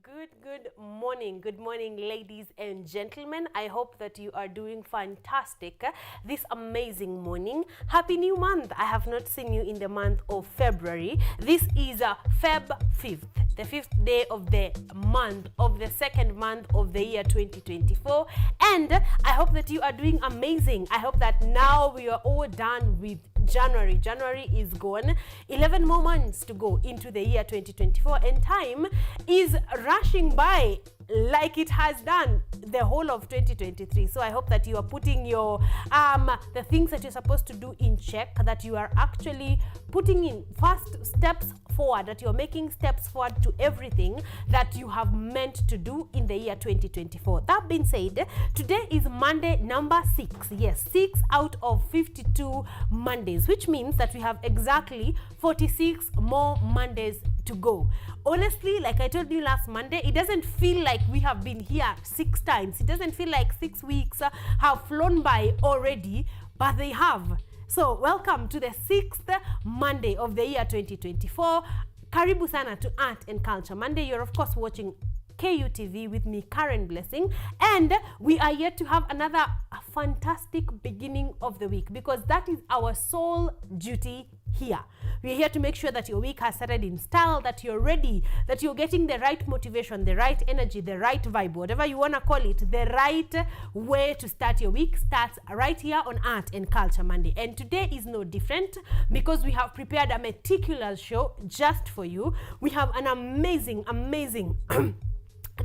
Good morning. Good morning, ladies and gentlemen. I hope that you are doing fantastic this amazing morning. Happy new month. I have not seen you in the month of February. This is Feb 5th, the 5th day of the month of the second month of the year 2024. And I hope that you are doing amazing. I hope that now we are all done with January. January is gone. 11 more months to go into the year 2024, and time is rushing by like it has done the whole of 2023. So I hope that you are putting your the things that you're supposed to do in check, that you are actually putting in first steps forward, that you're making steps forward to everything that you have meant to do in the year 2024. That being said, today is Monday number 6. Yes, 6 out of 52 Mondays, which means that we have exactly 46 more Mondays to go. Honestly, like I told you last Monday, it doesn't feel like we have been here 6 times. It doesn't feel like 6 weeks have flown by already, but they have. So welcome to the 6th Monday of the year 2024. Karibu sana to Art and Culture Monday. You're of course watching KUTV with me, Karen Blessing, and we are yet to have another fantastic beginning of the week, because that is our sole duty here. We're here to make sure that your week has started in style, that you're ready, that you're getting the right motivation, the right energy, the right vibe, whatever you want to call it. The right way to start your week starts right here on Art and Culture Monday. And today is no different, because we have prepared a meticulous show just for you. We have an amazing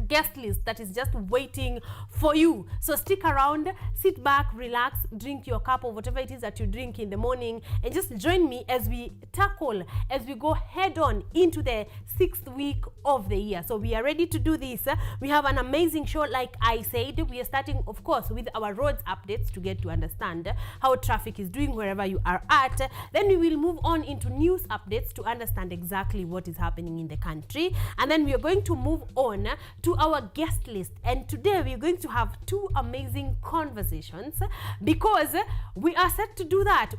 guest list that is just waiting for you. So stick around, sit back, relax, drink your cup of whatever it is that you drink in the morning, and just join me as we go head on into the 6th week of the year. So we are ready to do this. We have an amazing show. Like I said, we are starting of course with our roads updates to get to understand how traffic is doing wherever you are at. Then we will move on into news updates to understand exactly what is happening in the country, and then we are going to move on to our guest list. And today we're going to have 2 amazing conversations, because we are set to do that.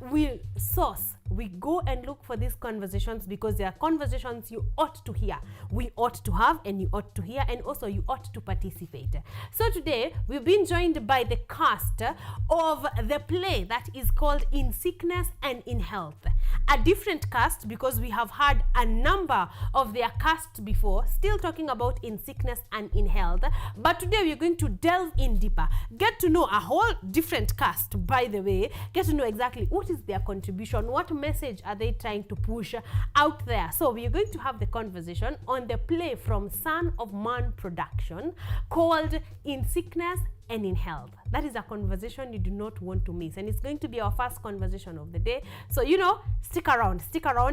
We go and look for these conversations because they are conversations you ought to hear, we ought to have, and you ought to hear, and also you ought to participate. So today we've been joined by the cast of the play that is called In Sickness and in Health. A different cast, because we have had a number of their cast before, still talking about In Sickness and in Health. But today we're going to delve in deeper, get to know a whole different cast, by the way, get to know exactly what is their contribution, what message are they trying to push out there. So we are going to have the conversation on the play from Son of Man production called In Sickness and in Health. That is a conversation you do not want to miss, and it's going to be our first conversation of the day. So stick around.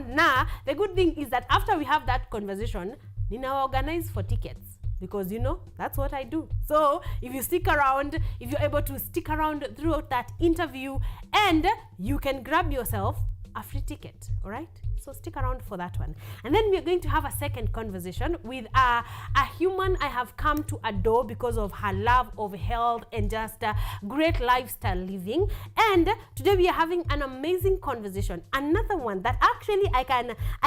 Now the good thing is that after we have that conversation, Nina organize for tickets, because that's what I do. So if you stick around, if you're able to stick around throughout that interview, and you can grab yourself a free ticket. All right, so stick around for that one. And then we're going to have a second conversation with a human I have come to adore because of her love of health and just great lifestyle living. And today we are having an amazing conversation, another one that actually I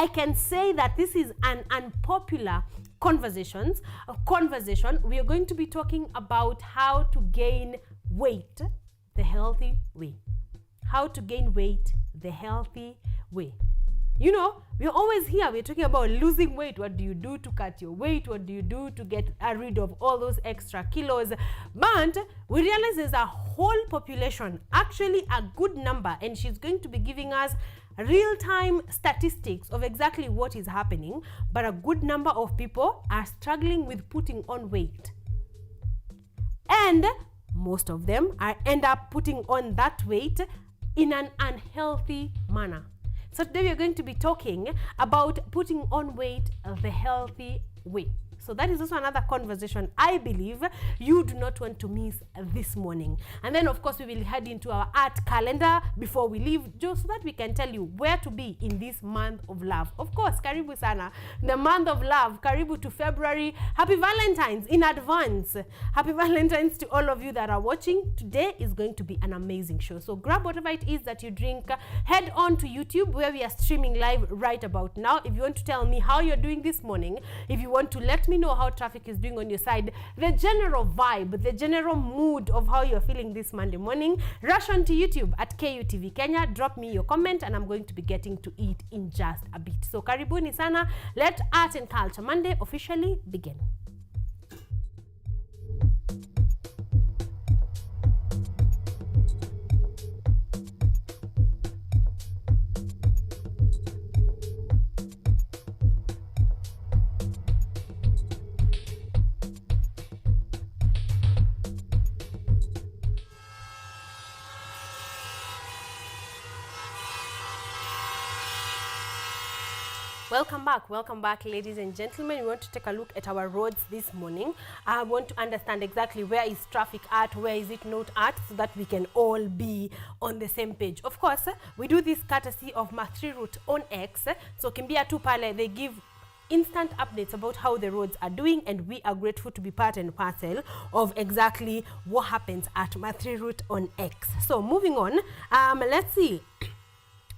can say that this is an unpopular conversation. We are going to be talking about how to gain weight the healthy way. How to gain weight the healthy way. We're always here, we're talking about losing weight. What do you do to cut your weight? What do you do to get rid of all those extra kilos? But we realize there's a whole population, actually a good number, and she's going to be giving us real-time statistics of exactly what is happening. But a good number of people are struggling with putting on weight, and most of them end up putting on that weight in an unhealthy manner. So today we are going to be talking about putting on weight the healthy way. So that is also another conversation I believe you do not want to miss this morning. And then of course we will head into our art calendar before we leave, just so that we can tell you where to be in this month of love. Of course, karibu sana, the month of love. Karibu to February. Happy Valentine's in advance. Happy Valentine's to all of you that are watching. Today is going to be an amazing show. So grab whatever it is that you drink, head on to YouTube where we are streaming live right about now. If you want to tell me how you're doing this morning, if you want to let me me know how traffic is doing on your side, the general vibe, the general mood of how you're feeling this Monday morning. Rush on to YouTube at KUTV Kenya, drop me your comment, and I'm going to be getting to it in just a bit. So karibuni sana, let Art and Culture Monday officially begin. Welcome back, ladies and gentlemen. We want to take a look at our roads this morning. I want to understand exactly where is traffic at, where is it not at, so that we can all be on the same page. Of course, we do this courtesy of Mathri Route on X. So Kimbia Tu Pale, they give instant updates about how the roads are doing, and we are grateful to be part and parcel of exactly what happens at Mathri Route on X. So moving on, let's see.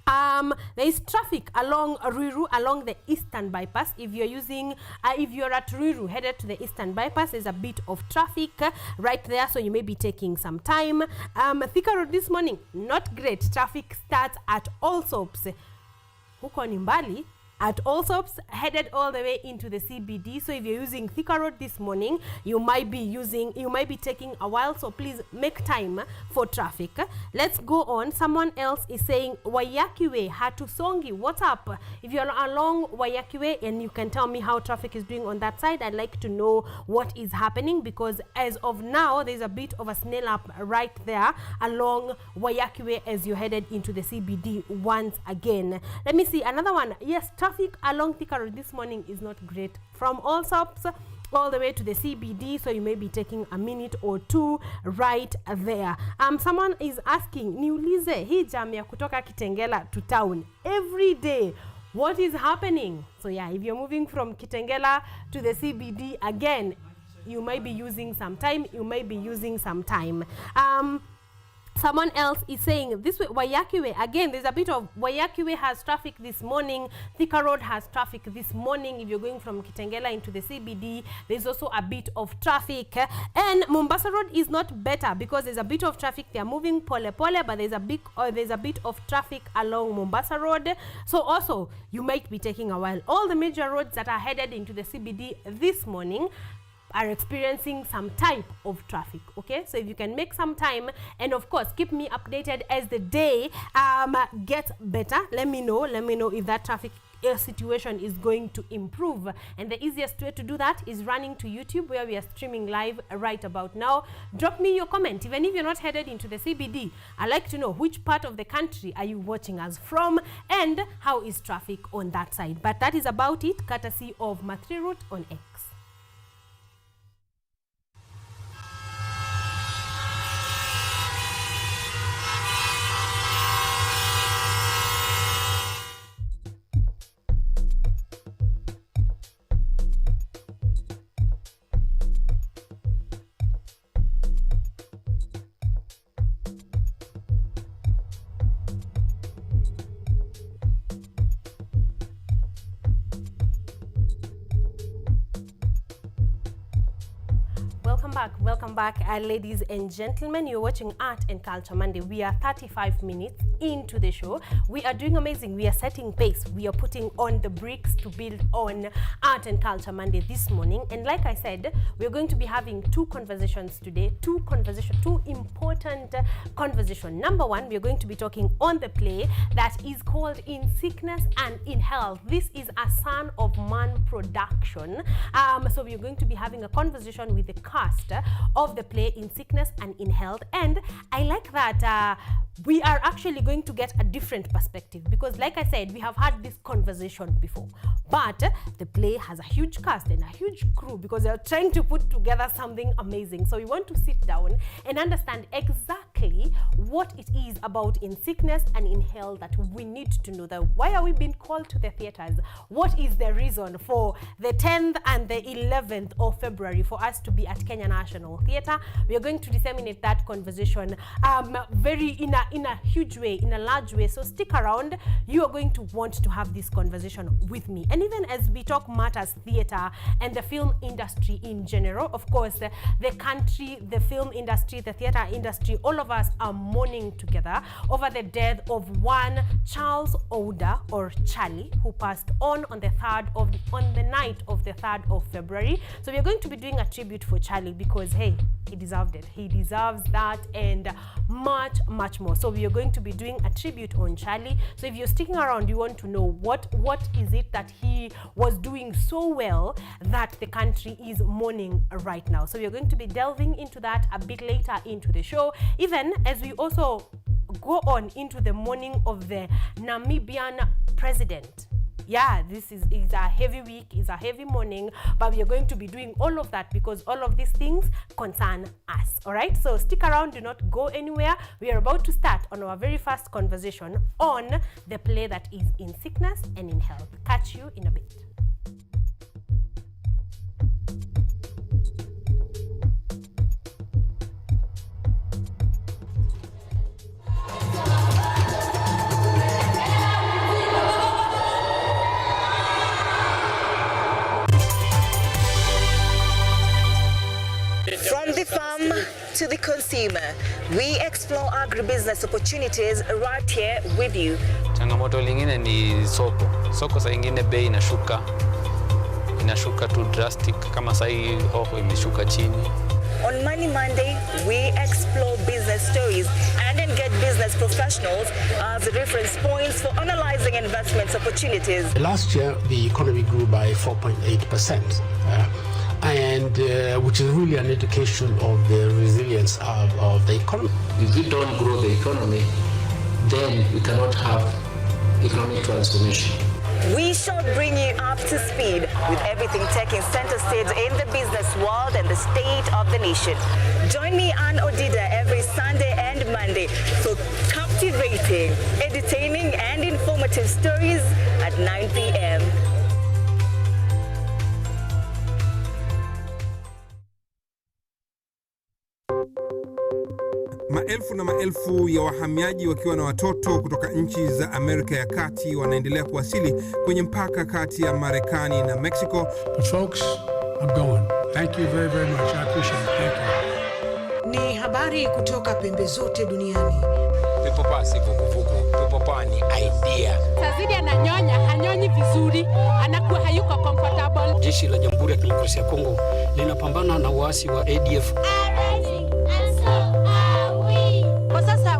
There is traffic along Ruiru, along the eastern bypass. If you're using, if you're at Ruiru headed to the eastern bypass, there's a bit of traffic right there, so you may be taking some time. Thika Road this morning, not great. Traffic starts at Allsops. Huko ni mbali. At Allsops, headed all the way into the CBD. So if you're using Thika Road this morning, you might be taking a while, so please make time for traffic. Let's go on. Someone else is saying Waiyaki Way, Hatusongi, what's up? If you're along Waiyaki Way and you can tell me how traffic is doing on that side, I'd like to know what is happening, because as of now, there's a bit of a snail up right there along Waiyaki Way as you're headed into the CBD once again. Let me see another one. Yes, traffic along Thika Road this morning is not great. From Allsops all the way to the CBD, so you may be taking a minute or two right there. Someone is asking, niulize hii jam ya kutoka Kitengela to town every day, what is happening? So yeah, if you're moving from Kitengela to the CBD, again, you might be using some time. Someone else is saying this way, Waiyaki Way. Again, there's a bit of Waiyaki Way has traffic this morning. Thika Road has traffic this morning. If you're going from Kitengela into the CBD, there's also a bit of traffic. And Mombasa Road is not better because there's a bit of traffic. They're moving pole, but there's a bit of traffic along Mombasa Road. So also, you might be taking a while. All the major roads that are headed into the CBD this morning are experiencing some type of traffic. Okay, so if you can make some time, and of course keep me updated as the day gets better. Let me know if that traffic situation is going to improve, and the easiest way to do that is running to YouTube, where we are streaming live right about now. Drop me your comment. Even if you're not headed into the CBD, I'd like to know which part of the country are you watching us from, and how is traffic on that side. But that is about it, courtesy of Mathri Route on X. Welcome back, ladies and gentlemen. You're watching Art and Culture Monday. We are 35 minutes into the show. We are doing amazing. We are setting pace. We are putting on the bricks to build on Art and Culture Monday this morning. And like I said, we're going to be having two conversations today. Two important conversations. Number one, we're going to be talking on the play that is called In Sickness and in Health. This is a Son of Man production. So we're going to be having a conversation with the cast of the play In Sickness and in Health. And I like that we are actually going to get a different perspective, because like I said, we have had this conversation before, but the play has a huge cast and a huge crew because they're trying to put together something amazing. So we want to sit down and understand exactly exactly what it is about in sickness and in health that we need to know. That why are we being called to the theaters? What is the reason for the 10th and the 11th of February for us to be at Kenya National Theatre? We are going to disseminate that conversation very in a huge way, in a large way. So stick around. You are going to want to have this conversation with me. And even as we talk matters theatre and the film industry in general, of course, the country, the film industry, the theatre industry, all of us are mourning together over the death of one Charles Ouda, or Charlie, who passed on the night of the 3rd of February. So we are going to be doing a tribute for Charlie because, hey, he deserved it. He deserves that and much, much more. So we are going to be doing a tribute on Charlie. So if you're sticking around, you want to know what is it that he was doing so well that the country is mourning right now. So we are going to be delving into that a bit later into the show, even as we also go on into the mourning of the Namibian president. Yeah, this is a heavy week, is a heavy morning, but we are going to be doing all of that because all of these things concern us. All right, so stick around, do not go anywhere. We are about to start on our very first conversation on the play that is in sickness and in health. Catch you in a bit. From the farm to the consumer, we explore agribusiness opportunities right here with you. Changamoto lingine ni soko. Soko saa ingine bei inashuka tu drastic, kama saa hii hoho imeshuka chini. On Money Monday, we explore business stories and engage business professionals as reference points for analyzing investment opportunities. Last year, the economy grew by 4.8%. Which is really an indication of the resilience of the economy. If we don't grow the economy, then we cannot have economic transformation. We shall bring you up to speed with everything taking center stage in the business world and the state of the nation. Join me, Ann Odida, every Sunday and Monday for captivating, entertaining, and informative stories at 9 p.m. Maelfu na maelfu ya wahamiaji wakiwa na watoto kutoka nchi za Amerika ya Kati wanaendelea kuwasili kwenye mpaka kati ya Marekani na Mexico. But folks, I'm going. Thank you very, very much. I appreciate it. Thank you. Ni habari kutoka pembe zote duniani. People pasi vuguvugu. People pa ni idea. Tazidi ananyonya, hanyonyi vizuri, anakuwa hayuko comfortable. Jeshi la Jamhuri ya Kidemokrasia ya Kongo linapambana na waasi wa ADF.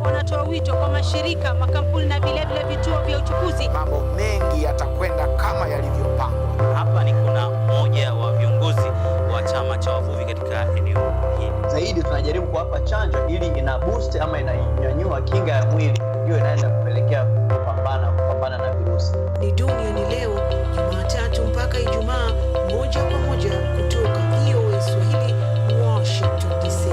Wanatoa wito kwa mashirika, makampuni na vile vituo vya uchukuzi. Mambo mengi yatakwenda kama yalivyopangwa. Hapa ni kuna mmoja wa viongozi wa chama cha wavuvi katika eneo hili. Zaidi tunajaribu kuwapa chanjo ili ina boost ama inanyanyua kinga ya mwili, hiyo inaenda kupelekea kupambana na virusi. Ni duniani leo, Jumatatu mpaka Ijumaa, moja kwa moja kutoka VOA Swahili, Washington DC.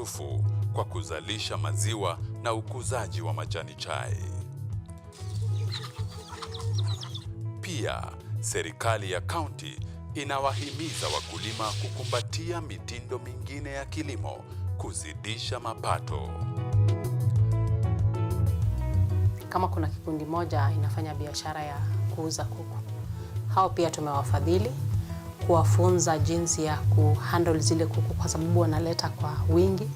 maarufu kwa kuzalisha maziwa na ukuzaji wa majani chai. Pia, serikali ya kaunti inawahimiza wakulima kukumbatia mitindo mingine ya kilimo kuzidisha mapato. Kama kuna kikundi moja inafanya biashara ya kuuza kuku, hao pia tumewafadhili kuwafunza jinsi ya kuhandle zile kuku kwa sababu wanaleta kwa wingi.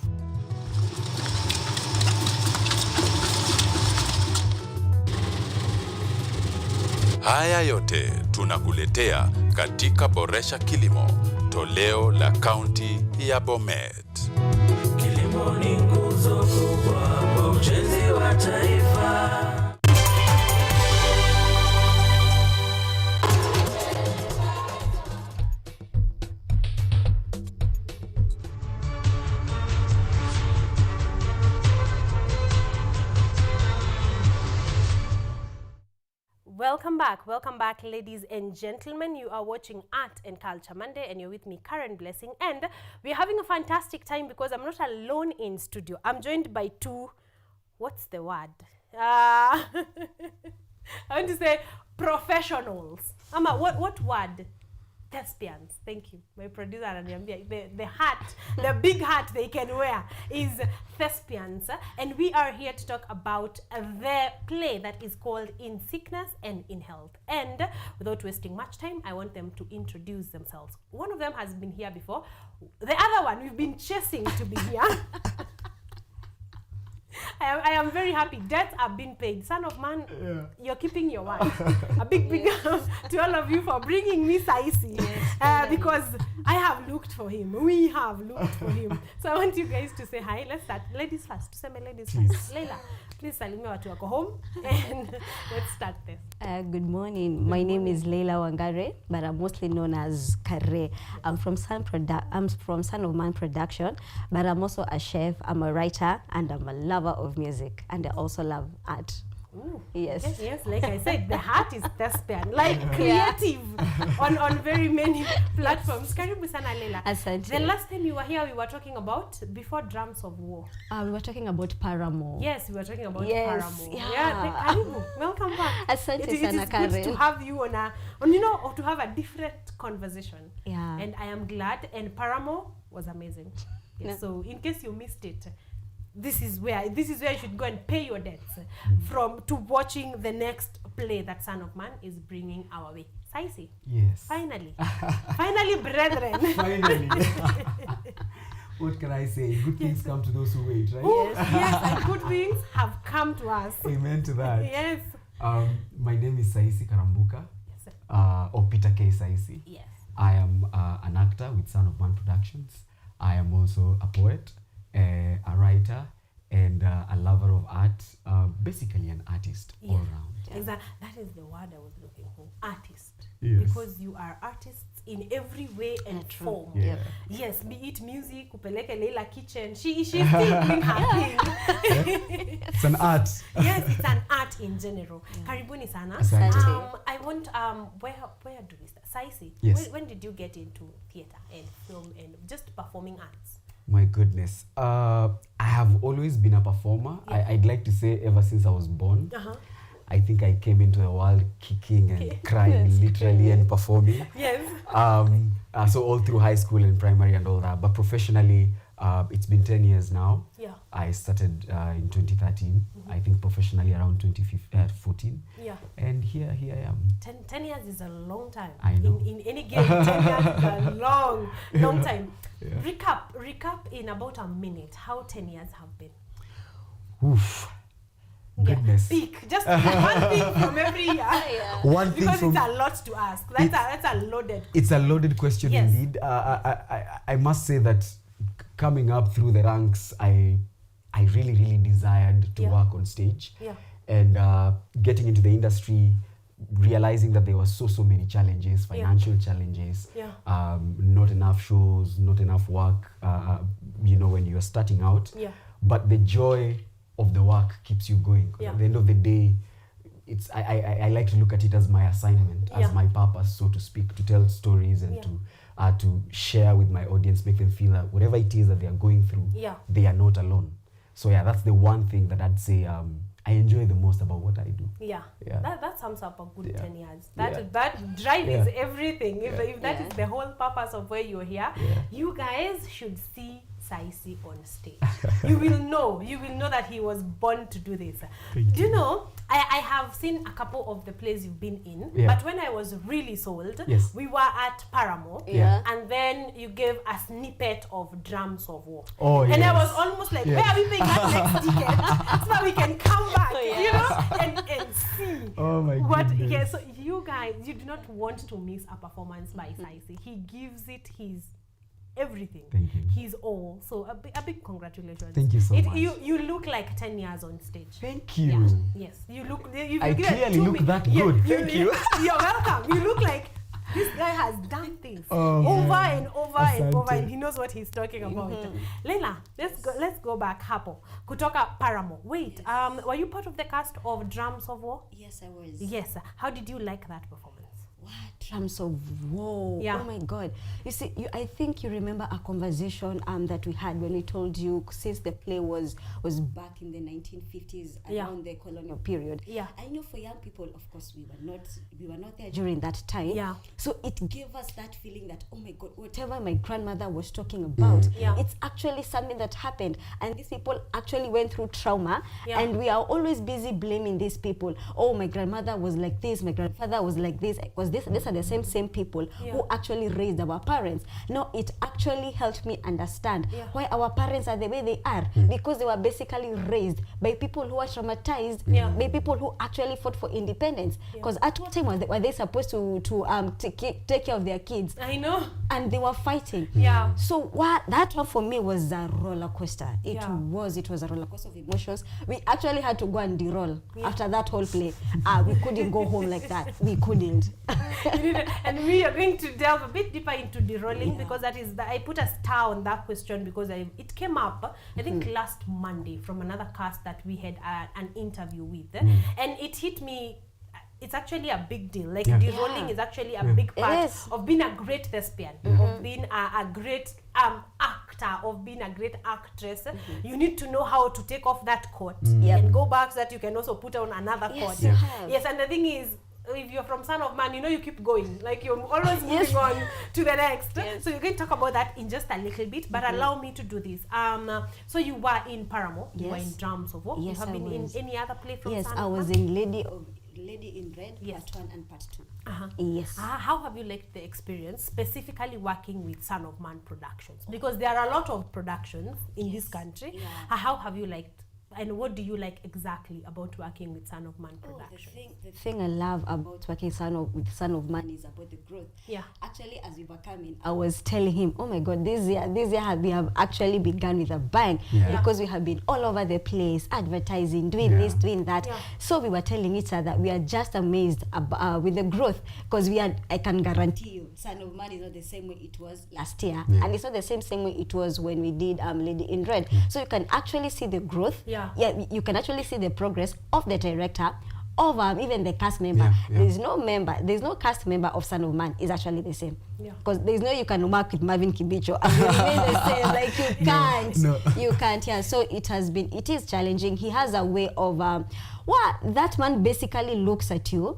Haya yote tunakuletea katika Boresha Kilimo, toleo la kaunti ya Bomet. Kilimo ni nguzo kubwa kwa ujenzi wa taifa. Welcome back, ladies and gentlemen. You are watching Art and Culture Monday, and you're with me, Karen Blessing, and we're having a fantastic time because I'm not alone in studio. I'm joined by two, what's the word? I want to say professionals. What word? Thespians. Thank you. My producer ananiambia the hat, the big hat they can wear is thespians, and we are here to talk about the play that is called In Sickness and in Health. And without wasting much time, I want them to introduce themselves. One of them has been here before. The other one we've been chasing to be here. I am very happy. Debts have been paid. Son of Man, you're keeping your word. A big to all of you for bringing me Saisi. Because I have looked for him. We have looked for him. So I want you guys to say hi. Let's start. Ladies first. Tuseme ladies first. Leila, please salimia watu wako home. And let's start this. Good morning. My name is Leila Wangare, but I'm mostly known as Kare. I'm from Son of Man Production, but I'm also a chef, I'm a writer, and I'm a lover of music, and I also love art. Ooh, yes. Yes, like I said, the heart is thespian, like creative on very many platforms. Karibu sana Leila. Asante. The last time you were here, we were talking about Before Drums of War. We were talking about Paramore. Yes, we were talking about yes, Paramore. Yeah. Karibu. Welcome back. Asante sana, Karen. It is good to have you or to have a different conversation. Yeah. And I am glad. And Paramore was amazing. Yes, so in case you missed it, this is where you should go and pay your debts to watching the next play that Son of Man is bringing our way. Saisi. Yes. Finally, brethren. Finally. What can I say? Good things come to those who wait, right? Yes, and good things have come to us. Amen to that. Yes. My name is Saisi Karambuka, or Peter K. Saisi. Yes. I am an actor with Son of Man Productions. I am also a poet, a writer, and a lover of art, basically an artist all around. Exactly. That is the word I was looking for, artist. Yes. Because you are artists in every way and form. Yeah. Yes, be it music, upeleke Leila kitchen. She's still doing her thing. It's an art. Yes, it's an art in general. Karibuni sana. I want where do we start? Saisi. Yes. When did you get into theater and film and just performing arts? My goodness. I have always been a performer. Yeah. I'd like to say ever since I was born. I think I came into the world kicking and crying, literally, and performing. Yes. So all through high school and primary and all that. But professionally, it's been 10 years now. Yeah. I started in 2013. I think professionally around 2014. Yeah. And here I am. 10 years is a long time. I know. In any game, 10 years is a long time. Yeah. Recap in about a minute how 10 years have been. Oof. Goodness. Speak. Just one thing from every year. One thing because it's a lot to ask. That's a loaded. It's a loaded question indeed. I must say that coming up through the ranks, I really desired to work on stage. Yeah. And getting into the industry, realizing that there were so many challenges, financial challenges, not enough shows, not enough work, when you're starting out. Yeah. But the joy of the work keeps you going. Yeah. At the end of the day, I like to look at it as my assignment, as my purpose, so to speak, to tell stories and to to share with my audience, make them feel that whatever it is that they are going through, they are not alone. So yeah, that's the one thing that I'd say I enjoy the most about what I do. Yeah. That sums up a good 10 years. That drive is everything. If that is the whole purpose of where you're here, you guys should see Saisi on stage. You will know that he was born to do this. Do you know, I have seen a couple of the plays you've been in, but when I was really sold, we were at Paramore, and then you gave a snippet of Drums of War. And I was almost like, where are we paying that next ticket so that we can come back, you know, and see what. So you guys, you do not want to miss a performance by Saisi. He gives it his everything. Thank you. He's all. So a big congratulations. Thank you so much. You look like 10 years on stage. Thank you. Yes. You look. I clearly look that good. Thank you. You're welcome. You look like this guy has done things over and over and over, and he knows what he's talking about. Leila, let's go back. Hapo kutoka Paramore. Wait, were you part of the cast of Drums of War? Yes, I was. Yes. How did you like that performance? What? Drums of War. Oh my God. You see, I think you remember a conversation that we had when we told you, since the play was back in the 1950s, around the colonial period. I know for young people, of course, we were not there during that time. So it gave us that feeling that, oh my God, whatever my grandmother was talking about, it's actually something that happened, and these people actually went through trauma, and we are always busy blaming these people. Oh, my grandmother was like this, my grandfather was like this, because these are the same people who actually raised our parents. Now it actually helped me understand why our parents are the way they are, because they were basically raised by people who are traumatized, by people who actually fought for independence. Because at what time were they supposed to take care of their kids? I know. And they were fighting. So that one for me was a roller coaster. It was a roller coaster of emotions. We actually had to go and de-roll after that whole play. We couldn't go home like that. We couldn't. And we are going to delve a bit deeper into de-rolling, because that is I put a star on that question because it came up I think last Monday from another cast that we had an interview with, and it hit me. It's actually a big deal. Like de-rolling is actually a big part of being a great thespian, of being a great actor, of being a great actress. You need to know how to take off that coat and go back so that you can also put on another coat. Yes, and the thing is, if you're from Son of Man, you know you keep going. Like you're always moving on to the next. So we're going to talk about that in just a little bit, but allow me to do this. So you were in Paramore, you were in Drums of War. You have been in any other play from Son of Man? Yes, I was in Lady in Red, Part 1 and Part 2. Yes. How have you liked the experience, specifically working with Son of Man Productions? Because there are a lot of productions in this country. How have you liked, and what do you like exactly about working with Son of Man Productions? The thing I love about working with Son of Man is about the growth. Actually, as we were coming, I was telling him, oh my God, this year we have actually begun with a bang, because we have been all over the place, advertising, doing this, doing that. So we were telling each other, we are just amazed with the growth, because I can guarantee you, Son of Man is not the same way it was last year, and it's not the same way it was when we did Lady in Red. So you can actually see the growth. You can actually see the progress of the director, of even the cast member. There's no cast member of Son of Man is actually the same. Because there's no you can work with Marvin Kibicho and remain the same. Like you can't. You can't. So it is challenging. He has a way of that man basically looks at you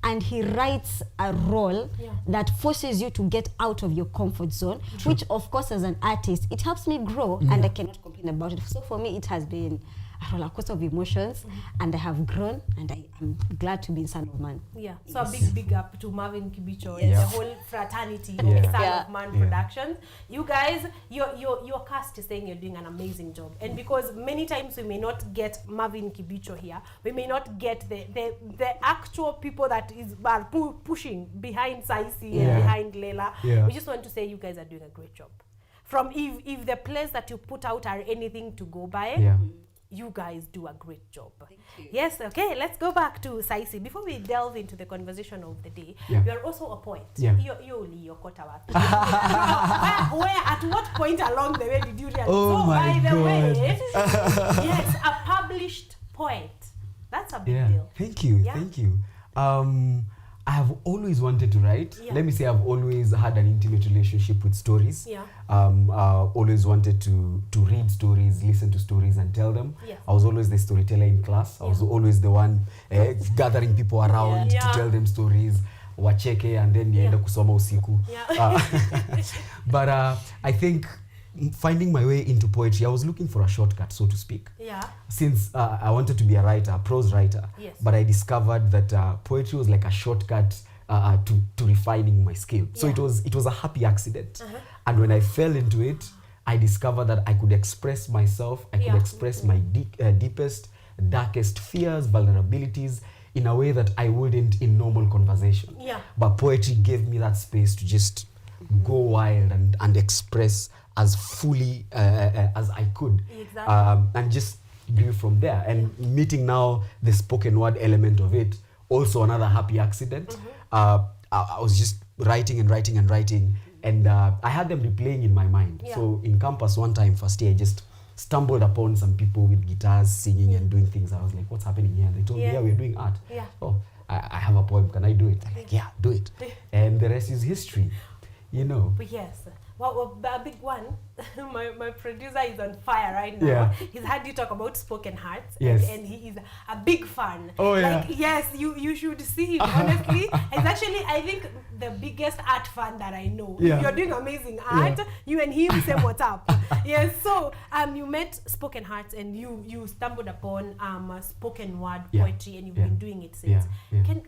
and he writes a role that forces you to get out of your comfort zone, which of course as an artist, it helps me grow and I cannot complain about it. So for me, it has been a roller coaster of emotions, and I have grown, and I am glad to be in Son of Man. So a big up to Marvin Kibicho and the whole fraternity of Son of Man Productions. You guys, your cast is saying you're doing an amazing job, and because many times we may not get Marvin Kibicho here, we may not get the actual people that are pushing behind Saisi and behind Leila. We just want to say you guys are doing a great job. From if the plays that you put out are anything to go by, you guys do a great job. Thank you. Yes, okay, let's go back to Saisi. Before we delve into the conversation of the day, you're also a poet. You're at what point along the way did you realize? The way, yes, a published poet. That's a big deal. Thank you. I have always wanted to write. Yeah. Let me say I've always had an intimate relationship with stories. Yeah. Always wanted to read stories, listen to stories and tell them. Yeah. I was always the storyteller in class. I was always the one gathering people around to tell them stories. Wacheke and then nienda kusoma usiku. But I think finding my way into poetry, I was looking for a shortcut, so to speak. Yeah. Since I wanted to be a writer, a prose writer, Yes. but I discovered that poetry was like a shortcut to refining my skill. So it was a happy accident. And when I fell into it, I discovered that I could express myself, I could express my deepest, darkest fears, vulnerabilities in a way that I wouldn't in normal conversation. Yeah. But poetry gave me that space to just go wild and express as fully as I could. Exactly. And just grew from there. And meeting now the spoken word element of it, also another happy accident. I was just writing and writing and writing, and I had them replaying in my mind. So in campus one time, first year, I just stumbled upon some people with guitars singing and doing things. I was like, what's happening here? And they told me, we're doing art. Oh, I have a poem, can I do it? I'm like, yeah, do it. And the rest is history, you know. But yes. Well, a big one. my producer is on fire right now. Yeah. He's had you talk about Spoken Hearts, Yes. and he is a big fan. Oh, yeah. Like, yes, you should see him. Honestly, he's actually, I think, the biggest art fan that I know. Yeah. You're doing amazing art. You and him, same what's up. Yes. So you met Spoken Hearts, and you stumbled upon spoken word poetry, and you've been doing it since.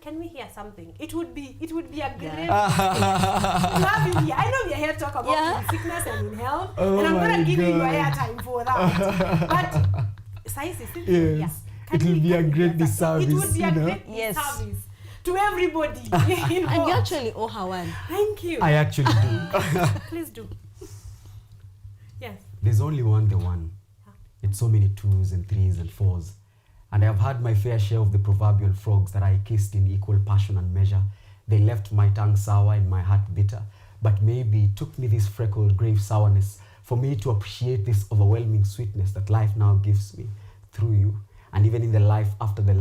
Can we hear something? It would be a great thing to have you here. I know we're here to talk about sickness and in health, and I'm gonna give you your airtime for that. But yes, it will be a great disservice. It would be a great disservice to everybody. And you actually owe her one. Thank you. I actually do. Please do. Yes. There's only the one. It's so many 2s and 3s and 4s. And I have had my fair share of the proverbial frogs that I kissed in equal passion and measure. They left my tongue sour and my heart bitter. But maybe it took me this freckled grave sourness for me to appreciate this overwhelming sweetness that life now gives me through you. And even in the life, after this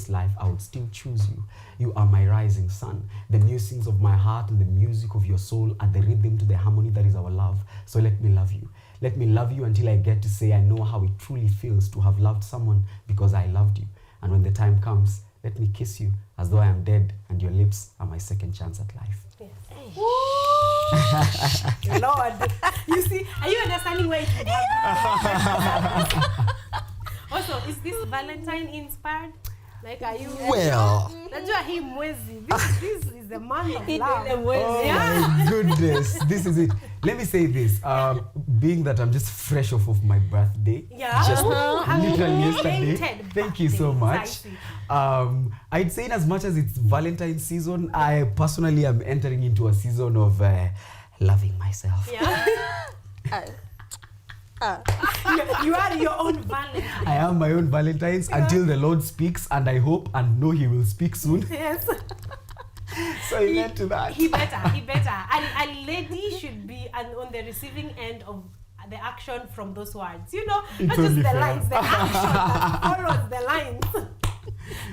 life, I would still choose you. You are my rising sun. The musings of my heart and the music of your soul are the rhythm to the harmony that is our love. So let me love you. Let me love you until I get to say I know how it truly feels to have loved someone because I loved you. And when the time comes, let me kiss you as though I am dead and your lips are my second chance at life. Yes. Lord, you see, are you understanding where it would have Also, is this Valentine inspired? Like, are you? Well, Najua hii mwezi. This is the month of love. Oh my goodness, this is it. Let me say this. Being that I'm just fresh off of my birthday, just literally yesterday. Thank you so much. I'd say in as much as it's Valentine's season, I personally am entering into a season of loving myself. Yeah. You are your own Valentine. I am my own Valentine's until the Lord speaks, and I hope and know He will speak soon. Yes. So he led to that. He better. And a lady should be on the receiving end of the action from those words. You know, it's not just the fair. lines, the action that follows the lines.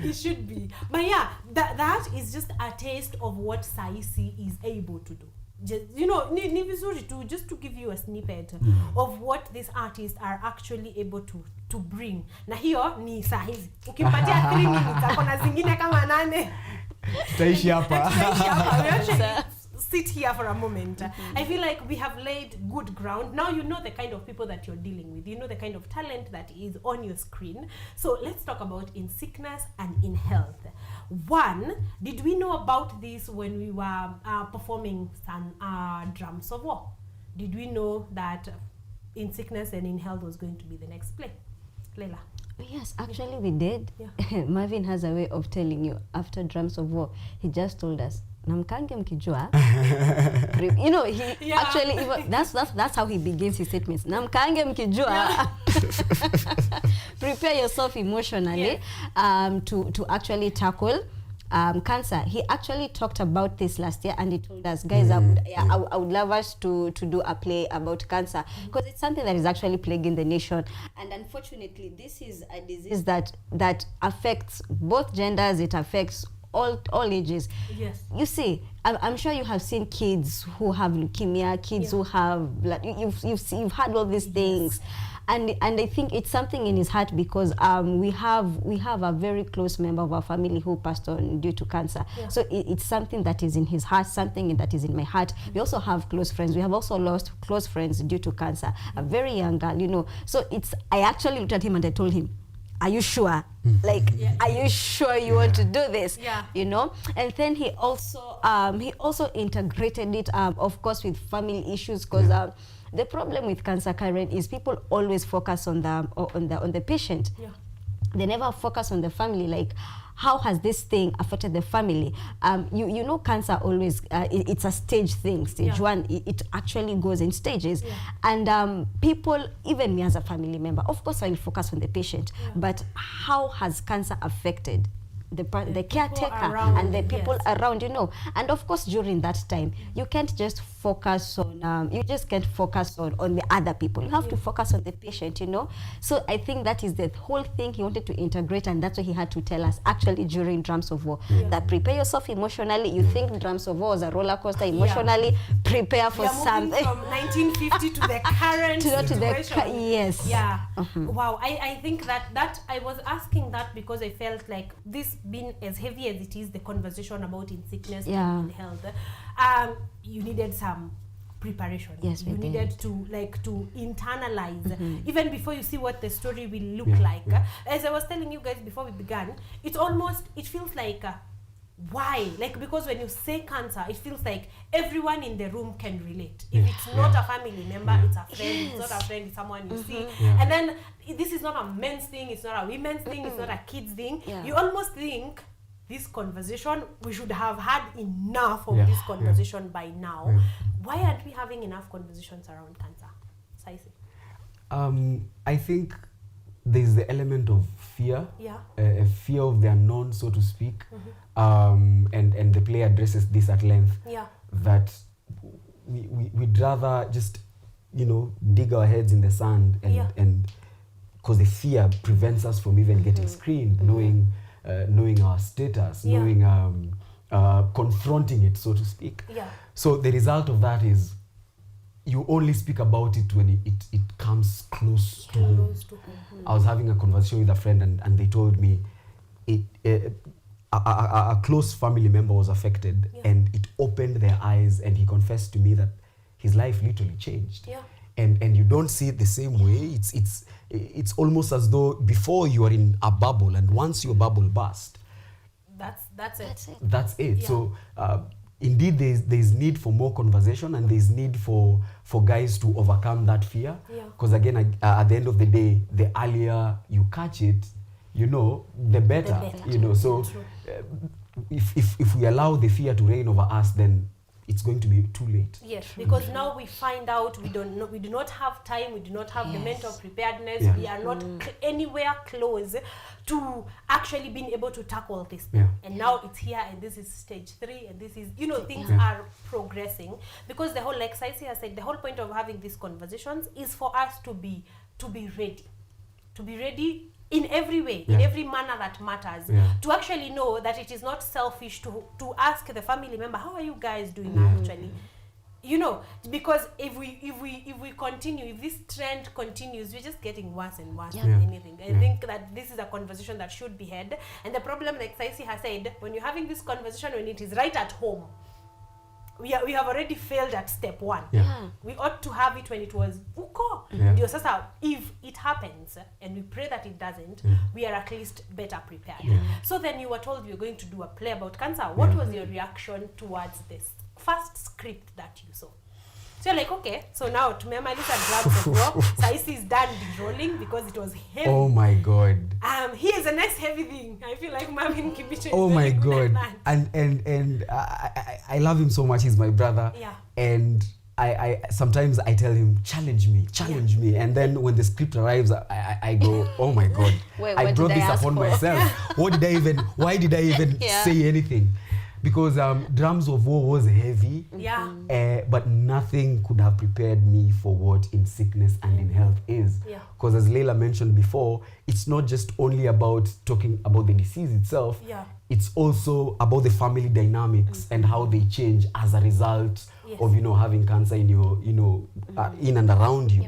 It should be. But yeah, that is just a taste of what Saisi is able to do. Just, you know, ni vizuri tu, just to give you a snippet of what these artists are actually able to bring. Na hiyo ni saa hizi. Ukimpatia 3 minutes, akona zingine kama 8. Tutaishi hapa. We actually sit here for a moment. I feel like we have laid good ground. Now you know the kind of people that you're dealing with. You know the kind of talent that is on your screen. So let's talk about in sickness and in health. One, did we know about this when we were performing some Drums of War? Did we know that in sickness and in health was going to be the next play? Leila. Yes, actually we did. Yeah. Marvin has a way of telling you after Drums of War. He just told us, namkange mkijua. You know, he actually even, that's how he begins his statements. Namkange mkijua. Prepare yourself emotionally to actually tackle cancer. He actually talked about this last year, and he told us, guys, I would love us to do a play about cancer, because it's something that is actually plaguing the nation. And unfortunately, this is a disease that affects both genders. It affects all ages. Yes. You see, I'm sure you have seen kids who have leukemia, kids who have, like, you've had all these things. And I think it's something in his heart because we have a very close member of our family who passed on due to cancer. So it's something that is in his heart, something that is in my heart. We also have close friends. We have also lost close friends due to cancer. A very young girl, you know. So I actually looked at him and I told him, are you sure? Like, are you sure you want to do this? You know? And then he also integrated it, of course, with family issues, because the problem with cancer, Karen, is people always focus on the patient. They never focus on the family, like how has this thing affected the family? You know, cancer always, it's a stage thing. Stage one, it actually goes in stages. And people, even me as a family member, of course I will focus on the patient, but how has cancer affected the caretaker and the people around, you know? And of course, during that time, you can't just focus on, you just can't focus on the other people. You have to focus on the patient, you know? So I think that is the whole thing he wanted to integrate, and that's what he had to tell us actually during Drums of War. That prepare yourself emotionally. You think Drums of War was a roller coaster emotionally, prepare for something. From 1950 to the current situation. Yes. Yeah. Wow. I think that I was asking that because I felt like this being as heavy as it is, the conversation about in sickness and in health, you needed some preparation. Yes, you needed to internalize even before you see what the story will look like. As I was telling you guys before we began, it feels like why? Like, because when you say cancer, it feels like everyone in the room can relate. If it's not a family member, it's a friend. It's not a friend, it's someone you see. And then this is not a men's thing, it's not a women's thing, it's not a kid's thing. You almost think this conversation, we should have had enough of this conversation by now. Why aren't we having enough conversations around cancer? Saisi? I think there's the element of fear, a fear of the unknown, so to speak. And the play addresses this at length, that we'd rather just, you know, dig our heads in the sand and because the fear prevents us from even getting screened, knowing our status, knowing confronting it, so to speak. So the result of that is you only speak about it when it comes close to home. I was having a conversation with a friend and they told me a close family member was affected and it opened their eyes, and he confessed to me that his life literally changed. And you don't see it the same way. It's almost as though before you are in a bubble, and once your bubble burst, that's it. So indeed there's need for more conversation, and there's need for guys to overcome that fear, because again, at the end of the day, the earlier you catch it, you know, the better. You know, so if we allow the fear to reign over us, then it's going to be too late. Yes, because now we find out we do not have time, we do not have the mental preparedness, we are not anywhere close to actually being able to tackle this. And now it's here, and this is stage 3, and this is, you know, things are progressing, because the whole, like Saisi has said, the whole point of having these conversations is for us to be ready in every way, in every manner that matters, to actually know that it is not selfish to ask the family member, how are you guys doing actually? You know, because if we continue, if this trend continues, we're just getting worse and worse than anything. I think that this is a conversation that should be had. And the problem, like Saisi has said, when you're having this conversation, when it is right at home, we have already failed at step 1. We ought to have it when it was uko. If it happens, and we pray that it doesn't, we are at least better prepared. So then you were told you were going to do a play about cancer. What was your reaction towards this first script that you saw? So you're like, okay, so now tumemaliza Drums of War. Saisi is done rolling because it was heavy. Oh my God. Here's the next heavy thing. I feel like Mami Kibicho is oh my God. And I love him so much. He's my brother. And I sometimes I tell him, challenge me. And then when the script arrives, I go, oh my God. I brought this upon myself. Why did I even say anything? Because Drums of War was heavy, but nothing could have prepared me for what in sickness and in health is. Because as Leila mentioned before, it's not just only about talking about the disease itself, it's also about the family dynamics and how they change as a result of, you know, having cancer in your, you know, in and around you.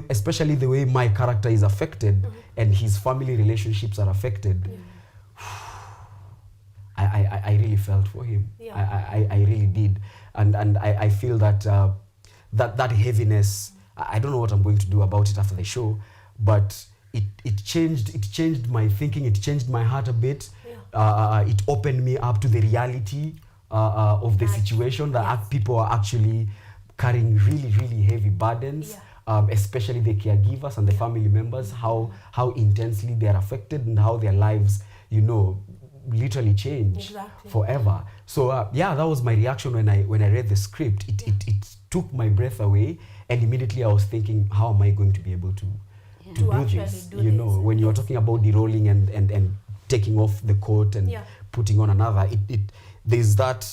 Especially the way my character is affected and his family relationships are affected. I really felt for him. I really did. And I feel that that heaviness, I don't know what I'm going to do about it after the show, but it changed my thinking, it changed my heart a bit. It opened me up to the reality of the situation, that people are actually carrying really, really heavy burdens, especially the caregivers and the family members, how intensely they are affected and how their lives, you know, literally change forever. So yeah, that was my reaction when I read the script. It took my breath away, and immediately I was thinking, how am I going to be able to do this? You know, when you're talking about derolling and taking off the coat and putting on another, there's that,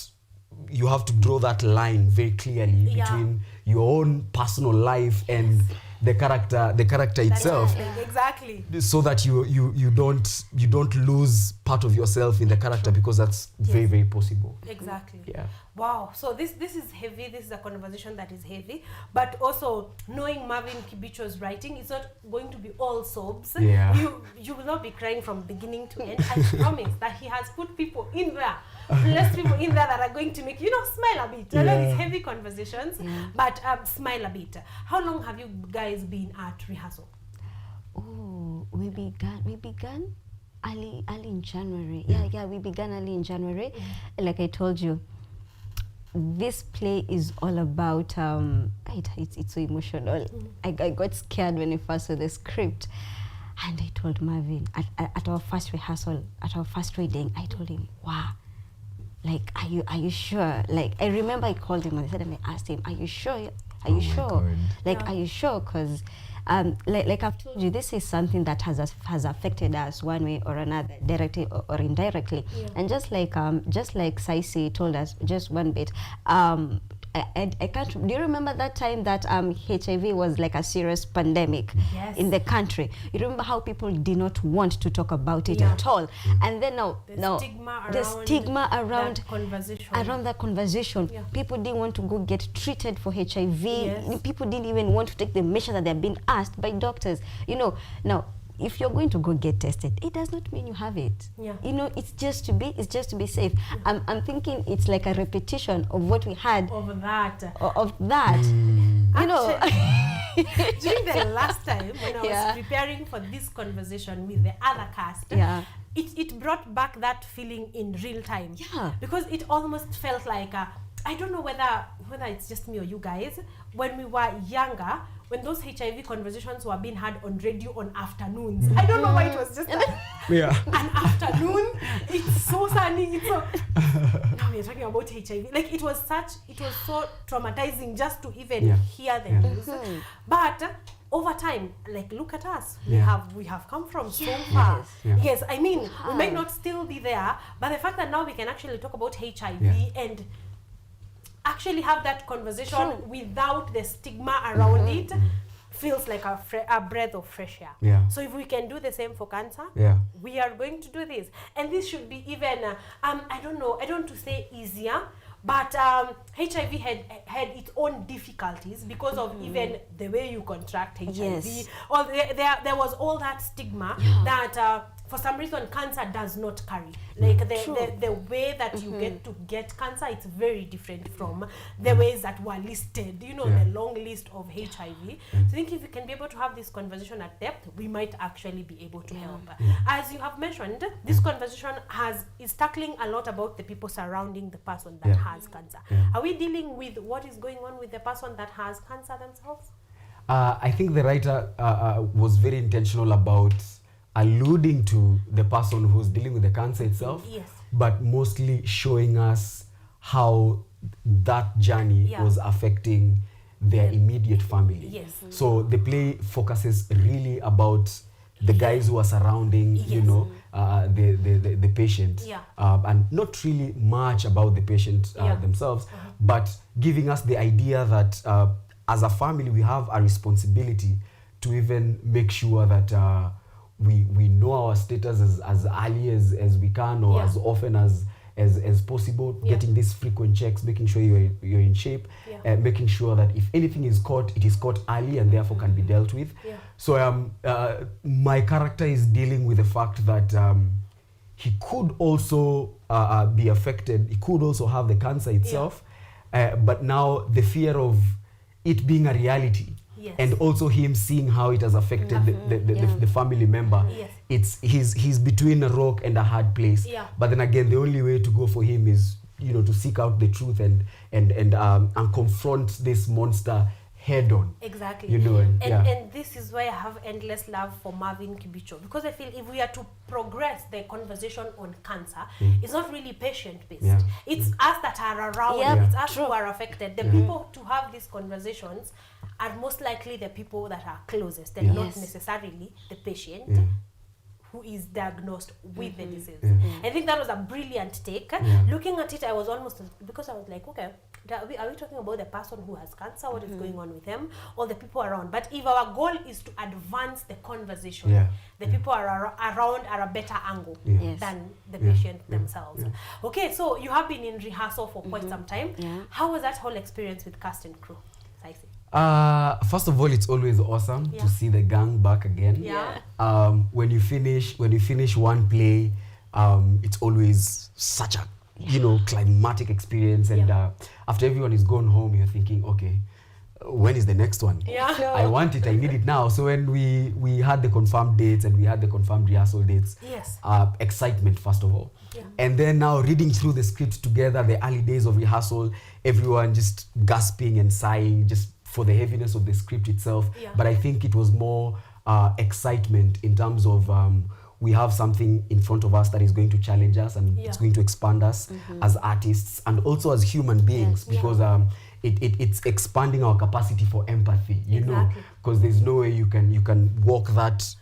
you have to draw that line very clearly between your own personal life and the character itself, exactly, so that you don't lose part of yourself in the character, because that's very, very possible. Exactly. Yeah. Wow. So this is heavy. This is a conversation that is heavy, but also knowing Marvin Kibicho's writing, it's not going to be all sobs. You will not be crying from beginning to end. I promise that he has put people in there, less people in there that are going to make, you know, smile a bit. I know these heavy conversations, but smile a bit. How long have you guys been at rehearsal? Oh, we began early in January. We began early in January. Like I told you, this play is all about it's so emotional. I got scared when I first saw the script, and I told Marvin at our first rehearsal, at our first reading, I told him, wow, like, are you sure? Like, I remember I called him and I asked him, are you sure? Are you sure? Like, are you sure? Because like I've told you, this is something that has affected us one way or another, directly or indirectly. And just like Saisi told us just one bit, I can't. Do you remember that time that HIV was like a serious pandemic in the country? You remember how people did not want to talk about it at all, and then now the stigma around that conversation. People didn't want to go get treated for HIV. People didn't even want to take the measure that they're being asked by doctors. You know, now, if you're going to go get tested, it does not mean you have it. You know, it's just to be safe. I'm thinking it's like a repetition of what we had of that. You know, during the last time when I was preparing for this conversation with the other cast, it brought back that feeling in real time. Because it almost felt like I don't know whether it's just me or you guys, when we were younger, when those HIV conversations were being had on radio on afternoons. I don't know why it was just an afternoon. It's so sunny. It's so now we're talking about HIV. Like, it was so traumatizing just to even hear the news. But over time, like, look at us. We have come from so far. Yes, I mean, we might not still be there, but the fact that now we can actually talk about HIV and actually have that conversation without the stigma around it feels like a breath of fresh air. So if we can do the same for cancer, we are going to do this. And this should be even, I don't want to say easier, but HIV had its own difficulties because of even the way you contract HIV. Or there was all that stigma that for some reason cancer does not carry. Like the way that you get cancer, it's very different from the ways that were listed, you know, the long list of HIV. So I think if we can be able to have this conversation at depth, we might actually be able to help. As you have mentioned, this conversation is tackling a lot about the people surrounding the person that has cancer. Are we dealing with what is going on with the person that has cancer themselves? I think the writer was very intentional about alluding to the person who's dealing with the cancer itself, but mostly showing us how that journey was affecting their immediate family. So the play focuses really about the guys who are surrounding, you know, the patient, and not really much about the patient themselves, but giving us the idea that as a family we have a responsibility to even make sure that we know our status as early as we can, or as often as possible, getting these frequent checks, making sure you're in shape, making sure that if anything is caught, it is caught early and therefore can be dealt with. So my character is dealing with the fact that he could also be affected. He could also have the cancer itself, but now the fear of it being a reality, and also him seeing how it has affected the family member. He's between a rock and a hard place. But then again, the only way to go for him is, you know, to seek out the truth and confront this monster head on. Exactly. You know, and this is why I have endless love for Marvin Kibicho, because I feel if we are to progress the conversation on cancer, it's not really patient-based. It's us that are around, it's us who are affected. The people to have these conversations are most likely the people that are closest, and not necessarily the patient who is diagnosed with the disease. I think that was a brilliant take. Looking at it, I was almost, because I was like, okay, are we talking about the person who has cancer, what is going on with them, or the people around? But if our goal is to advance the conversation, the people around are a better angle than the patient themselves. Okay, so you have been in rehearsal for quite some time. How was that whole experience with cast and crew? First of all, it's always awesome to see the gang back again. When you finish one play, it's always such a, you know, climatic experience, and after everyone is gone home, you're thinking, okay, when is the next one? I want it, I need it now. So when we had the confirmed dates and we had the confirmed rehearsal dates, excitement first of all. And then now reading through the script together, the early days of rehearsal, everyone just gasping and sighing just for the heaviness of the script itself. But I think it was more excitement in terms of we have something in front of us that is going to challenge us, and it's going to expand us as artists and also as human beings, because it's expanding our capacity for empathy, you know, because there's no way you can walk that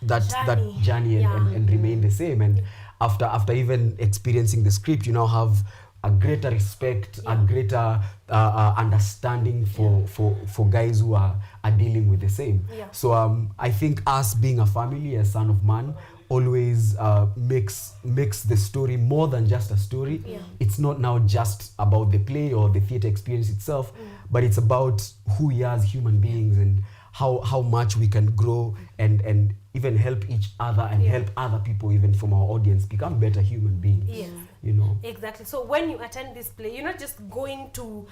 journey and remain the same. And after even experiencing the script, you now have a greater respect, a greater understanding for guys who are dealing with the same. So I think us being a family, a Son of Man, always makes the story more than just a story. It's not now just about the play or the theater experience itself, but it's about who we are as human beings, and how much we can grow and even help each other and help other people, even from our audience, become better human beings. You know. Exactly. So when you attend this play, you're not just going to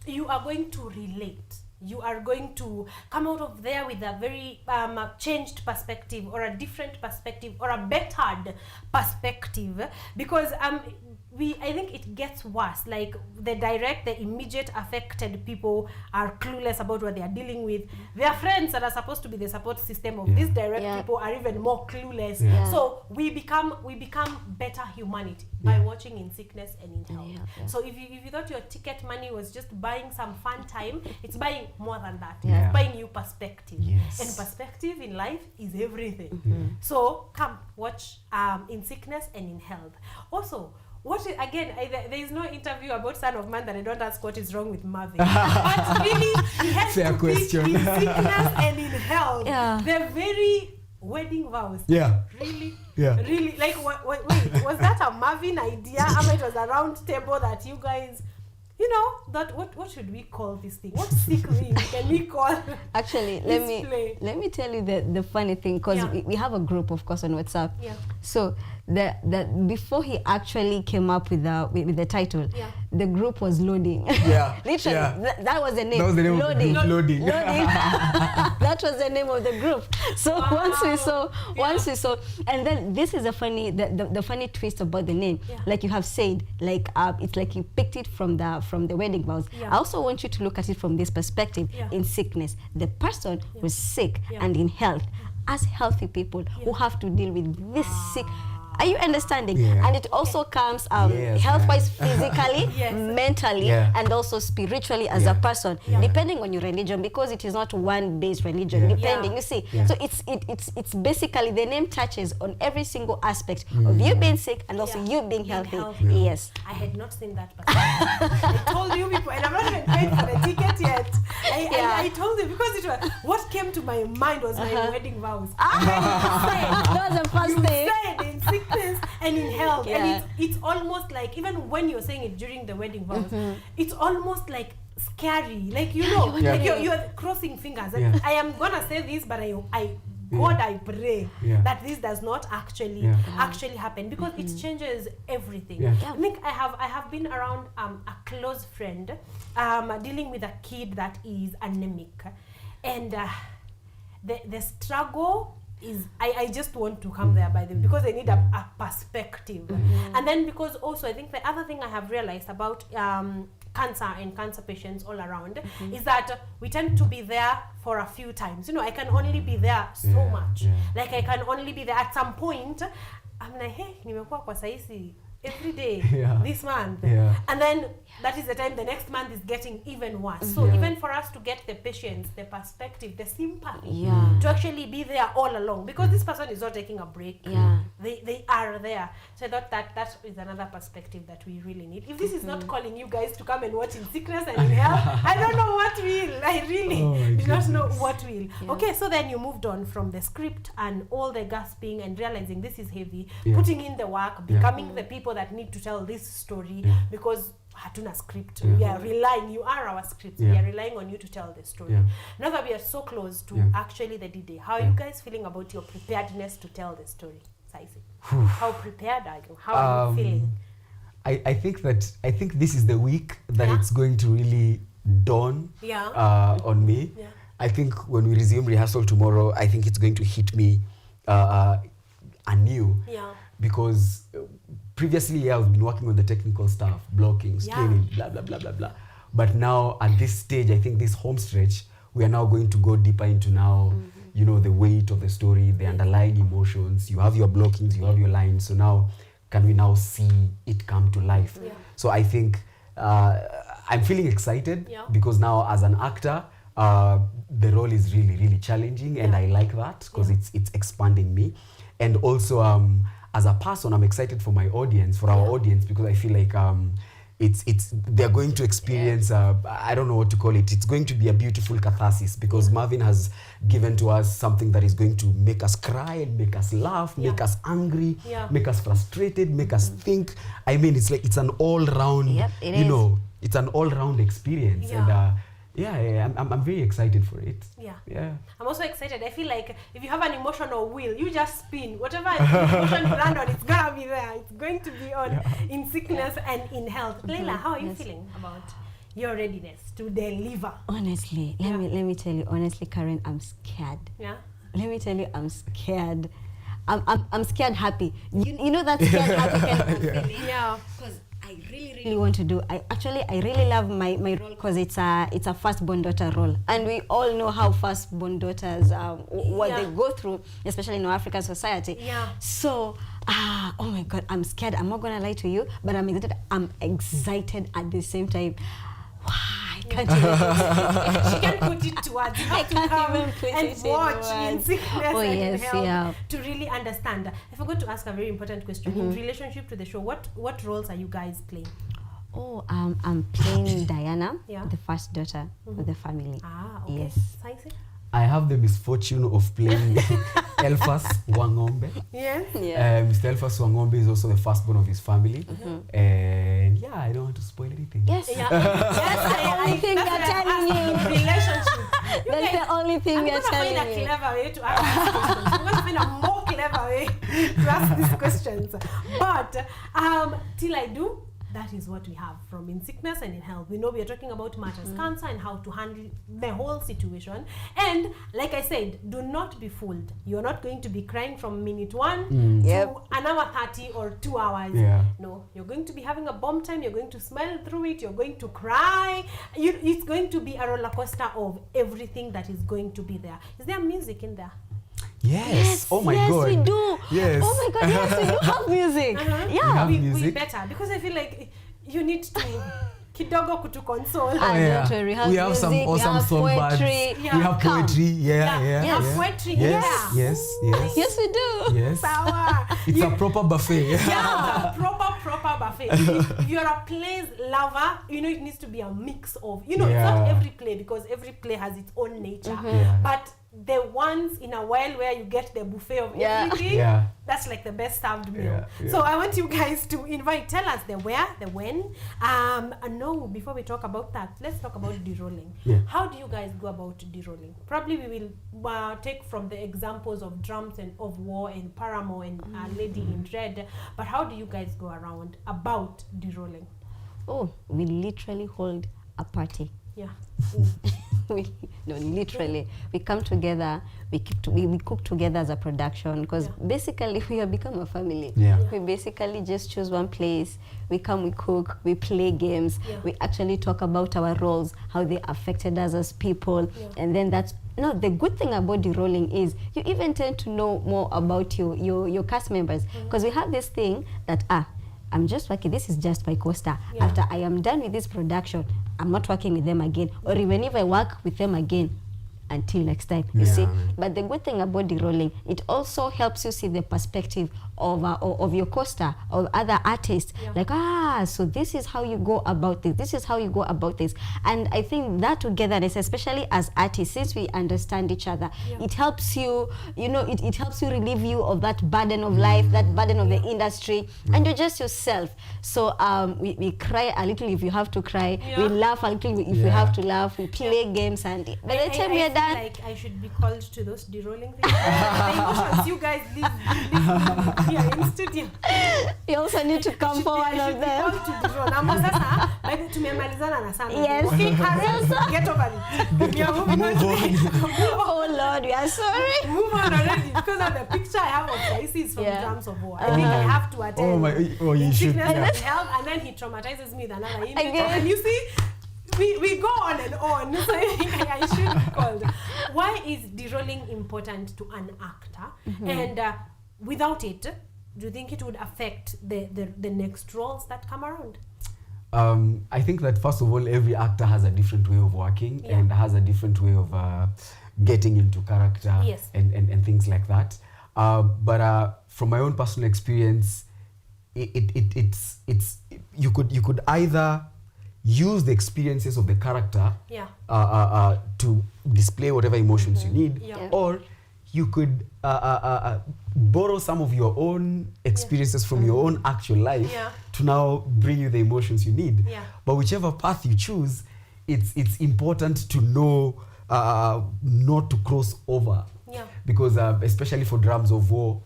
you are going to relate. You are going to come out of there with a very changed perspective, or a different perspective, or a bettered perspective, because I think it gets worse. Like the immediate affected people are clueless about what they are dealing with. Their friends that are supposed to be the support system of these direct people are even more clueless. So we become better humanity by watching In Sickness and in Health. So if you thought your ticket money was just buying some fun time, it's buying more than that. It's buying you perspective. And perspective in life is everything. So come watch In Sickness and in Health. Also, there is no interview about Son of Man that I don't ask what is wrong with Marvin. But really, he has fair to question. Be in sickness and in health. They're very wedding vows. Really? Really? Like, wait, was that a Marvin idea? It was a round table that you guys... You know, that what should we call this thing? What sick ring can we call? Actually, let me tell you the funny thing, because we have a group, of course, on WhatsApp. So the before he actually came up with the title, the group was loading. Literally, that was the name. That was the name loading. Of loading. That was the name of the group. So once we saw, and then this is the funny twist about the name. Like you have said, like it's like you picked it from the wedding vows. I also want you to look at it from this perspective. In sickness, the person who's sick, and in health, as healthy people who have to deal with this sick. Are you understanding? Yeah. And it also comes Yes, health-wise, physically, mentally, Yeah. and also spiritually as a person, depending on your religion, because it is not one-based religion. Depending, you see. So it's basically the name touches on every single aspect of you being sick and also you being healthy. Yes. I had not seen that perspective. I told you people, and I'm not even paid for the ticket yet. I told you because it was what came to my mind was my wedding vows. That was the first thing. You said in sickness and in health, and it's almost like even when you're saying it during the wedding vows, it's almost like scary, like like you're crossing fingers. I am gonna say this, but I pray that this does not actually happen, because it changes everything. I think I have been around a close friend dealing with a kid that is anemic, and the struggle is I just want to come there by them because I need a perspective. And then because also I think the other thing I have realized about cancer and cancer patients all around is that we tend to be there for a few times. I can only be there so much. Like I can only be there at some point. I'm like, hey, nimekuwa kwa saisi every day this month, and then that is the time the next month is getting even worse. So even for us to get the patience, the perspective, the sympathy, to actually be there all along, because this person is not taking a break, they are there. So I thought that is another perspective that we really need. If this is not calling you guys to come and watch in sickness and in health, I don't know what will. I really do not know what will. Okay, so then you moved on from the script and all the gasping and realizing this is heavy, putting in the work, becoming the people that need to tell this story, because hatuna script. We are relying, you are our script. We are relying on you to tell the story. Now that we are so close to actually the D-Day, how are you guys feeling about your preparedness to tell the story? Saisi? How prepared are you? How are you feeling? I think this is the week that it's going to really dawn on me. I think when we resume rehearsal tomorrow, I think it's going to hit me anew. Because previously, I've been working on the technical stuff, blocking, screening, blah, blah, blah, blah, blah. But now at this stage, I think this home stretch, we are now going to go deeper into now, the weight of the story, the underlying emotions. You have your blockings, you have your lines. So now, can we now see it come to life? So I think I'm feeling excited because now as an actor, the role is really, really challenging, and I like that because it's expanding me. And also, as a person, I'm excited for my audience, for our audience, because I feel like they're going to experience I don't know what to call it. It's going to be a beautiful catharsis, because Marvin has given to us something that is going to make us cry, and make us laugh, make us angry, make us frustrated, make us think. I mean, it's like it's an all-round, it's an all-round experience, and I'm very excited for it. I'm also excited. I feel like if you have an emotional wheel, you just spin. Whatever emotion you land on, it's gonna be there. It's going to be on in sickness and in health. Leila, how are you feeling about your readiness to deliver? Honestly, let me tell you, honestly, Karen, I'm scared. Let me tell you, I'm scared. I'm scared happy. You know that scared happy kind of feeling? Because I really want to do. I really love my role, because it's a firstborn daughter role, and we all know how firstborn daughters what they go through, especially in our African society. So oh my God, I'm scared. I'm not gonna lie to you, but I'm excited. I'm excited at the same time. I can't she can put it to words. You have to come and watch in sickness and in health to really understand. I forgot to ask a very important question in relationship to the show. What roles are you guys playing? Oh, I'm playing Diana, the first daughter of the family. Okay. Yes. I have the misfortune of playing Elfas Wangombe. Mr. Elfas Wangombe is also the firstborn of his family. And I don't want to spoil anything. Yes. That's the only thing they're telling you. Relationship. That's the only thing they're telling you. I'm going to find a clever way to ask these questions. I'm going to find a more clever way to ask these questions. But till I do, that is what we have from In Sickness and in Health. We know we are talking about matters cancer and how to handle the whole situation. And like I said, do not be fooled. You're not going to be crying from minute 1 to an hour 30 or 2 hours. No, you're going to be having a bomb time. You're going to smile through it. You're going to cry. It's going to be a roller coaster of everything that is going to be there. Is there music in there? Yes. Oh my God. Yes, we do. Yes. Oh my God, yes, we do have music. Yeah. We better, because I feel like you need to kidogo kutu console. Oh, yeah. Don't worry, We have some music, awesome we have songbirds. poetry. We have poetry. Yeah. Yes. Poetry. Yes. Yes, we do. Yes. Sawa. It's a proper buffet. Yeah, proper buffet. If you're a plays lover, you know it needs to be a mix of, you know, it's not every play, because every play has its own nature. But the ones in a while where you get the buffet of everything, that's like the best served meal. So I want you guys to tell us the where, the when. And no, before we talk about that, let's talk about derolling. How do you guys go about derolling? Probably we will take from the examples of Drums and of War and Paramore and Lady in Red. But how do you guys go around about derolling? Oh, we literally hold a party. Yeah. Literally, we come together, we cook together as a production, because basically we have become a family. We basically just choose one place, we come, we cook, we play games, we actually talk about our roles, how they affected us as people, and then that's the good thing about derolling is you even tend to know more about your cast members, because we have this thing that I'm just working, this is just my co-star. After I am done with this production, I'm not working with them again, or even if I work with them again, until next time, you see. But the good thing about derolling, it also helps you see the perspective of your co-star, of other artists. Like, so this is how you go about this, this is how you go about this. And I think that togetherness, especially as artists, since we understand each other, it helps you, it helps you relieve you of that burden of life, that burden of the industry, and you're just yourself. So we cry a little if you have to cry, we laugh a little if we have to laugh, we play games, and by the time we are done, like I should be called to those derolling things. The emotions you guys live here in studio. You also need to come for one of them. Yes. Okay, Karen, get over it. We are moving on. Oh Lord, we are sorry. Move on already, because of the picture I have of Isis from Drums of War. I think I have to attend. You should. Sickness health, and then he traumatizes me with another image. And you see, we go on and on. So I should be called. Why is derolling important to an actor? And without it, do you think it would affect the next roles that come around? I think that first of all, every actor has a different way of working and has a different way of getting into character and things like that. But from my own personal experience, it's you could either use the experiences of the character to display whatever emotions you need, or you could borrow some of your own experiences from your own actual life to now bring you the emotions you need. But whichever path you choose, it's important to know not to cross over, because especially for Drums of War,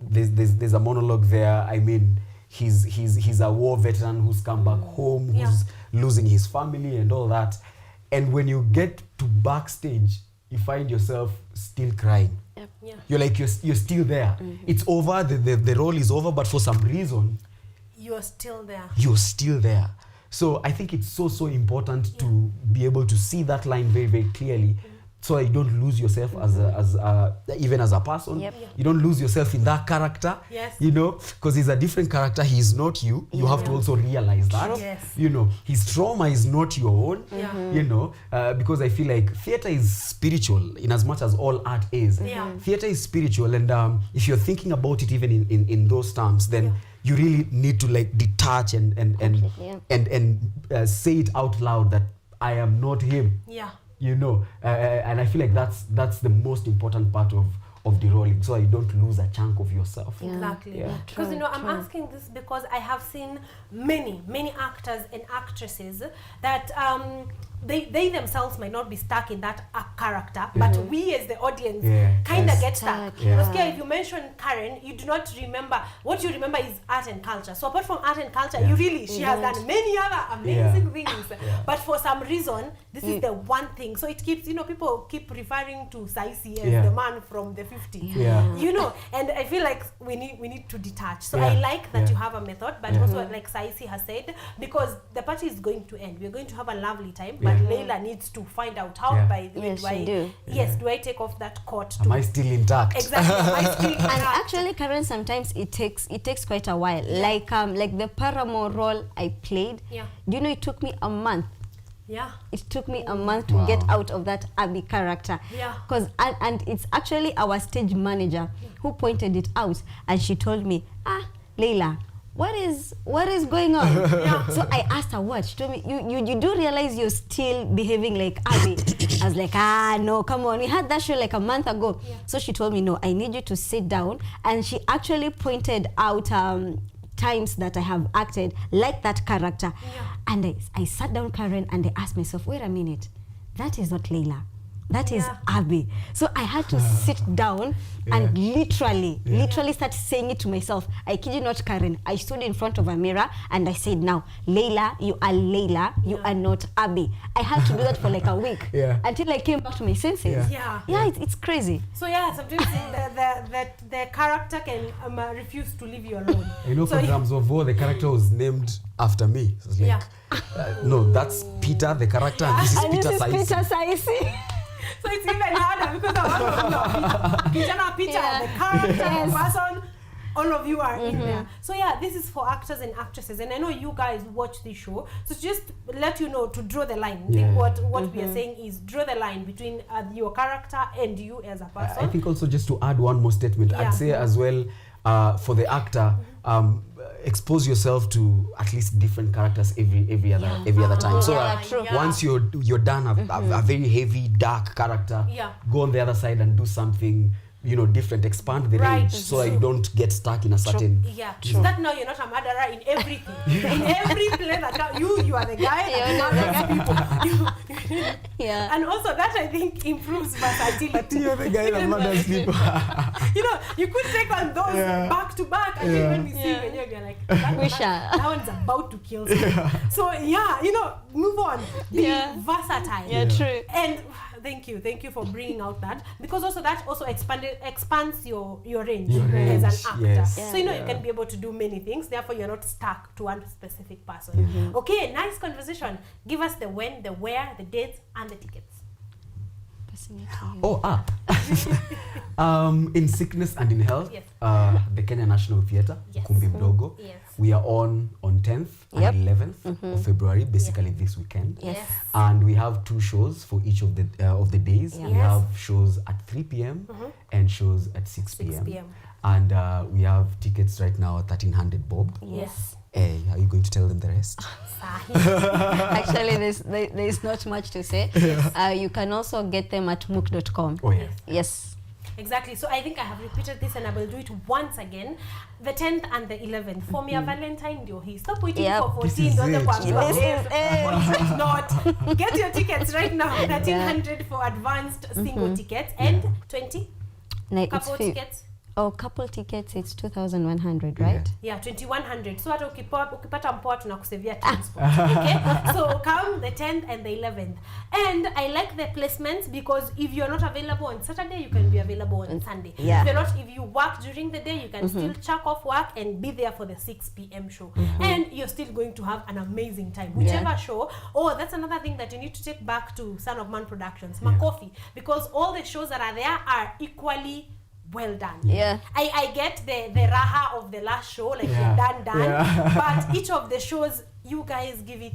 there's a monologue there. I mean, he's a war veteran who's come back home, who's losing his family and all that. And when you get to backstage, you find yourself still crying. You're like, you're still there. It's over, the role is over, but for some reason, you're still there. You're still there. So I think it's so important to be able to see that line very, very clearly, so you don't lose yourself even as a person. You don't lose yourself in that character, you know, because he's a different character. He's not you. You have to also realize that, you know, his trauma is not your own, you know, because I feel like theater is spiritual in as much as all art is. Theater is spiritual, and if you're thinking about it even in those terms, then you really need to like detach and say it out loud that I am not him. You know, and I feel like that's the most important part of derolling, so you don't lose a chunk of yourself. Exactly. Because you know, I'm asking this because I have seen many actors and actresses that they themselves might not be stuck in that character, but we as the audience kind of get stuck. If you mention Karen, you do not remember. What you remember is art and culture. So apart from art and culture, she has done many other amazing things. But for some reason, this is the one thing. So it keeps, you know, people keep referring to Saisi as the man from the 50s. You know, and I feel like we need to detach. So I like that you have a method, but also like Saisi has said, because the party is going to end. We're going to have a lovely time, but and Leila needs to find out how by the way do I take off that coat? Am I still intact? Exactly. Am I still intact? And actually, Karen, sometimes it takes quite a while. Like the Paramore role I played. Yeah. Do you know it took me a month? Yeah. It took me a month to get out of that Abby character. Yeah. Because and it's actually our stage manager who pointed it out, and she told me, Leila, what is going on? So I asked her what. She told me, you do realize you're still behaving like Abby. I was like, no, come on. We had that show like a month ago. So she told me, no, I need you to sit down. And she actually pointed out times that I have acted like that character. And I sat down, Karen, and I asked myself, wait a minute, that is not Leila. That is Abby. So I had to sit down and literally start saying it to myself. I kid you not, Karen. I stood in front of a mirror and I said, now, Leila, you are Leila, you are not Abby. I had to do that for like a week until I came back to my senses. It's crazy. So sometimes the character can refuse to leave you alone. You know, for Drums of War, the character was named after me. So it's like, no, that's Peter, the character, and this is Peter Saisi. So it's even harder because I Peter, the character, the person, all of you are in there. So this is for actors and actresses, and I know you guys watch this show. So just let you know to draw the line. I think what we are saying is draw the line between your character and you as a person. I think also just to add one more statement, I'd say as well for the actor, expose yourself to at least different characters every other time. So once you're done a very heavy dark character, go on the other side and do something different, expand the range so you don't get stuck in a certain so that now you're not a murderer in everything. In every play that you are the guy that murders people. And also that I think improves versatility. You're the guy that murders people. You could take on those back to back, and then when we see when you're like that one's about to kill someone. So move on. Be versatile. True. And thank you for bringing out that, because also that also expands your range as an actor. So you can be able to do many things, therefore you're not stuck to one specific person. Okay, nice conversation. Give us the when, the where, the dates, and the tickets. In sickness and in health, the Kenya National Theatre, Kumbi Mdogo. We are on 10th and 11th of February, basically this weekend. And we have 2 shows for each of the days. We have shows at 3 p.m. and shows at 6 p.m. And we have tickets right now at 1,300 bob. Hey, are you going to tell them the rest? Actually, there's not much to say. You can also get them at mook.com. Yes. Exactly. So I think I have repeated this and I will do it once again. The 10th and the 11th. For me, a Valentine Day. Stop waiting for 14. Not. Get your tickets right now. 1,300 for advanced single tickets and 20 couple tickets. Couple tickets, it's 2,100, right? 2,100. So hata ukipata mpoa tunakusevia transport. Okay? So come the 10th and the 11th. And I like the placements because if you're not available on Saturday, you can be available on Sunday. If you work during the day, you can still chuck off work and be there for the 6 p.m. show. And you're still going to have an amazing time. Whichever show. That's another thing that you need to take back to Son of Man Productions, Makofi, because all the shows that are there are equally well done. I get the raha of the last show, like you're done. But each of the shows, you guys give it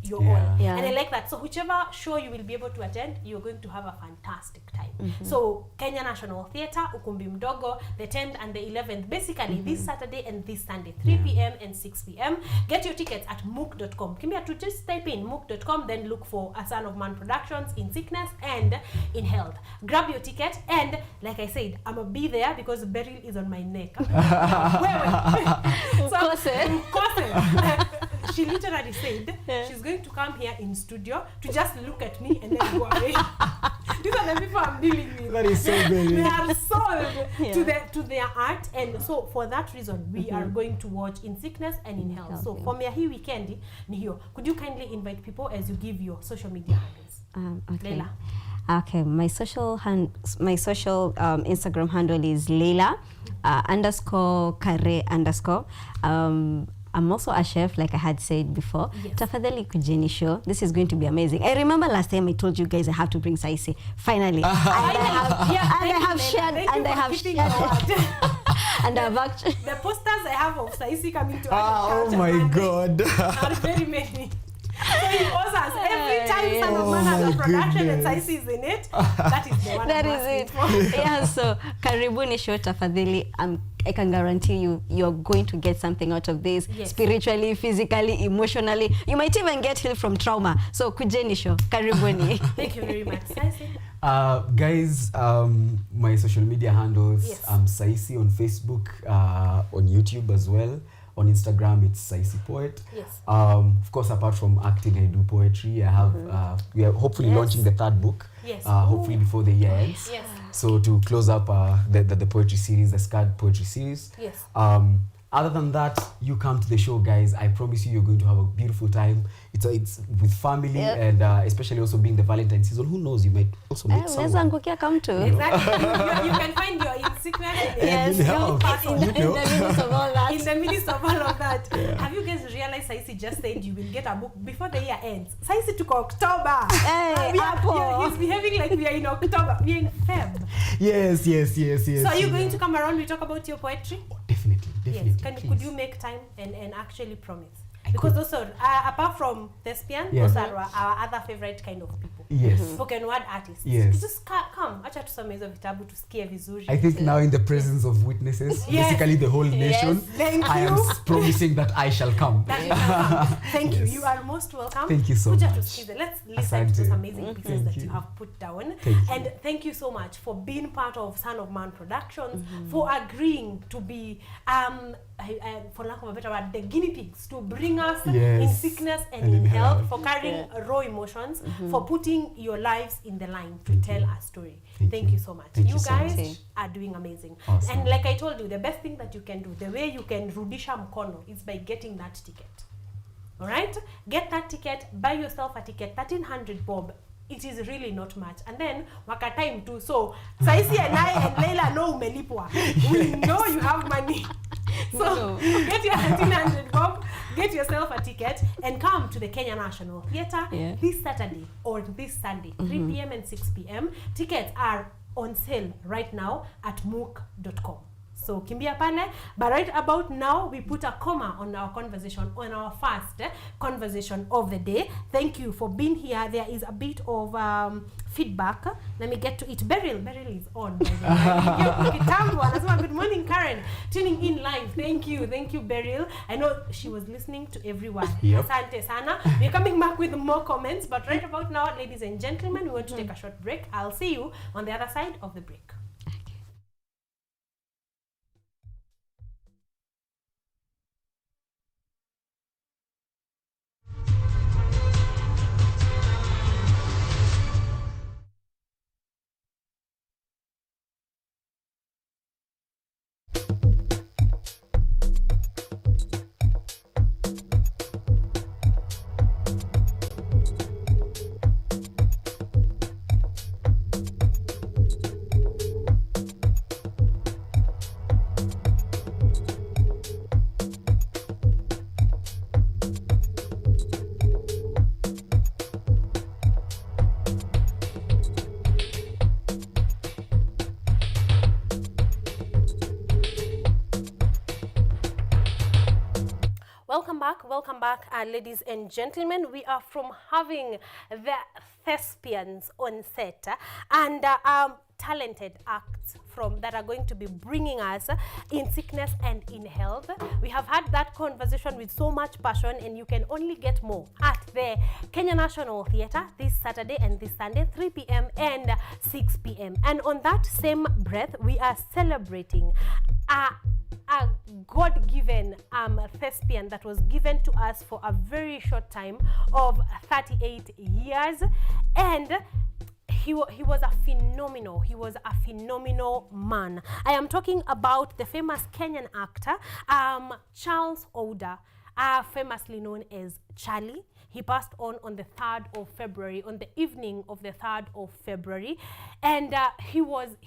your all. And I like that. So whichever show you will be able to attend, you're going to have a fantastic time. So Kenya National Theatre, Ukumbi Mdogo, the 10th and the 11th, basically this Saturday and this Sunday, 3 p.m. and 6 p.m. Get your tickets at mook.com. Kimbia to just type in mook.com, then look for A Son of Man Productions in sickness and in health. Grab your ticket, and like I said, I'm gonna be there because Beryl is on my neck. She literally said she's going to come here in studio to just look at me and then go away. These are the people I'm dealing with. That is so good. They are sold to their art, and so for that reason we are going to watch In Sickness and in Health. So for me hii weekend ni hiyo. Could you kindly invite people as you give your social media handles? Okay. Leila. Okay, my social Instagram handle is Leila _Kare_. I'm also a chef, like I had said before. Yes. Tafadhali kujeni show. This is going to be amazing. I remember last time I told you guys I have to bring Saisi. Finally. And I have shared. And I've actually... The posters I have of Saisi coming to Oh my God. are very many. So he owes us every time Son of Man has a production and Saisi is in it. That is the one. That is it. Yeah, so karibuni show tafadhali. I can guarantee you're going to get something out of this. Yes. Spiritually, physically, emotionally. You might even get healed from trauma. So kujeni show. Karibuni. Thank you very much. Saisi. Guys, my social media handles, Yes. Saisi on Facebook, on YouTube as well. On Instagram, it's Saisi Poet. Yes. Of course, apart from acting, I do poetry. I have, we are hopefully launching the 3rd book. Yes. Hopefully before the year ends. Yes. So to close up the poetry series, the SCAD poetry series. Yes. Other than that, you come to the show, guys. I promise you're going to have a beautiful time. It's with family, and especially also being the Valentine season. Who knows, you might also meet someone. Come to. Exactly. you can find your insignment in the midst of all that. In the midst of all of that. Yeah. Have you guys realized Saisi just said you will get a book before the year ends? Saisi took October. He's behaving like we are in October. We are in Feb. Yes. So are you going to come around? We talk about your poetry? Oh, definitely. Yes. Could you make time and actually promise? Because also, apart from thespian, Yes. those are our other favorite kind of people. Yes. Spoken word artists. Yes. Just come. Acha tusome hizo vitabu tusikie vizuri. I think now in the presence of witnesses, basically the whole nation, I am promising that I shall come. Thank you. You are most welcome. Thank you so much. Let's listen to those amazing pieces that you have put down. And thank you so much for being part of Son of Man Productions, for agreeing to be, for lack of a better word, the guinea pigs to bring us in sickness and in health, for carrying raw emotions, for putting your lives in the line to tell a story. Thank you so much. You guys are doing amazing. Awesome. And like I told you, the best thing that you can do, the way you can rudisha mkono, is by getting that ticket. All right? Get that ticket, buy yourself a ticket, 1,300 bob. It is really not much. And then waka time too. So Saisi and I and Leila know umelipwa. We know you have money. So get your 1,300 bob, get yourself a ticket, and come to the Kenya National Theatre this Saturday or this Sunday, 3 p.m. and 6 p.m. Tickets are on sale right now at mook.com. So kimbia pale, but right about now we put a comma on our conversation, on our first conversation of the day. Thank you for being here. There is a bit of feedback. Let me get to it. Beryl is on. Good morning, Karen. Tuning in live. Thank you, Beryl. I know she was listening to everyone. Asante sana. We're coming back with more comments, but right about now, ladies and gentlemen, we want to take a short break. I'll see you on the other side of the break. Welcome back, ladies and gentlemen. We are from having the thespians on set and talented acts from that are going to be bringing us in sickness and in health. We have had that conversation with so much passion, and you can only get more at the Kenya National Theatre this Saturday and this Sunday, 3 p.m. and 6 p.m. And on that same breath, we are celebrating a God-given thespian that was given to us for a very short time of 38 years, and he was a phenomenal man. I am talking about the famous Kenyan actor Charles Ouda, famously known as Charlie. He passed on the 3rd of February, on the evening of the 3rd of February. And he was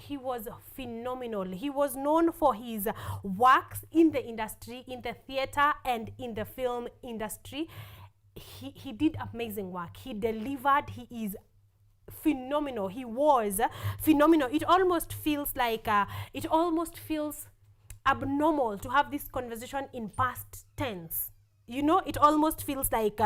phenomenal. He was known for his works in the industry, in the theater and in the film industry. He did amazing work. He delivered. He is phenomenal. He was phenomenal. It almost feels like it almost feels abnormal to have this conversation in past tense. You know, it almost feels like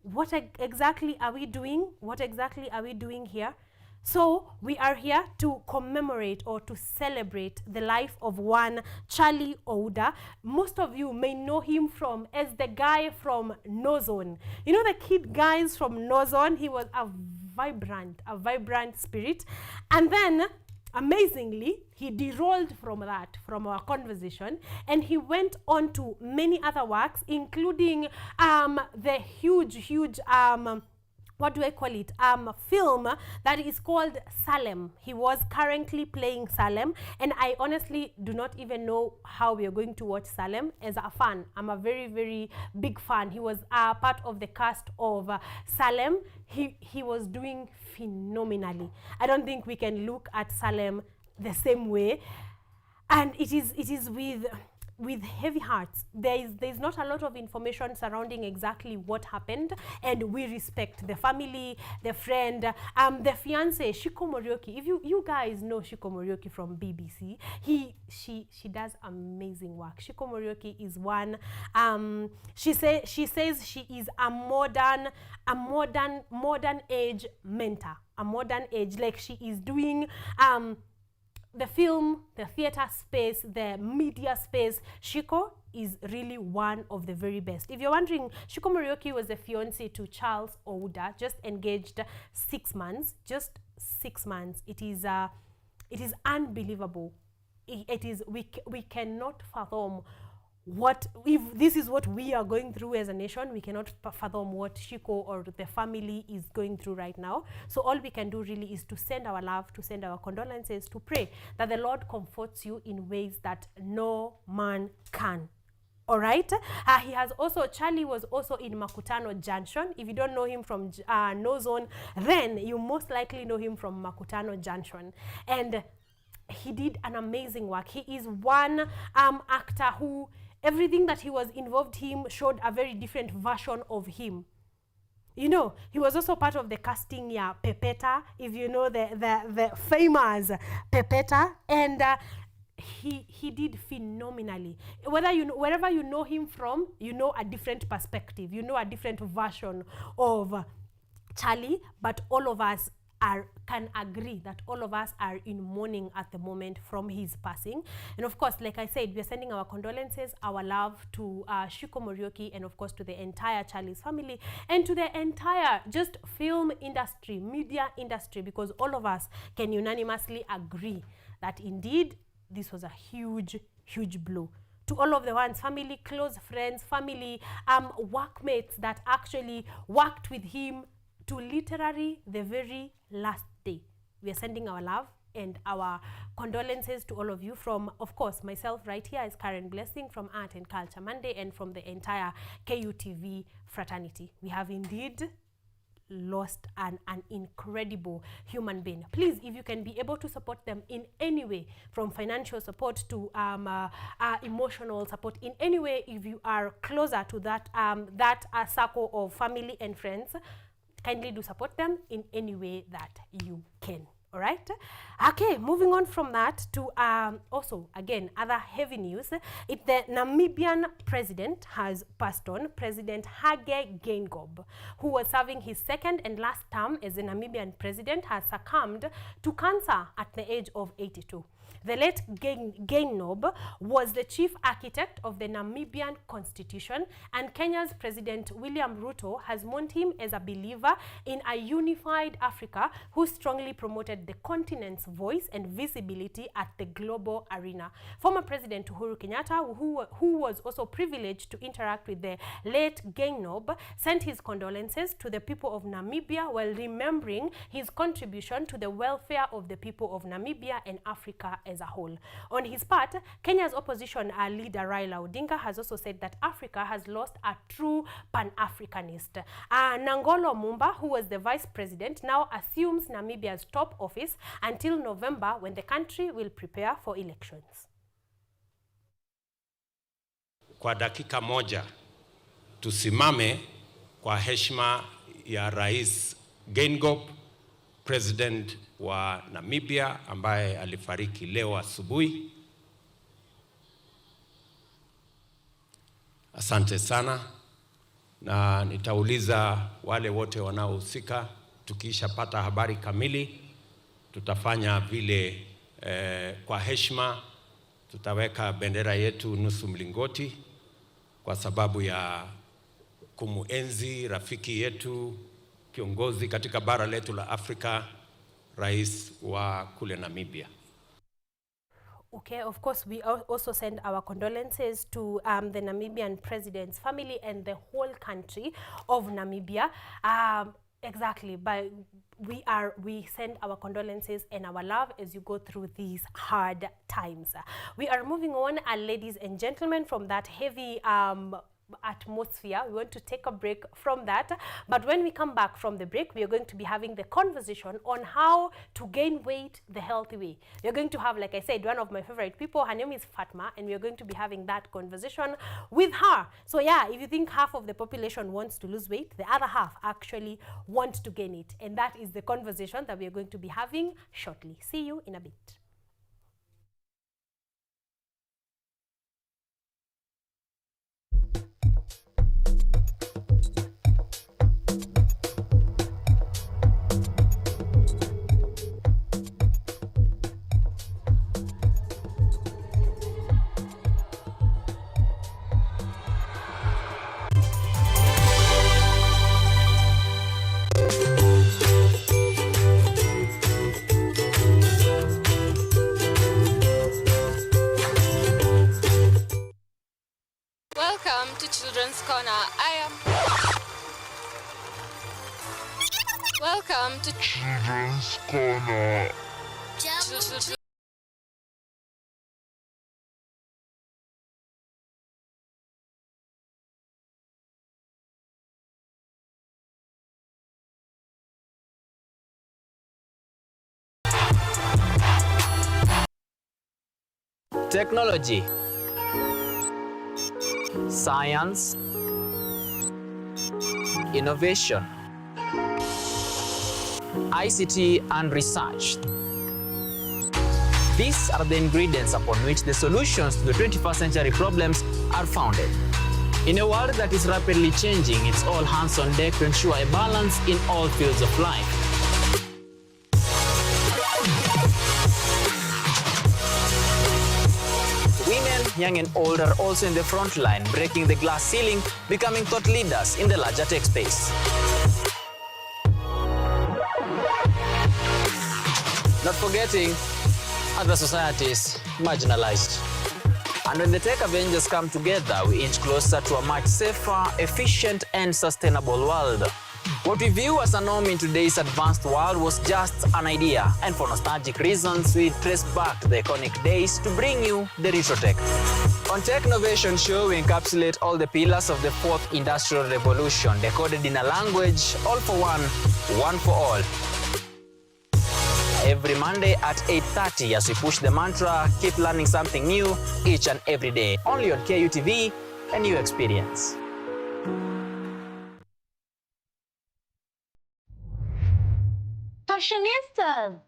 what exactly are we doing? What exactly are we doing here? So we are here to commemorate or to celebrate the life of one Charlie Ouda. Most of you may know him as the guy from No Zone. You know the kid guys from No Zone? He was a vibrant spirit. And then, amazingly, he derolled from our conversation, and he went on to many other works, including the huge what do I call it? Film that is called Salem. He was currently playing Salem, and I honestly do not even know how we are going to watch Salem. As a fan, I'm a very, very big fan. He was part of the cast of Salem. He was doing phenomenally. I don't think we can look at Salem the same way, and it is with heavy hearts. There's not a lot of information surrounding exactly what happened, and we respect the family, the friend, the fiance, Shiko Morioki. If you guys know Shiko Morioki from BBC, she does amazing work. Shiko Morioki is one. She says she is a modern age mentor, a modern age, like she is doing the film, the theater space, the media space. Shiko is really one of the very best. If you're wondering, Shiko Morioki was the fiancé to Charles Ouda, just engaged 6 months, just 6 months. It is unbelievable. We cannot fathom if this is what we are going through as a nation. We cannot fathom what Shiko or the family is going through right now. So all we can do really is to send our love, to send our condolences, to pray that the Lord comforts you in ways that no man can. All right. Charlie was also in Makutano Junction. If you don't know him from No Zone, then you most likely know him from Makutano Junction. And he did an amazing work. He is one actor who, everything that he was involved in showed a very different version of him. You know, he was also part of the casting, Pepeta, if you know the famous Pepeta, and he did phenomenally. Wherever you know him from, you know a different perspective, you know a different version of Charlie, but all of us can agree that all of us are in mourning at the moment from his passing. And of course, like I said, we are sending our condolences, our love to Shiko Morioki, and of course to the entire Charlie's family, and to the entire just film industry, media industry, because all of us can unanimously agree that indeed this was a huge blow. To all of the ones, family, close friends, family, workmates that actually worked with him to literally the very last day. We are sending our love and our condolences to all of you from, of course, myself right here is Karen Blessing from Art and Culture Monday, and from the entire KUTV fraternity. We have indeed lost an incredible human being. Please, if you can be able to support them in any way, from financial support to emotional support, in any way, if you are closer to that circle of family and friends, kindly do support them in any way that you can. All right. Okay, moving on from that to also, again, other heavy news. The Namibian president has passed on. President Hage Geingob, who was serving his second and last term as the Namibian president, has succumbed to cancer at the age of 82. The late Geingob was the chief architect of the Namibian constitution, and Kenya's President William Ruto has mourned him as a believer in a unified Africa who strongly promoted the continent's voice and visibility at the global arena. Former President Uhuru Kenyatta, who was also privileged to interact with the late Gengnob, sent his condolences to the people of Namibia while remembering his contribution to the welfare of the people of Namibia and Africa as a whole. On his part, Kenya's opposition leader Raila Odinga has also said that Africa has lost a true Pan-Africanist. Nangolo Mumba, who was the vice president, now assumes Namibia's top office until November, when the country will prepare for elections. Kwa dakika moja tusimame kwa heshima ya Rais Geingob, president wa Namibia ambaye alifariki leo asubuhi. Asante sana, na nitauliza wale wote wanaohusika, tukishapata habari kamili tutafanya vile kwa heshima tutaweka bendera yetu nusu mlingoti kwa sababu ya kumuenzi rafiki yetu, kiongozi katika bara letu la Afrika, rais wa kule Namibia. Okay, of course, we also send our condolences to the Namibian president's family and the whole country of Namibia. Exactly, but we send our condolences and our love as you go through these hard times. We are moving on, ladies and gentlemen, from that heavy atmosphere. We want to take a break from that, but when we come back from the break, we are going to be having the conversation on how to gain weight the healthy way. We are going to have, like I said, one of my favorite people. Her name is Fatma, and we are going to be having that conversation with her. So yeah, if you think half of the population wants to lose weight, the other half actually want to gain it, and that is the conversation that we are going to be having shortly. See you in a bit. Welcome to Children's Corner. Welcome to Children's Corner. Technology, science, innovation, ICT and research. These are the ingredients upon which the solutions to the 21st century problems are founded. In a world that is rapidly changing, it's all hands on deck to ensure a balance in all fields of life. Women, young and old, are also in the front line, breaking the glass ceiling, becoming thought leaders in the larger tech space. Not forgetting other societies marginalized. And when the tech Avengers come together, we inch closer to a much safer, efficient and sustainable world. What we view as a norm in today's advanced world was just an idea, and for nostalgic reasons, we trace back to the iconic days to bring you the retro tech. On Tech Innovation Show, we encapsulate all the pillars of the fourth industrial revolution, decoded in a language, all for one for all. Every Monday at 8:30 as we push the mantra, keep learning something new each and every day. Only on KUTV, a new experience. Fashionistas,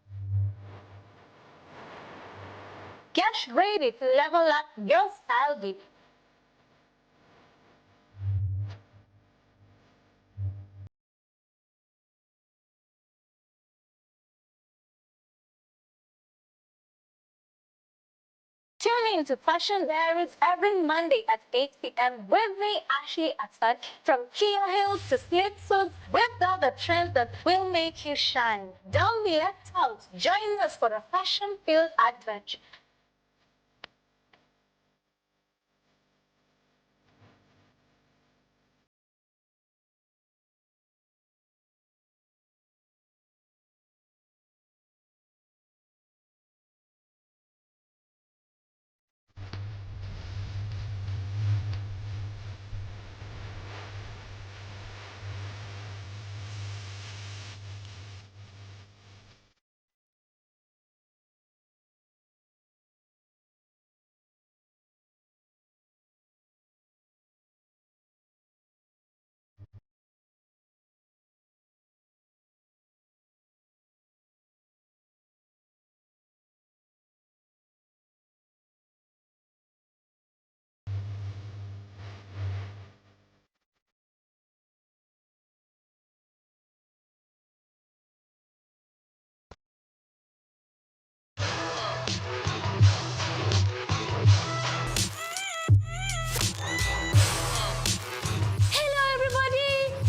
get ready to level up your style with Tune in to Fashion Diaries every Monday at 8 p.m. with me, Ashi Asad, from Kia Hills to Snake Suits, with all the trends that will make you shine. Don't be left out. Join us for a fashion-filled adventure.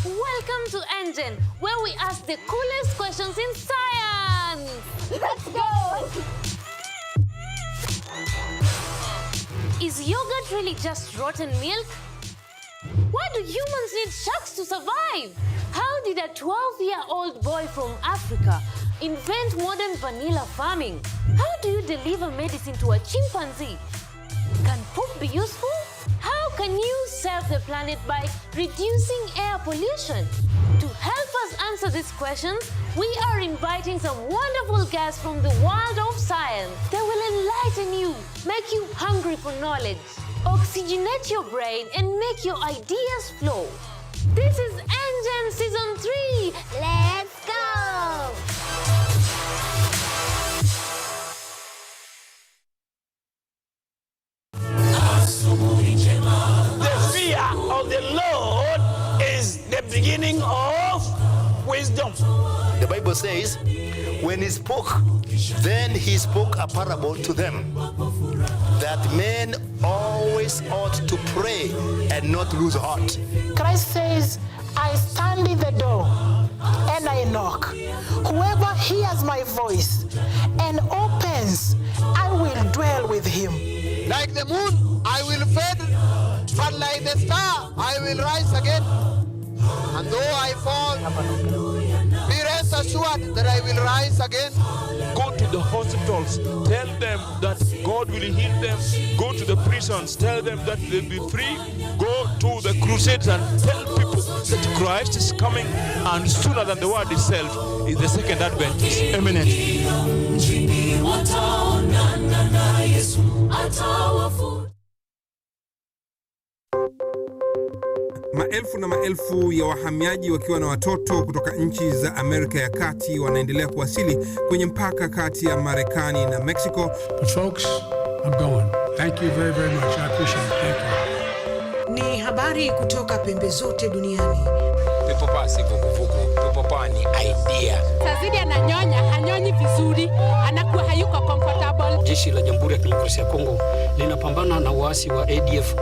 Welcome to Engine, where we ask the coolest questions in science. Let's go! Is yogurt really just rotten milk? Why do humans need sharks to survive? How did a 12-year-old boy from Africa invent modern vanilla farming? How do you deliver medicine to a chimpanzee? Can poop be useful? How can you save the planet by reducing air pollution? To help us answer these questions, we are inviting some wonderful guests from the world of science. They will enlighten you, make you hungry for knowledge, oxygenate your brain, and make your ideas flow. This is Engine Season 3. Let's go! The fear of the Lord is the beginning of wisdom. The Bible says, when he spoke, then he spoke a parable to them, that men always ought to pray and not lose heart. Christ says, I stand in the door and I knock. Whoever hears my voice and opens, I will dwell with him. Like the moon, I will fade, but like the star, I will rise again. And though I fall, be rest assured that I will rise again. Go to the hospitals, tell them that God will heal them. Go to the prisons, tell them that they'll be free. Go to the crusades and tell people that Christ is coming, and sooner than the word itself is the second advent is imminent. Maelfu na maelfu ya wahamiaji wakiwa na watoto kutoka nchi za Amerika ya Kati wanaendelea kuwasili kwenye mpaka kati ya Marekani na Mexico. But folks, I'm going. Thank you very, very much. I appreciate it. Thank you. Ni habari kutoka pembe zote duniani. Pepo pasi vuguvugu, pepo pani idea. Tazidi ananyonya, hanyonyi vizuri, anakuwa hayuko comfortable. Jeshi la Jamhuri ya Kidemokrasia ya Kongo linapambana na waasi wa ADF.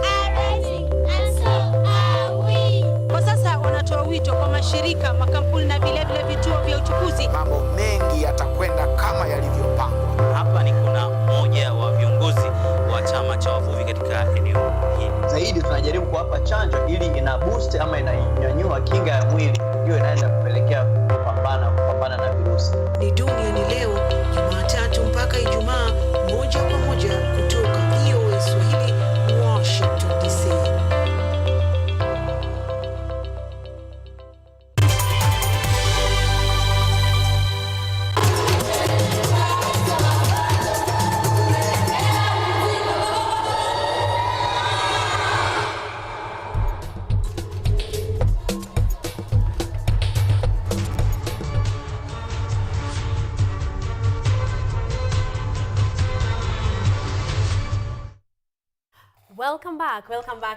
Kwa sasa wanatoa wito kwa mashirika, makampuni na vilevile vituo vya uchukuzi. Mambo mengi yatakwenda kama yalivyopangwa. Hapa ni kuna mmoja wa viongozi wa chama cha wavuvi katika eneo hili. Zaidi tunajaribu kuwapa chanjo ili ina boost ama inanyanyua kinga ya mwili, hiyo inaenda kupelekea kupambana na virusi. Ni Duniani Leo, Jumatatu mpaka Ijumaa, moja kwa moja kutoka VOA Swahili, Washington DC. Welcome back,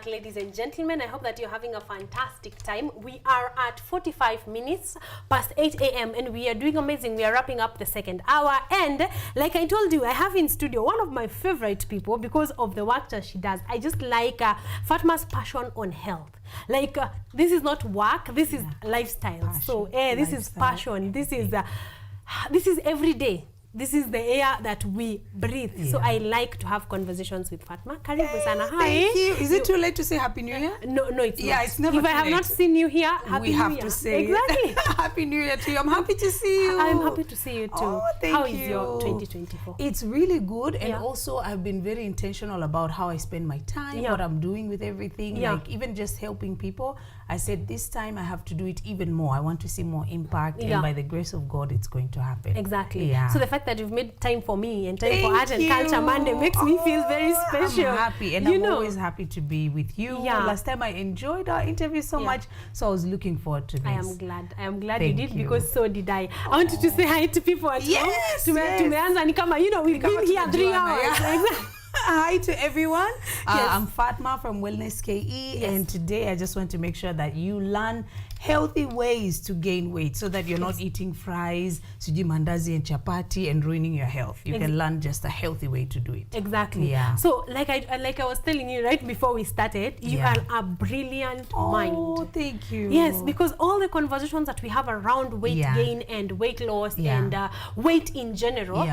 ladies and gentlemen. I hope that you're having a fantastic time. We are at 45 minutes past 8 a.m. and we are doing amazing. We are wrapping up the second hour. And like I told you, I have in studio one of my favorite people because of the work that she does. I just like Fatma's passion on health. Like this is not work, this is lifestyle. Passion, so this is passion. This is every day. This is the air that we breathe. Yeah. So I like to have conversations with Fatma. Karibu sana. Hi. Thank you. Is it too late to say Happy New Year? No, it's not. Yeah, it's never If too I have late. not seen you here, Happy New Year. We have to say exactly. Happy New Year to you. I'm happy to see you. I'm happy to see you too. Oh, thank How you. is your 2024? It's really good, and also I've been very intentional about how I spend my time, what I'm doing with everything, like even just helping people. I said this time I have to do it even more. I want to see more impact, and by the grace of God, it's going to happen. Exactly. Yeah. So the fact that you've made time for me and time for Art and Culture Monday makes me feel very special. I'm happy, and I'm always happy to be with you. Yeah. Last time I enjoyed our interview so much, so I was looking forward to this. I am glad you did, because so did I. I wanted to say hi to people at home. Tumeanza ni kama, we've been here 3 hours. Hi to everyone. I'm Fatma from Wellness KE, and today I just want to make sure that you learn healthy ways to gain weight so that you're not eating fries, suji mandazi and chapati and ruining your health. You can learn just a healthy way to do it. Exactly. Yeah. So like I was telling you right before we started, you are a brilliant mind. Oh, thank you. Yes, because all the conversations that we have around weight gain and weight loss and weight in general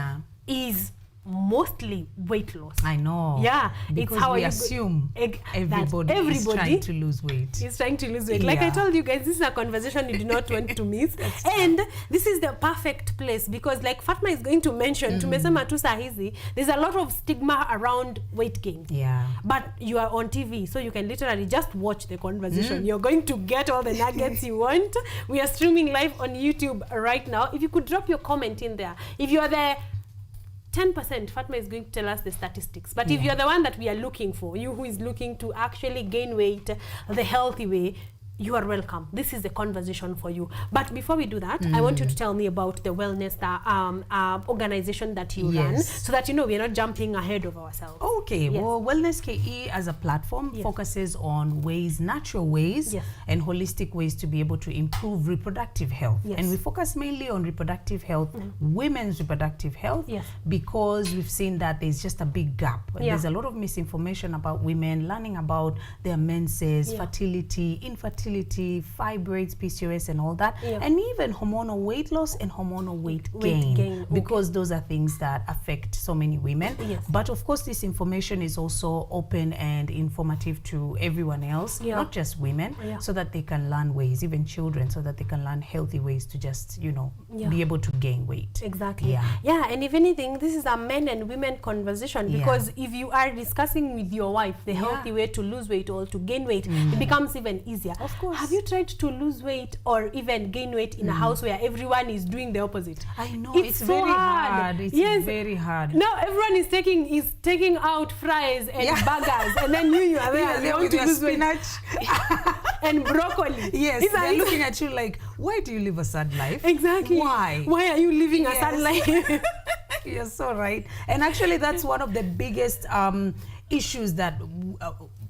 is mostly weight loss. I know. Yeah, because it's how we assume everybody is trying to lose weight. Is trying to lose weight. Like I told you guys, this is a conversation you do not want to miss. And this is the perfect place because like Fatma is going to mention, tumesema tu sahizi, there's a lot of stigma around weight gain. Yeah. But you are on TV, so you can literally just watch the conversation. You're going to get all the nuggets you want. We are streaming live on YouTube right now. If you could drop your comment in there. If you are there 10%, Fatma is going to tell us the statistics. But if you're the one that we are looking for, you who is looking to actually gain weight the healthy way, you are welcome. This is the conversation for you. But before we do that, I want you to tell me about the wellness organization that you run, so that we are not jumping ahead of ourselves. Okay, well, Wellness KE as a platform focuses on natural ways and holistic ways to be able to improve reproductive health. And we focus mainly on reproductive health, women's reproductive health, because we've seen that there's just a big gap. There's a lot of misinformation about women, learning about their menses, fertility, infertility, fibroids, PCOS and all that, and even hormonal weight loss and hormonal weight gain. Because those are things that affect so many women. But of course this information is also open and informative to everyone else, not just women, so that they can learn ways, even children, so that they can learn healthy ways to just be able to gain weight. Exactly. And if anything, this is a men and women conversation, because if you are discussing with your wife the healthy way to lose weight or to gain weight, it becomes even easier. Of course. Have you tried to lose weight or even gain weight in a house where everyone is doing the opposite? I know, it's so very hard. It's very hard. Now everyone is taking out fries and burgers, and then you are there. They want to lose spinach and broccoli. Yes, they're looking at you like, why do you live a sad life? Exactly. Why? Why are you living a sad life? You're so right. And actually, that's one of the biggest issues that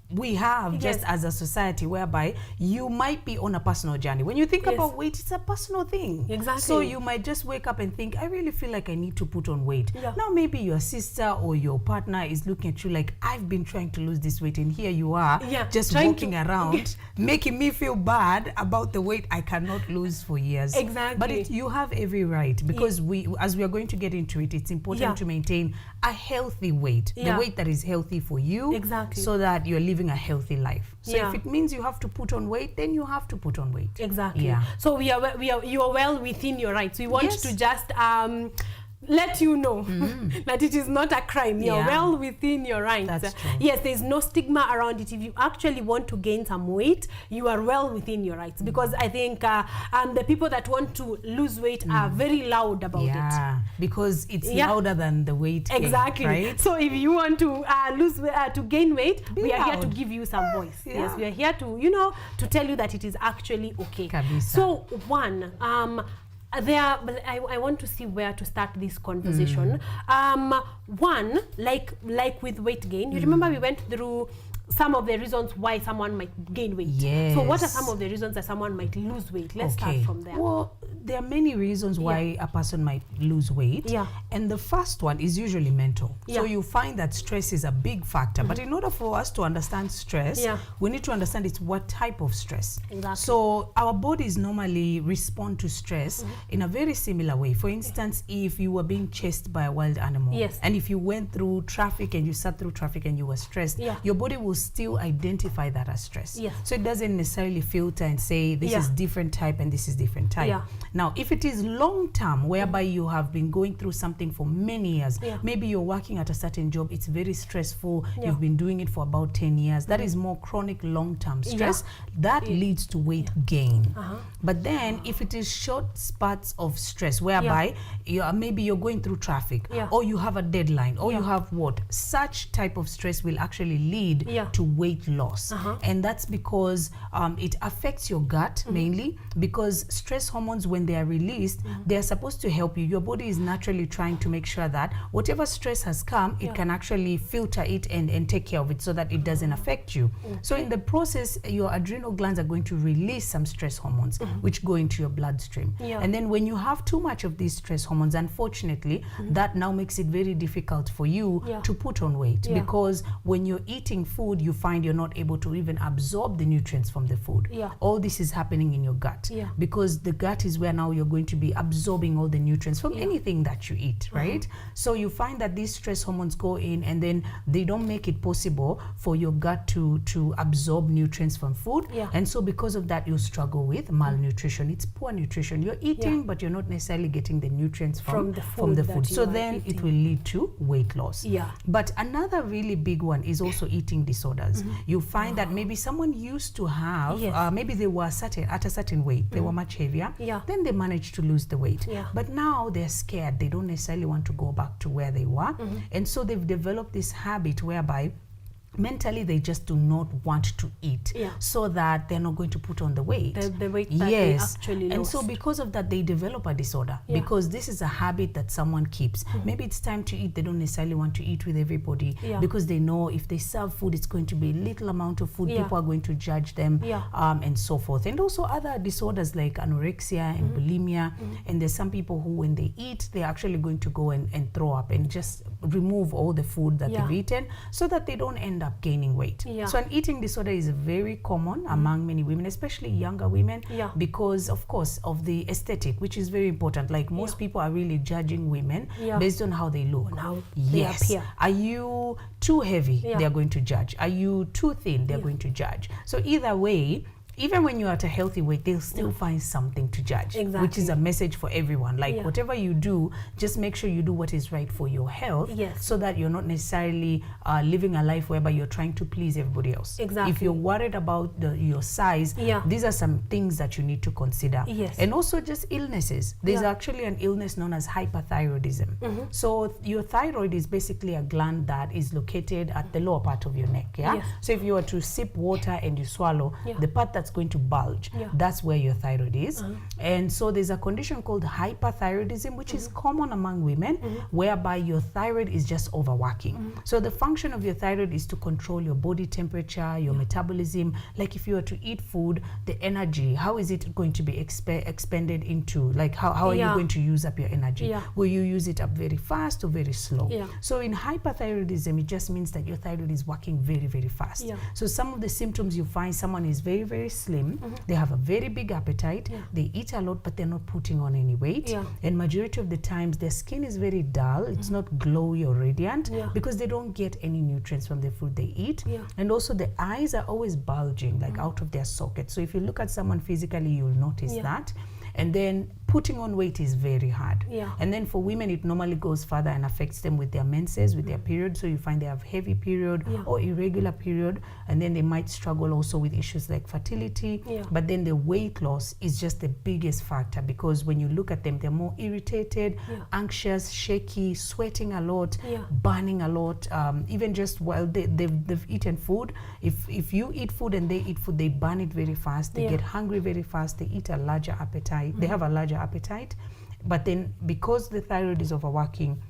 we have just as a society, whereby you might be on a personal journey. When you think about weight, it's a personal thing. Exactly. So you might just wake up and think, I really feel like I need to put on weight. Now maybe your sister or your partner is looking at you like, I've been trying to lose this weight, and here you are just walking around making me feel bad about the weight I cannot lose for years. Exactly. But you have every right, because as we are going to get into it, it's important to maintain a healthy weight, the weight that is healthy for you, so that you're living a healthy life. So if it means you have to put on weight, then you have to put on weight. Exactly. So you are well within your rights. We want to just let you know that it is not a crime. You're well within your rights. That's true. Yes, there's no stigma around it. If you actually want to gain some weight, you are well within your rights. Because I think the people that want to lose weight are very loud about it. Because it's louder than the weight gain, right? So if you want to to gain weight, we are here to give you some voice. Yes, we are here to to tell you that it is actually okay. Kabisa. So one I want to see where to start this conversation. One, like with weight gain, you remember we went through some of the reasons why someone might gain weight. Yes. So what are some of the reasons that someone might lose weight? Let's start from there. Well, there are many reasons why a person might lose weight. Yeah. And the first one is usually mental. Yeah. So you find that stress is a big factor. But in order for us to understand stress, we need to understand it's what type of stress. Exactly. So our bodies normally respond to stress in a very similar way. For instance, if you were being chased by a wild animal, and if you went through traffic and you sat through traffic and you were stressed, your body will still identify that as stress. So it doesn't necessarily filter and say this is different type and this is different type. Now, if it is long term, whereby you have been going through something for many years, maybe you're working at a certain job, it's very stressful, you've been doing it for about 10 years, that is more chronic long-term stress, that leads to weight gain. But then if it is short spurts of stress, whereby maybe you're going through traffic, or you have a deadline, or you have what, such type of stress will actually lead to weight loss. And that's because it affects your gut mainly, because stress hormones, when they are released, they are supposed to help you. Your body is naturally trying to make sure that whatever stress has come, it can actually filter it and take care of it so that it doesn't affect you. So in the process, your adrenal glands are going to release some stress hormones, which go into your bloodstream. And then when you have too much of these stress hormones, unfortunately, that now makes it very difficult for you to put on weight, because when you're eating food, you find you're not able to even absorb the nutrients from the food. All this is happening in your gut, because the gut is where now you're going to be absorbing all the nutrients from anything that you eat, right? So you find that these stress hormones go in, and then they don't make it possible for your gut to absorb nutrients from food. And so because of that, you struggle with malnutrition. It's poor nutrition. You're eating, but you're not necessarily getting the nutrients from the food. So then it will lead to weight loss. But another really big one is also eating disorders. You find that maybe someone used to have, maybe they were at a certain weight, they were much heavier, then they managed to lose the weight. But now they're scared. They don't necessarily want to go back to where they were. And so they've developed this habit whereby mentally they just do not want to eat, so that they're not going to put on the weight. The weight that they actually lost. And so because of that, they develop a disorder, because this is a habit that someone keeps. Maybe it's time to eat, they don't necessarily want to eat with everybody, because they know if they serve food, it's going to be little amount of food, people are going to judge them, and so forth. And also other disorders like anorexia and bulimia. And there's some people who, when they eat, they're actually going to go and throw up and just remove all the food that they've eaten, so that they don't end up gaining weight. So an eating disorder is very common among many women, especially younger women, because of course of the aesthetic, which is very important. Like most people are really judging women based on how they look. They appear. Are you too heavy? They're going to judge. Are you too thin? They're going to judge. So either way, even when you're at a healthy weight, they'll still find something to judge, which is a message for everyone. Like whatever you do, just make sure you do what is right for your health, so that you're not necessarily living a life whereby you're trying to please everybody else. If you're worried about your size, these are some things that you need to consider. And also just illnesses. There's actually an illness known as hyperthyroidism. So your thyroid is basically a gland that is located at the lower part of your neck. So if you were to sip water and you swallow, the part that's going to bulge, that's where your thyroid is. And so there's a condition called hyperthyroidism, which is common among women, whereby your thyroid is just overworking. So the function of your thyroid is to control your body temperature, your metabolism. Like if you were to eat food, the energy, how is it going to be expended into? Like how are you going to use up your energy? Will you use it up very fast or very slow? So in hyperthyroidism, it just means that your thyroid is working very, very fast. So some of the symptoms you find, someone is very, very slim, they have a very big appetite, they eat a lot, but they're not putting on any weight. And majority of the times their skin is very dull, it's not glowy or radiant, because they don't get any nutrients from the food they eat. And also the eyes are always bulging, like out of their socket. So if you look at someone physically, you'll notice that. And then putting on weight is very hard. And then for women, it normally goes further and affects them with their menses, with their period. So you find they have heavy period or irregular period. And then they might struggle also with issues like fertility. But then the weight loss is just the biggest factor, because when you look at them, they're more irritated, anxious, shaky, sweating a lot, burning a lot. Even just while they've eaten food, if you eat food and they eat food, they burn it very fast. They get hungry very fast. They eat a larger appetite. They have a larger appetite. But then because the thyroid is overworking,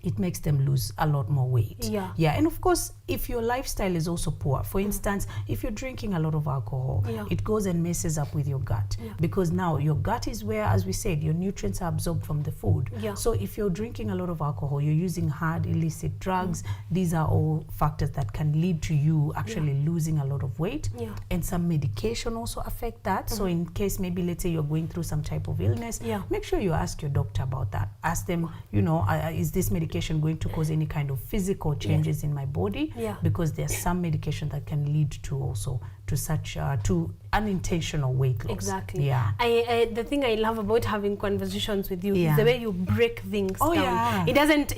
it makes them lose a lot more weight. Yeah, and of course, if your lifestyle is also poor, for instance, if you're drinking a lot of alcohol, it goes and messes up with your gut, because now your gut is where, as we said, your nutrients are absorbed from the food. So if you're drinking a lot of alcohol, you're using hard illicit drugs, these are all factors that can lead to you actually losing a lot of weight. And some medication also affect that. So in case maybe, let's say, you're going through some type of illness, make sure you ask your doctor about that. Ask them, you know, is this medication going to cause any kind of physical changes in my body? Because there's some medication that can lead to also to such to unintentional weight loss. Exactly. The thing I love about having conversations with you is the way you break things down. It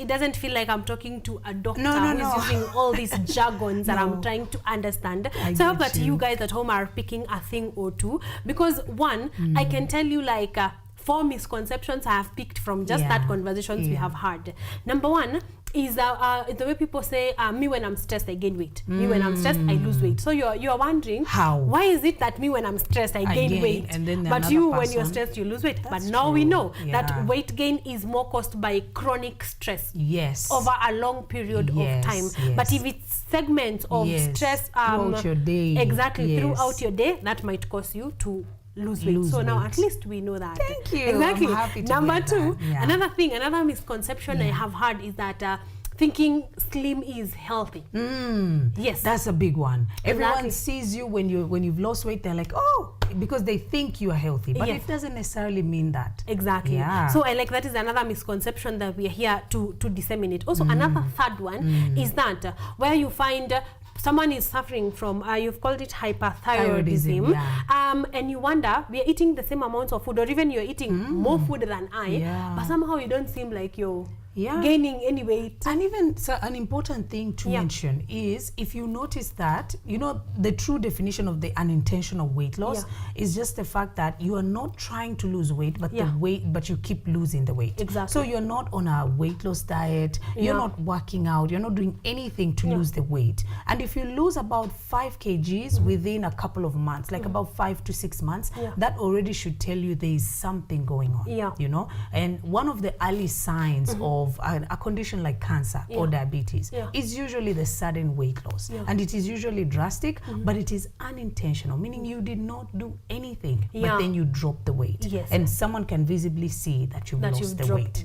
doesn't feel like I'm talking to a doctor who's using all these jargons that I'm trying to understand. So I hope that you guys at home are picking a thing or two, because one, I can tell you like 4 misconceptions I have picked from just that conversations we have had. Number one is the way people say, me when I'm stressed I gain weight, me when I'm stressed I lose weight. So you're wondering how, why is it that me when I'm stressed I gain weight, and then but you when you're stressed you lose weight? But now we know that weight gain is more caused by chronic stress over a long period of time. But if it's segments of stress throughout your day, throughout your day, that might cause you to lose weight. So now at least we know that. Thank you. Exactly. I'm happy to Number two, that. another misconception I have heard is that thinking slim is healthy. Yes, that's a big one. Everyone sees you when you've lost weight, they're like, oh, because they think you are healthy, but it doesn't necessarily mean that. Exactly. So that is another misconception that we are here to disseminate. Also, another third one is that where you find someone is suffering from, you've called it hyperthyroidism, and you wonder, we are eating the same amounts of food, or even you're eating more food than I, but somehow you don't seem like you're gaining any weight. And even an important thing to mention is, if you notice that, you know, the true definition of the unintentional weight loss is just the fact that you are not trying to lose weight, but but you keep losing the weight. Exactly. So you're not on a weight loss diet, you're not working out, you're not doing anything to lose the weight. And if you lose about 5 kgs within a couple of months, like about 5 to 6 months, that already should tell you there is something going on. You know, and one of the early signs of a condition like cancer or diabetes is usually the sudden weight loss, and it is usually drastic, but it is unintentional, meaning you did not do anything, but then you drop the weight, and someone can visibly see that you've lost the weight.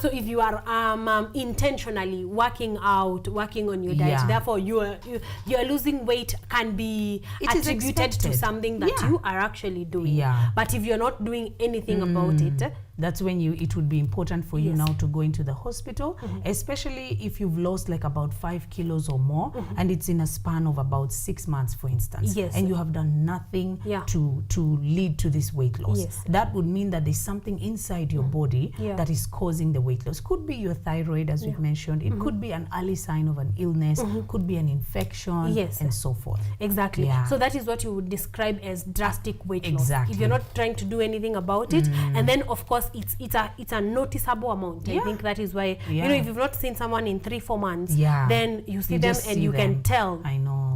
So if you are intentionally working on your diet, therefore you are losing weight, can be attributed to something that you are actually doing. But if you're not doing anything about it, that's when it would be important for you now to go into the hospital, especially if you've lost like about 5 kilos or more, and it's in a span of about 6 months, for instance, and you have done nothing to lead to this weight loss. That would mean that there's something inside your body that is causing the weight loss. Could be your thyroid, as we've mentioned. It could be an early sign of an illness, could be an infection, and so forth. Exactly. So that is what you would describe as drastic weight loss. If you're not trying to do anything about it, and then of course it's a noticeable amount. I think that is why, you know, if you've not seen someone in 3-4 months, then you see them and you can tell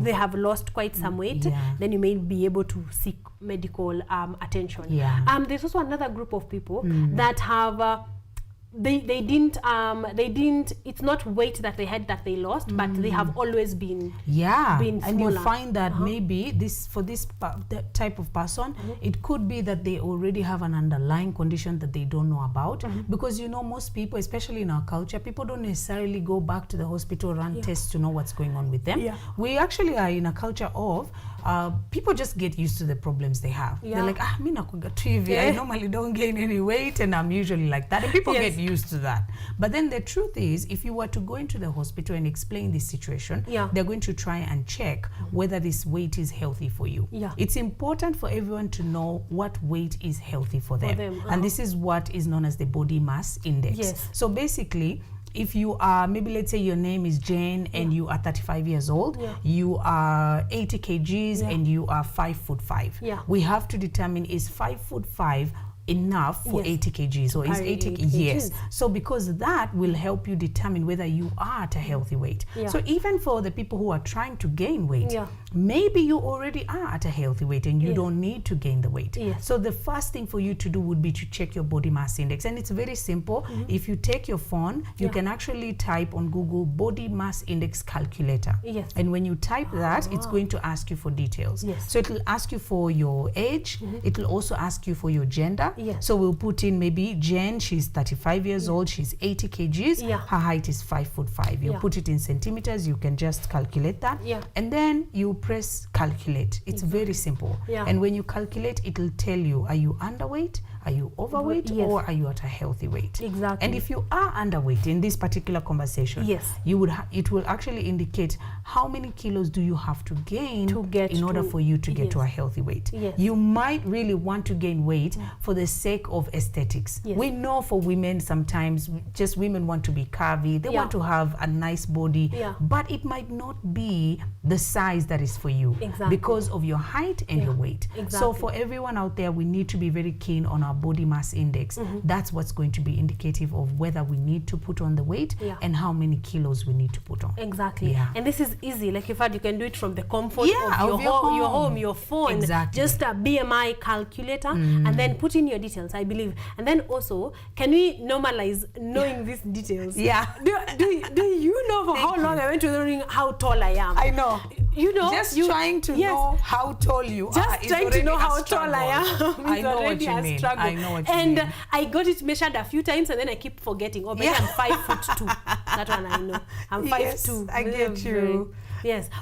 they have lost quite some weight, then you may be able to seek medical attention. There's also another group of people that have they didn't it's not weight that they had that they lost, but they have always been smaller. And you find that maybe for this type of person, it could be that they already have an underlying condition that they don't know about, because you know, most people, especially in our culture, people don't necessarily go back to the hospital, run tests to know what's going on with them. We actually are in a culture of people just get used to the problems they have. They're like, I normally don't gain any weight, and I'm usually like that, and people get used to that. But then the truth is, if you were to go into the hospital and explain this situation, they're going to try and check whether this weight is healthy for you. It's important for everyone to know what weight is healthy for them. And this is what is known as the body mass index. So basically, if you are, maybe let's say your name is Jane and you are 35 years old, you are 80 kgs and you are 5'5". We have to determine, is 5'5" enough for 80 kgs or is 80 kgs? Yes. So because that will help you determine whether you are at a healthy weight. So even for the people who are trying to gain weight, maybe you already are at a healthy weight and you don't need to gain the weight. So the first thing for you to do would be to check your body mass index, and it's very simple. If you take your phone, you can actually type on Google body mass index calculator, and when you type that, it's going to ask you for details. So it will ask you for your age, it will also ask you for your gender. So we'll put in maybe Jen, she's 35 years old, she's 80 kgs, her height is 5'5". You put it in centimeters, you can just calculate that, and then you press calculate. It's very simple. And when you calculate, it will tell you, are you underweight, are you overweight, or are you at a healthy weight? And if you are underweight in this particular conversation, you would it will actually indicate how many kilos do you have to gain in order for you to get to a healthy weight. You might really want to gain weight for the sake of aesthetics. We know for women sometimes just women want to be curvy, they want to have a nice body, but it might not be the size that is for you because of your height and your weight. So for everyone out there, we need to be very keen on our body mass index. That's what's going to be indicative of whether we need to put on the weight and how many kilos we need to put on. And this is easy, like in fact you can do it from the comfort of your home, your phone, just a BMI calculator, and then put in your details, I believe. And then also, can we normalize knowing these details? Do you know for how long I went to the ring how tall I am? I know. You know, just trying to know how tall you are. Just trying to know how tall I am. I know what you mean. I know what you mean. And I got it measured a few times and then I keep forgetting. Oh, maybe I'm 5'2". That one I know. I'm 5'2". I get you.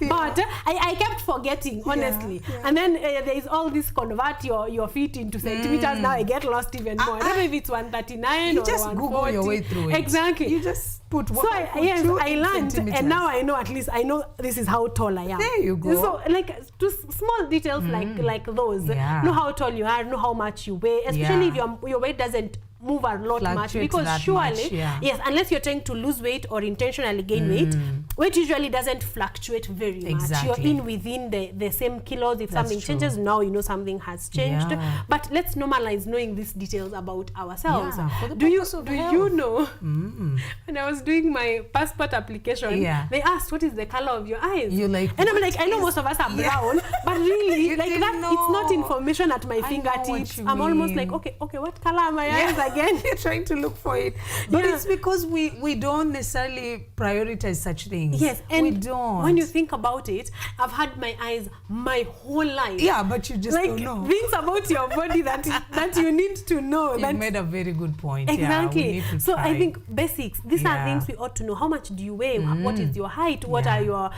But I kept forgetting, honestly. And then there is all this convert your feet into centimeters. Now I get lost even more. I don't know if it's 139 you or just 140. Google your way through it. Exactly. You just put so I learned, and now I know, at least I know this is how tall I am. There you go. So like just small details like those. Know how tall you are, know how much you weigh, especially if your weight doesn't move a lot much, because surely unless you're trying to lose weight or intentionally gain weight, weight usually doesn't fluctuate very much. You're in within the same kilos. If something changes, now you know something has changed. But let's normalize knowing these details about ourselves. Do you know when I was doing my passport application, they asked what is the color of your eyes? You're like, and I'm like, I know most of us are brown, but really like that it's not information at my fingertips. I'm almost like, okay, what color are my eyes again? You're trying to look for it, but it's because we don't necessarily prioritize such things. And we don't. When you think about it, I've had my eyes my whole life. But you just don't know things about your body that you need to know. You made a very good point. Exactly. So I think basics. These are things we ought to know. How much do you weigh? What is your height? What are your,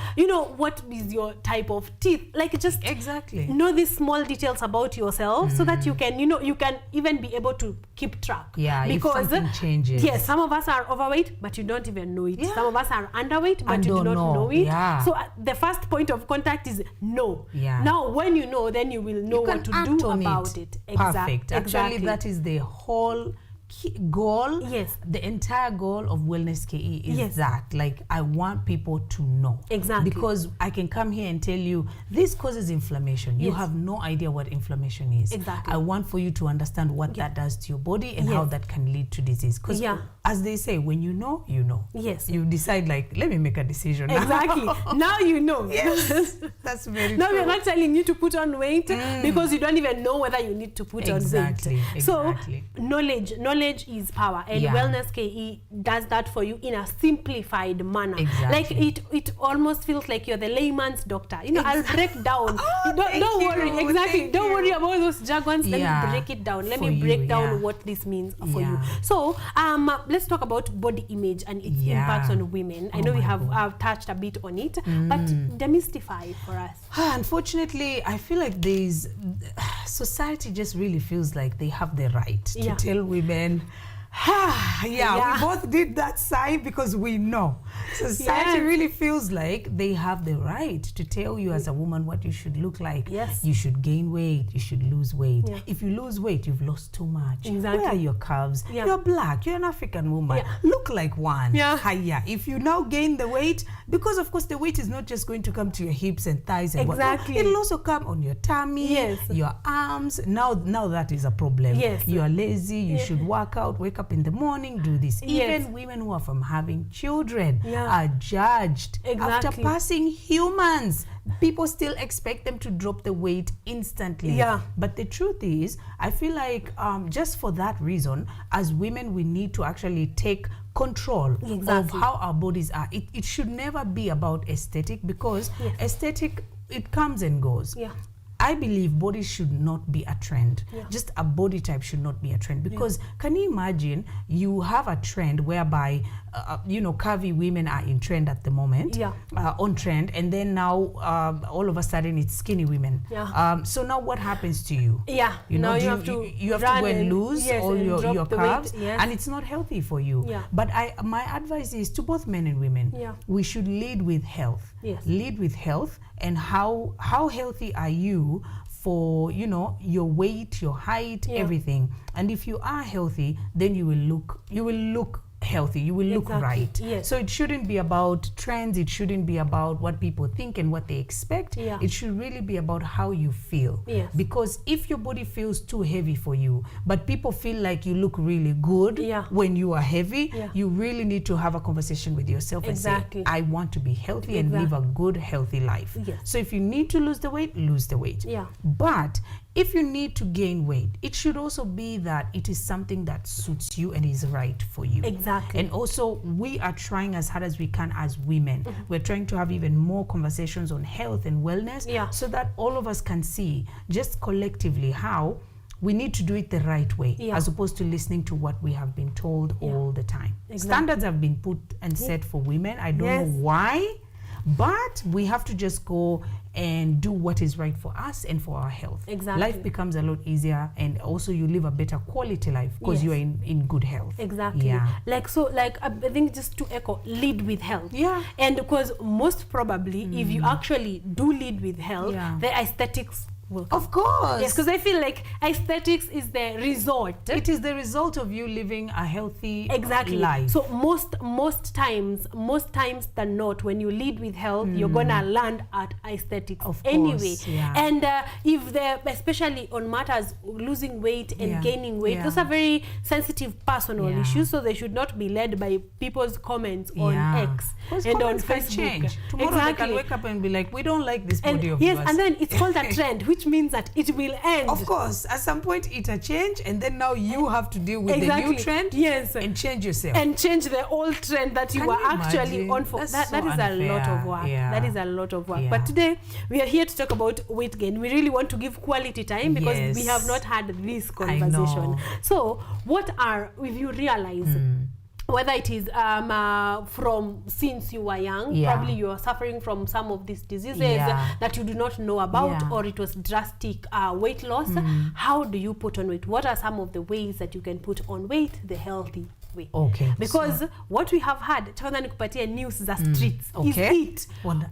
what is your type of teeth? Like just know these small details about yourself so that you can, you can even be able to keep track. Because if something changes. Some of us are overweight, but you don't even know it. Some of us are underweight, but you do not know it. So the first point of contact is know. Now, when you know, then you will know what to do about it. Perfect. Actually, that is the whole goal. The entire goal of Wellness KE is that, like, I want people to know. Because I can come here and tell you this causes inflammation. You have no idea what inflammation is. I want for you to understand what that does to your body and how that can lead to disease. Because as they say, when you know, you know. You decide, like, let me make a decision. Now you know. That's very now true. we're not telling you to put on weight because you don't even know whether you need to put on weight. So knowledge is power, and Wellness KE does that for you in a simplified manner. Like it almost feels like you're the layman's doctor. I'll break down. Don't worry. Don't worry about those jargons. Let me break it down. Let me break down what this means for you. So let's talk about body image and its impacts on women. I know we have touched a bit on it, but demystify for us. Unfortunately, I feel like society just really feels like they have the right to tell women We both did that sign because we know. Society really feels like they have the right to tell you as a woman what you should look like. Yes. You should gain weight, you should lose weight. If you lose weight, you've lost too much. Exactly. Where are your curves? You're black, you're an African woman. Look like one. If you now gain the weight, because of course the weight is not just going to come to your hips and thighs and exactly. It'll also come on your tummy, your arms. Now that is a problem. You are lazy, you should work out, wake up in the morning, do this. Even women who are from having children are judged after passing humans. People still expect them to drop the weight instantly. But the truth is, I feel like just for that reason, as women, we need to actually take control of how our bodies are. It should never be about aesthetic, because aesthetic, it comes and goes. I believe bodies should not be a trend. Just a body type should not be a trend, because can you imagine you have a trend whereby curvy women are in trend at the moment, on trend, and then now all of a sudden it's skinny women. So now what happens to you? You know, you have to go and lose all your curves, and it's not healthy for you. But my advice is to both men and women, we should lead with health. Lead with health, and how healthy are you for your weight, your height, everything. And if you are healthy, then you will look healthy, you will look right. So it shouldn't be about trends, it shouldn't be about what people think and what they expect. It should really be about how you feel. Because if your body feels too heavy for you, but people feel like you look really good when you are heavy, you really need to have a conversation with yourself and say, I want to be healthy and live a good, healthy life. So if you need to lose the weight, lose the weight. But if you need to gain weight, it should also be that it is something that suits you and is right for you. And also, we are trying as hard as we can as women. We're trying to have even more conversations on health and wellness, so that all of us can see just collectively how we need to do it the right way, as opposed to listening to what we have been told all the time. Standards have been put and set for women. I don't know why, but we have to just go and do what is right for us and for our health. Life becomes a lot easier, and also you live a better quality life because you are in good health. I think, just to echo, lead with health. And because most probably, if you actually do lead with health, the aesthetics will come. Of course. Yes, because I feel like aesthetics is the result. It is the result of you living a healthy life. So most times than not, when you lead with health, you're gonna land at aesthetics anyway. And if especially on matters losing weight and gaining weight, those are very sensitive personal issues, so they should not be led by people's comments on X and on Facebook. Tomorrow they can wake up and be like, we don't like this body of yours. And then it's called a trend, which means that it will end. Of course, at some point it will change, and then now you have to deal with the new trend and change yourself. And change the old trend that you were actually on for. That is a lot of work. That is a lot of work. But today, we are here to talk about weight gain. We really want to give quality time because we have not had this conversation. So, if you realize, whether it is from since you were young, probably you are suffering from some of these diseases that you do not know about, or it was drastic weight loss. How do you put on weight? What are some of the ways that you can put on weight the healthy way? Because what we have had, news za streets is eat. And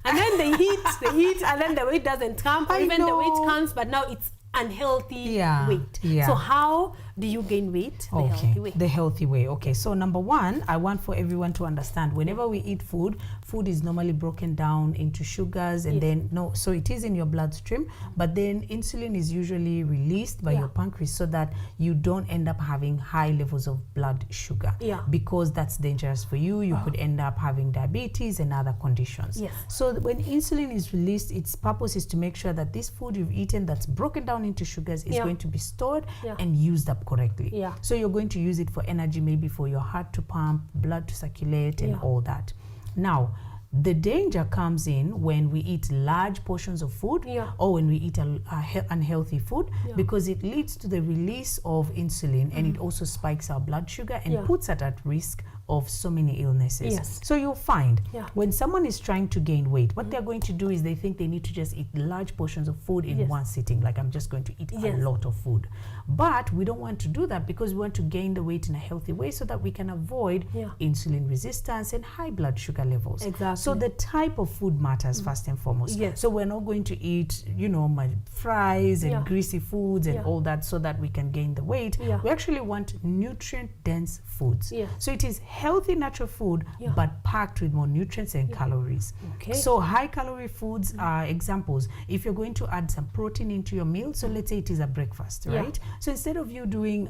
then they eat, and then the weight doesn't come, or even the weight comes, but now it's unhealthy weight. So how do you gain weight the healthy way? The healthy way. So number one, I want for everyone to understand, whenever we eat food is normally broken down into sugars, and then so it is in your bloodstream, but then insulin is usually released by your pancreas, so that you don't end up having high levels of blood sugar, because that's dangerous for you. You could end up having diabetes and other conditions. So when insulin is released, its purpose is to make sure that this food you've eaten that's broken down into sugars is going to be stored and used up correctly. So you're going to use it for energy, maybe for your heart to pump, blood to circulate, and all that. Now, the danger comes in when we eat large portions of food, or when we eat unhealthy food, because it leads to the release of insulin, and it also spikes our blood sugar and puts us at risk of so many illnesses. Yes. So you'll find Yeah. when someone is trying to gain weight, what they're going to do is they think they need to just eat large portions of food in one sitting, like I'm just going to eat a lot of food. But we don't want to do that because we want to gain the weight in a healthy way so that we can avoid insulin resistance and high blood sugar levels. Exactly. So the type of food matters first and foremost. Yes. So we're not going to eat, you know, my fries and greasy foods and all that so that we can gain the weight. We actually want nutrient-dense foods. So it is healthy natural food, but packed with more nutrients and calories. Okay. So high-calorie foods are examples. If you're going to add some protein into your meal, so let's say it is a breakfast, right? So instead of you doing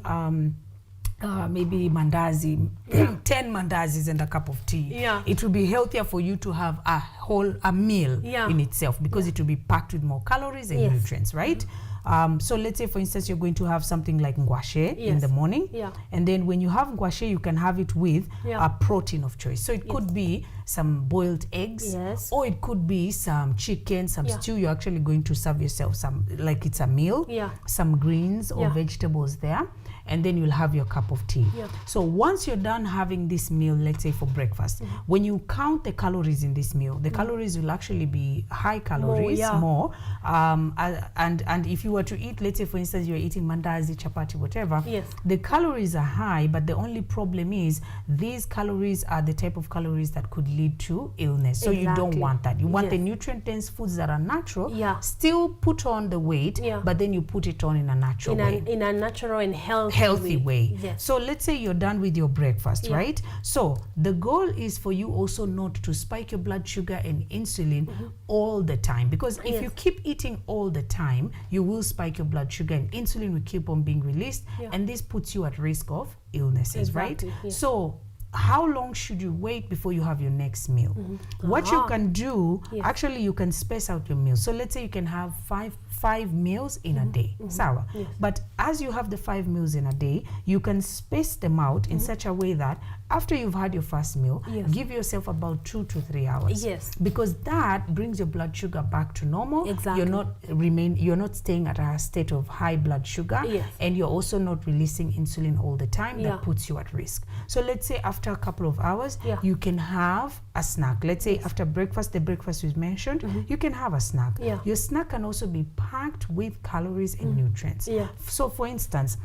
maybe mandazi, 10 mandazis and a cup of tea, it will be healthier for you to have a meal in itself because it will be packed with more calories and nutrients, right? So let's say, for instance, you're going to have something like ngwashe in the morning. And then when you have ngwashe, you can have it with a protein of choice. So it could be some boiled eggs, or it could be some chicken, some stew. You're actually going to serve yourself some, like it's a meal, some greens or vegetables there. And then you'll have your cup of tea. So once you're done having this meal, let's say for breakfast, when you count the calories in this meal, the calories will actually be high calories, more. And if you were to eat, let's say for instance, you're eating mandazi, chapati, whatever, the calories are high, but the only problem is these calories are the type of calories that could lead to illness. So you don't want that. You want the nutrient-dense foods that are natural, still put on the weight, but then you put it on in a natural way. In a natural and healthy way. So let's say you're done with your breakfast, right? So the goal is for you also not to spike your blood sugar and insulin all the time, because if you keep eating all the time, you will spike your blood sugar and insulin will keep on being released, and this puts you at risk of illnesses, right? So how long should you wait before you have your next meal? What you can do, actually you can space out your meals. So let's say you can have five meals in a day, sawa. But as you have the 5 meals in a day, you can space them out in such a way that after you've had your first meal, give yourself about 2 to 3 hours. Because that brings your blood sugar back to normal. You're not staying at a state of high blood sugar, and you're also not releasing insulin all the time. That puts you at risk. So let's say after a couple of hours, you can have a snack. Let's say after breakfast, the breakfast was mentioned, you can have a snack. Your snack can also be packed with calories and nutrients. So for instance,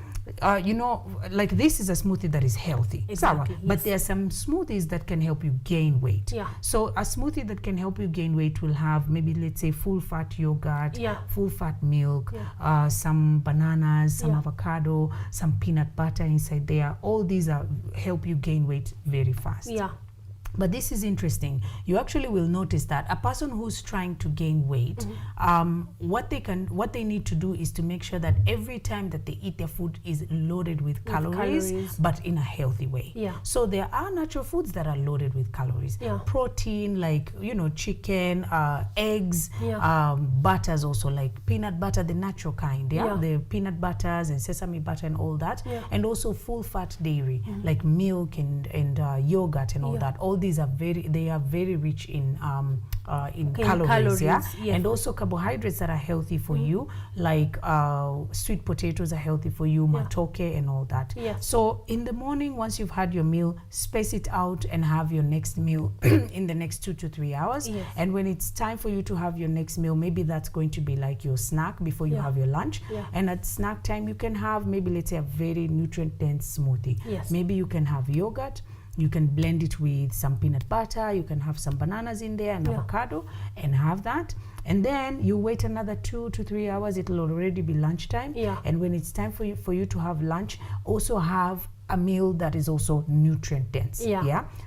you know, like this is a smoothie that is healthy. But there are some smoothies that can help you gain weight. So a smoothie that can help you gain weight will have maybe, let's say, full fat yogurt, full fat milk, some bananas, some avocado, some peanut butter inside there. All these help you gain weight very fast. But this is interesting. You actually will notice that a person who's trying to gain weight, what they need to do is to make sure that every time that they eat their food is loaded with calories, but in a healthy way. So there are natural foods that are loaded with calories. Protein, like, you know, chicken, eggs, butters also, like peanut butter, the natural kind, the peanut butters and sesame butter and all that, and also full fat dairy, like milk and yogurt and all that. All these are very rich in calories, and also carbohydrates that are healthy for you, like sweet potatoes are healthy for you, matoke and all that. So in the morning, once you've had your meal, space it out and have your next meal in the next 2 to 3 hours. And when it's time for you to have your next meal, maybe that's going to be like your snack before you have your lunch. And at snack time, you can have maybe, let's say, a very nutrient-dense smoothie. Maybe you can have yogurt. You can blend it with some peanut butter. You can have some bananas in there and avocado and have that. And then you wait another 2 to 3 hours. It'll already be lunchtime. And when it's time for you to have lunch, also have a meal that is also nutrient dense.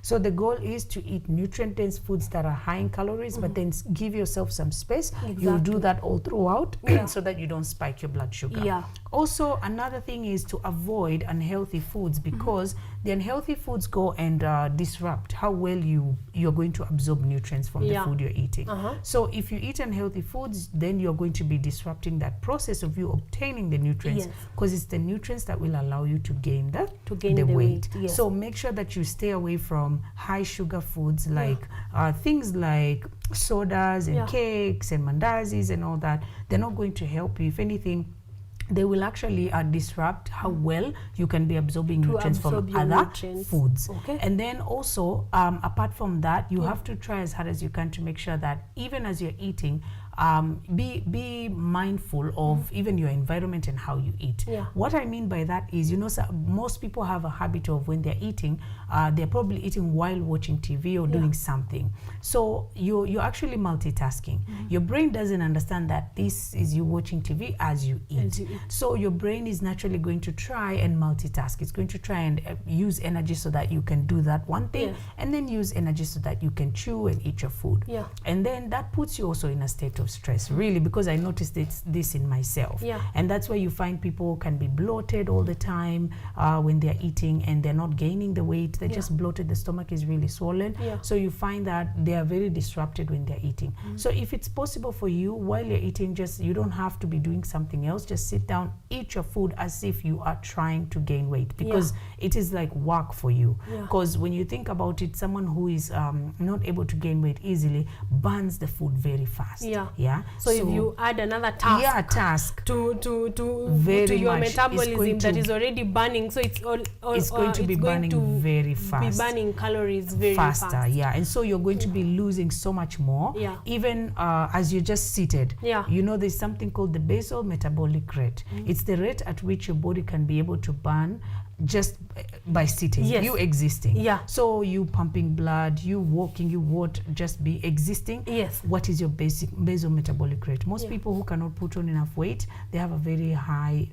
So the goal is to eat nutrient dense foods that are high in calories, but then give yourself some space. You'll do that all throughout so that you don't spike your blood sugar. Also, another thing is to avoid unhealthy foods, because the unhealthy foods go and disrupt how well you're going to absorb nutrients from the food you're eating. So if you eat unhealthy foods, then you're going to be disrupting that process of you obtaining the nutrients, because it's the nutrients that will allow you to gain the weight. So make sure that you stay away from high sugar foods, like things like sodas and cakes and mandazis and all that. They're not going to help you. If anything, they will actually disrupt how well you can be absorbing nutrients from other foods. Okay. And then also, apart from that, you have to try as hard as you can to make sure that even as you're eating, be mindful of even your environment and how you eat. What I mean by that is, you know, most people have a habit of when they're eating, they're probably eating while watching TV or doing something. So you're actually multitasking. Your brain doesn't understand that this is you watching TV as you eat. So your brain is naturally going to try and multitask. It's going to try and use energy so that you can do that one thing, and then use energy so that you can chew and eat your food. And then that puts you also in a state of stress, really, because I noticed this in myself. And that's why you find people can be bloated all the time when they're eating, and they're not gaining the weight. They're just bloated. The stomach is really swollen. So you find that they are very disrupted when they're eating. So if it's possible for you, while you're eating, you don't have to be doing something else. Just sit down, eat your food as if you are trying to gain weight, because it is like work for you. Because when you think about it, someone who is not able to gain weight easily burns the food very fast. So if you add another task, to your metabolism that is already burning, so it's going to be burning very fast, be burning calories very faster. And so you're going to be losing so much more, even as you're just seated. You know, there's something called the basal metabolic rate. It's the rate at which your body can be able to burn just by sitting, you existing. So you pumping blood, you walking, you won't just be existing. What is your basal metabolic rate? Most people who cannot put on enough weight, they have a very high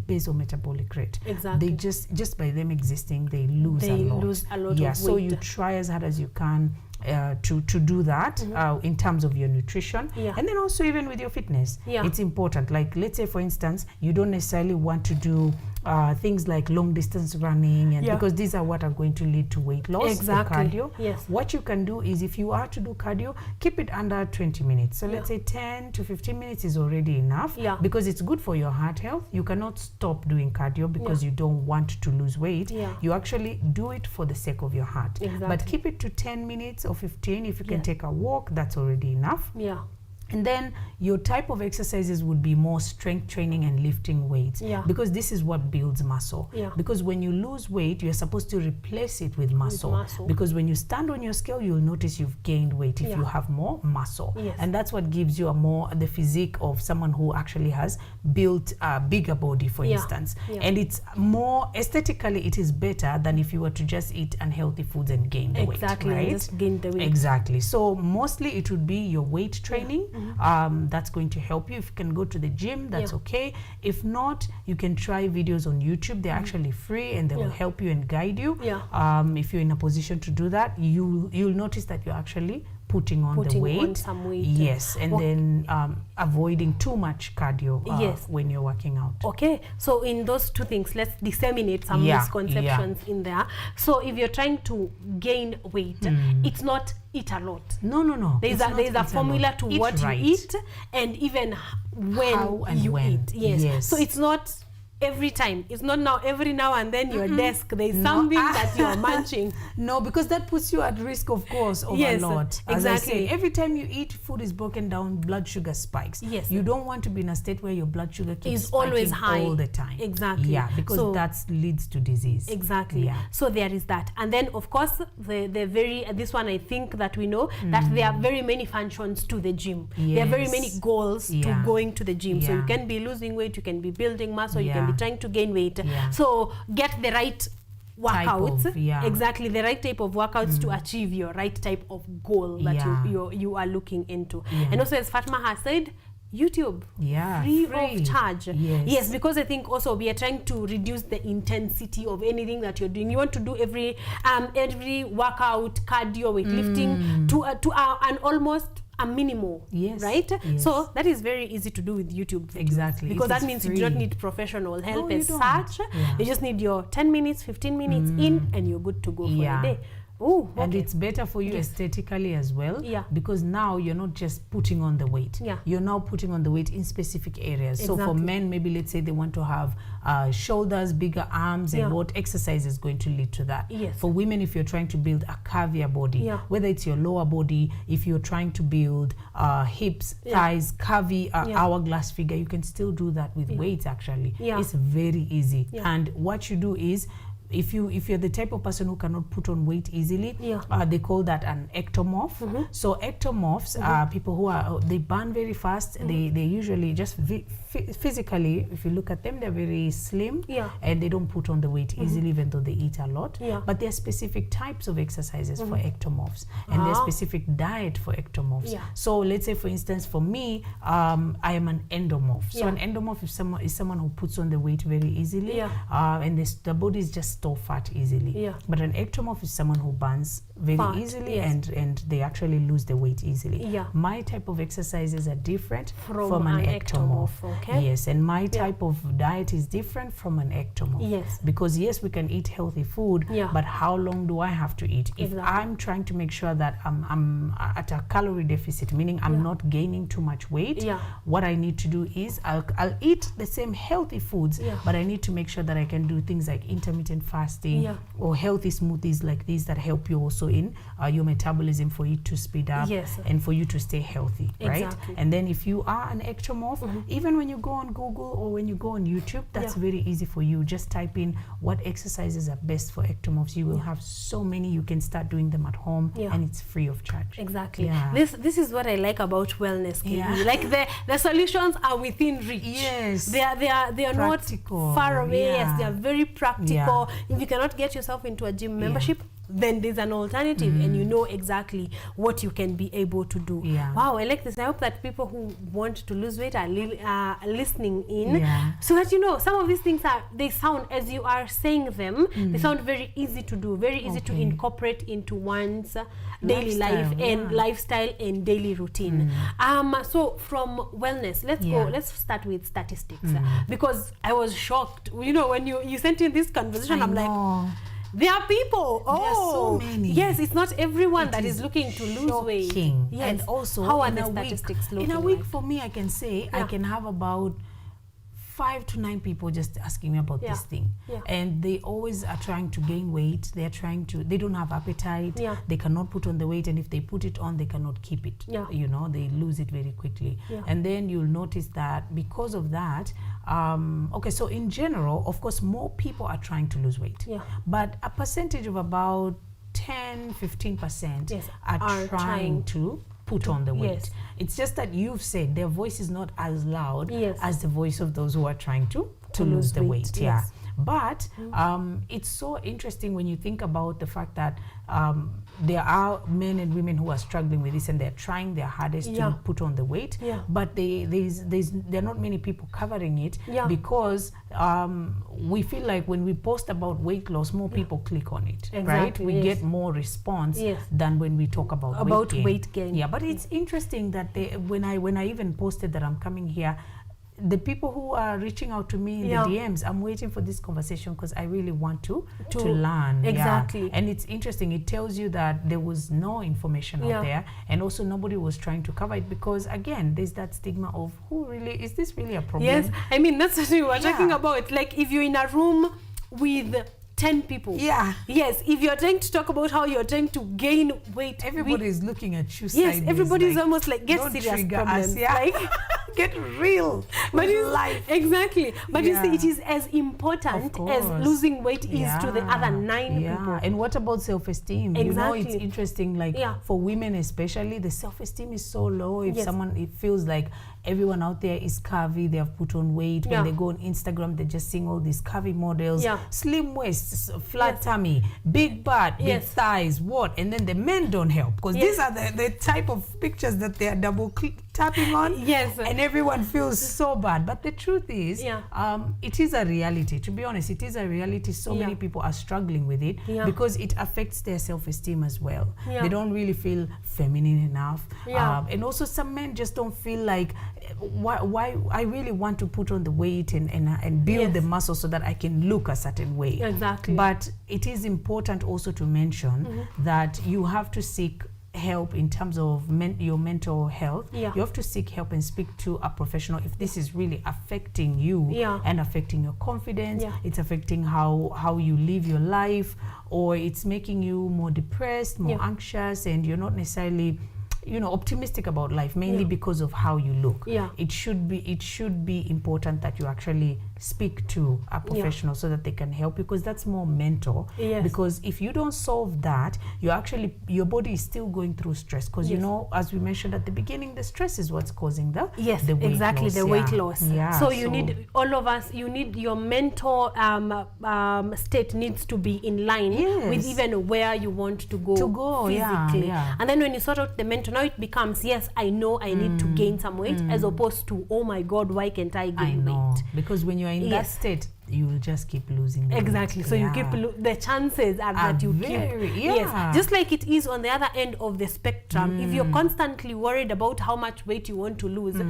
basal metabolic rate. They just by them existing, they lose a lot of weight. So you try as hard as you can to do that in terms of your nutrition, and then also even with your fitness. It's important. Like, let's say for instance, you don't necessarily want to do things like long distance running, and because these are what are going to lead to weight loss, cardio. What you can do is, if you are to do cardio, keep it under 20 minutes. So let's say 10 to 15 minutes is already enough, because it's good for your heart health. You cannot stop doing cardio because you don't want to lose weight. You actually do it for the sake of your heart. But keep it to 10 minutes or 15. If you can take a walk, that's already enough. And then your type of exercises would be more strength training and lifting weights, because this is what builds muscle. Because when you lose weight, you're supposed to replace it with muscle. Because when you stand on your scale, you'll notice you've gained weight if you have more muscle. And that's what gives you the physique of someone who actually has built a bigger body, for instance. And it's more aesthetically, it is better than if you were to just eat unhealthy foods and gain the weight. Right? Just gain the weight. Exactly. So mostly it would be your weight training. That's going to help you. If you can go to the gym, that's okay. If not, you can try videos on YouTube. They're actually free, and they will help you and guide you. If you're in a position to do that, you'll notice that you're actually putting on some weight. Yes, and then avoiding too much cardio when you're working out. Okay, so in those two things, let's disseminate some misconceptions in there. So if you're trying to gain weight, it's not eat a lot. No. There's a formula to what you eat, and even when you eat. Yes. So it's not every time. It's not now every now and then your desk there's something that you're munching. No, because that puts you at risk, of course, of a lot. As I say, every time you eat, food is broken down, blood sugar spikes. You don't want to be in a state where your blood sugar keeps always high all the time. Exactly. Because that leads to disease. So there is that. And then of course this one I think that we know that there are very many functions to the gym. There are very many goals to going to the gym. So you can be losing weight, you can be building muscle, you can be trying to gain weight. So get the right workouts, the right type of workouts to achieve your right type of goal that you are looking into. And also, as Fatma has said, YouTube, free of charge. Yes, because I think also we are trying to reduce the intensity of anything that you're doing. You want to do every workout, cardio, weightlifting to an almost a minimal, right? So that is very easy to do with YouTube videos. Because that means you don't need professional help as such. You just need your 10 minutes, 15 minutes in, and you're good to go for a day. Oh, okay. And it's better for you aesthetically as well, because now you're not just putting on the weight. You're now putting on the weight in specific areas. So for men, maybe let's say they want to have shoulders, bigger arms, and what exercise is going to lead to that. For women, if you're trying to build a curvier body, whether it's your lower body, if you're trying to build hips, thighs, curvy hourglass figure, you can still do that with weights actually. It's very easy. And what you do is, if you're the type of person who cannot put on weight easily, they call that an ectomorph. So ectomorphs are people who they burn very fast. They usually just physically, if you look at them, they're very slim, and they don't put on the weight easily, even though they eat a lot. But there are specific types of exercises for ectomorphs, and there's specific diet for ectomorphs. So let's say, for instance, for me, I am an endomorph. So an endomorph is someone who puts on the weight very easily, and the body is just store fat easily. But an ectomorph is someone who burns very easily, and they actually lose the weight easily. My type of exercises are different from an ectomorph. Yes, and my type of diet is different from an ectomorph. Because yes, we can eat healthy food, but how long do I have to eat? If I'm trying to make sure that I'm at a calorie deficit, meaning I'm not gaining too much weight, what I need to do is I'll eat the same healthy foods, but I need to make sure that I can do things like intermittent fasting or healthy smoothies like these that help you also in your metabolism, for you to speed up and for you to stay healthy, right? And then if you are an ectomorph, even when you go on Google or when you go on YouTube, that's very easy for you. Just type in what exercises are best for ectomorphs. You will have so many. You can start doing them at home, and it's free of charge. Exactly. This is what I like about wellness, KU. Like the solutions are within reach. They are not far away. Yes, they are very practical. If you cannot get yourself into a gym membership, then there's an alternative, and you know exactly what you can be able to do. Wow, I like this. I hope that people who want to lose weight are listening in, so that, you know, some of these things they sound, as you are saying them, they sound very easy to do, very easy to incorporate into one's daily life and lifestyle and daily routine. So from wellness, let's start with statistics, because I was shocked, you know, when you sent in this conversation. I'm like, there are people. There are so many. Yes, it's not everyone that is looking to lose weight. Yes. And also, how are the statistics looking? In a week, for me, I can say I can have about 5 to 9 people just asking me about this thing, and they always are trying to gain weight. They don't have appetite. They cannot put on the weight, and if they put it on, they cannot keep it. You know, they lose it very quickly. And then you'll notice that because of that, so in general, of course, more people are trying to lose weight, but a percentage of about 10-15% are trying to put on the weight. It's just that you've said their voice is not as loud as the voice of those who are trying to lose the weight. But it's so interesting when you think about the fact that there are men and women who are struggling with this, and they're trying their hardest to put on the weight, but there are not many people covering it, because we feel like when we post about weight loss, more people click on it, right? We get more response than when we talk about weight gain. But it's interesting that when I even posted that I'm coming here, the people who are reaching out to me in the DMs, I'm waiting for this conversation because I really want to learn. And it's interesting. It tells you that there was no information out there, and also nobody was trying to cover it, because again, there's that stigma of is this really a problem? Yes, I mean, that's what we were talking about. Like, if you're in a room with 10 people. Yes, if you're trying to talk about how you're trying to gain weight, everybody is looking at you. Yes, everybody's like, almost like, get serious problems. Like, get real. But life. Exactly. But you see, it is as important as losing weight is to the other 9 people. And what about self-esteem? You know, it's interesting, like for women especially, the self-esteem is so low. If it feels like everyone out there is curvy, they have put on weight. When they go on Instagram, they're just seeing all these curvy models, slim waists, flat tummy, big butt, big thighs, and then the men don't help, because these are the type of pictures that they are double tapping on. Yes. And everyone feels so bad. But the truth is, it is a reality. To be honest, it is a reality. So many people are struggling with it because it affects their self-esteem as well. They don't really feel feminine enough. And also some men just don't feel like, why I really want to put on the weight and build the muscle so that I can look a certain way. Exactly. But it is important also to mention that you have to seek help in terms of your mental health. You have to seek help and speak to a professional if this is really affecting you and affecting your confidence. It's affecting how you live your life, or it's making you more depressed, more anxious, and you're not necessarily optimistic about life, mainly because of how you look. It should be important that you actually speak to a professional so that they can help you, because that's more mental. Because if you don't solve that, your body is still going through stress, because as we mentioned at the beginning, the stress is what's causing the weight loss. The weight loss. So you need, all of us, you need your mental state needs to be in line with even where you want to go physically. And then when you sort out the mental, now it becomes, yes, I know I need to gain some weight, as opposed to, oh my God, why can't I gain weight? Because when you're in that state, you will just keep losing the weight. So you keep the chances are that you keep just like it is on the other end of the spectrum. If you're constantly worried about how much weight you want to lose,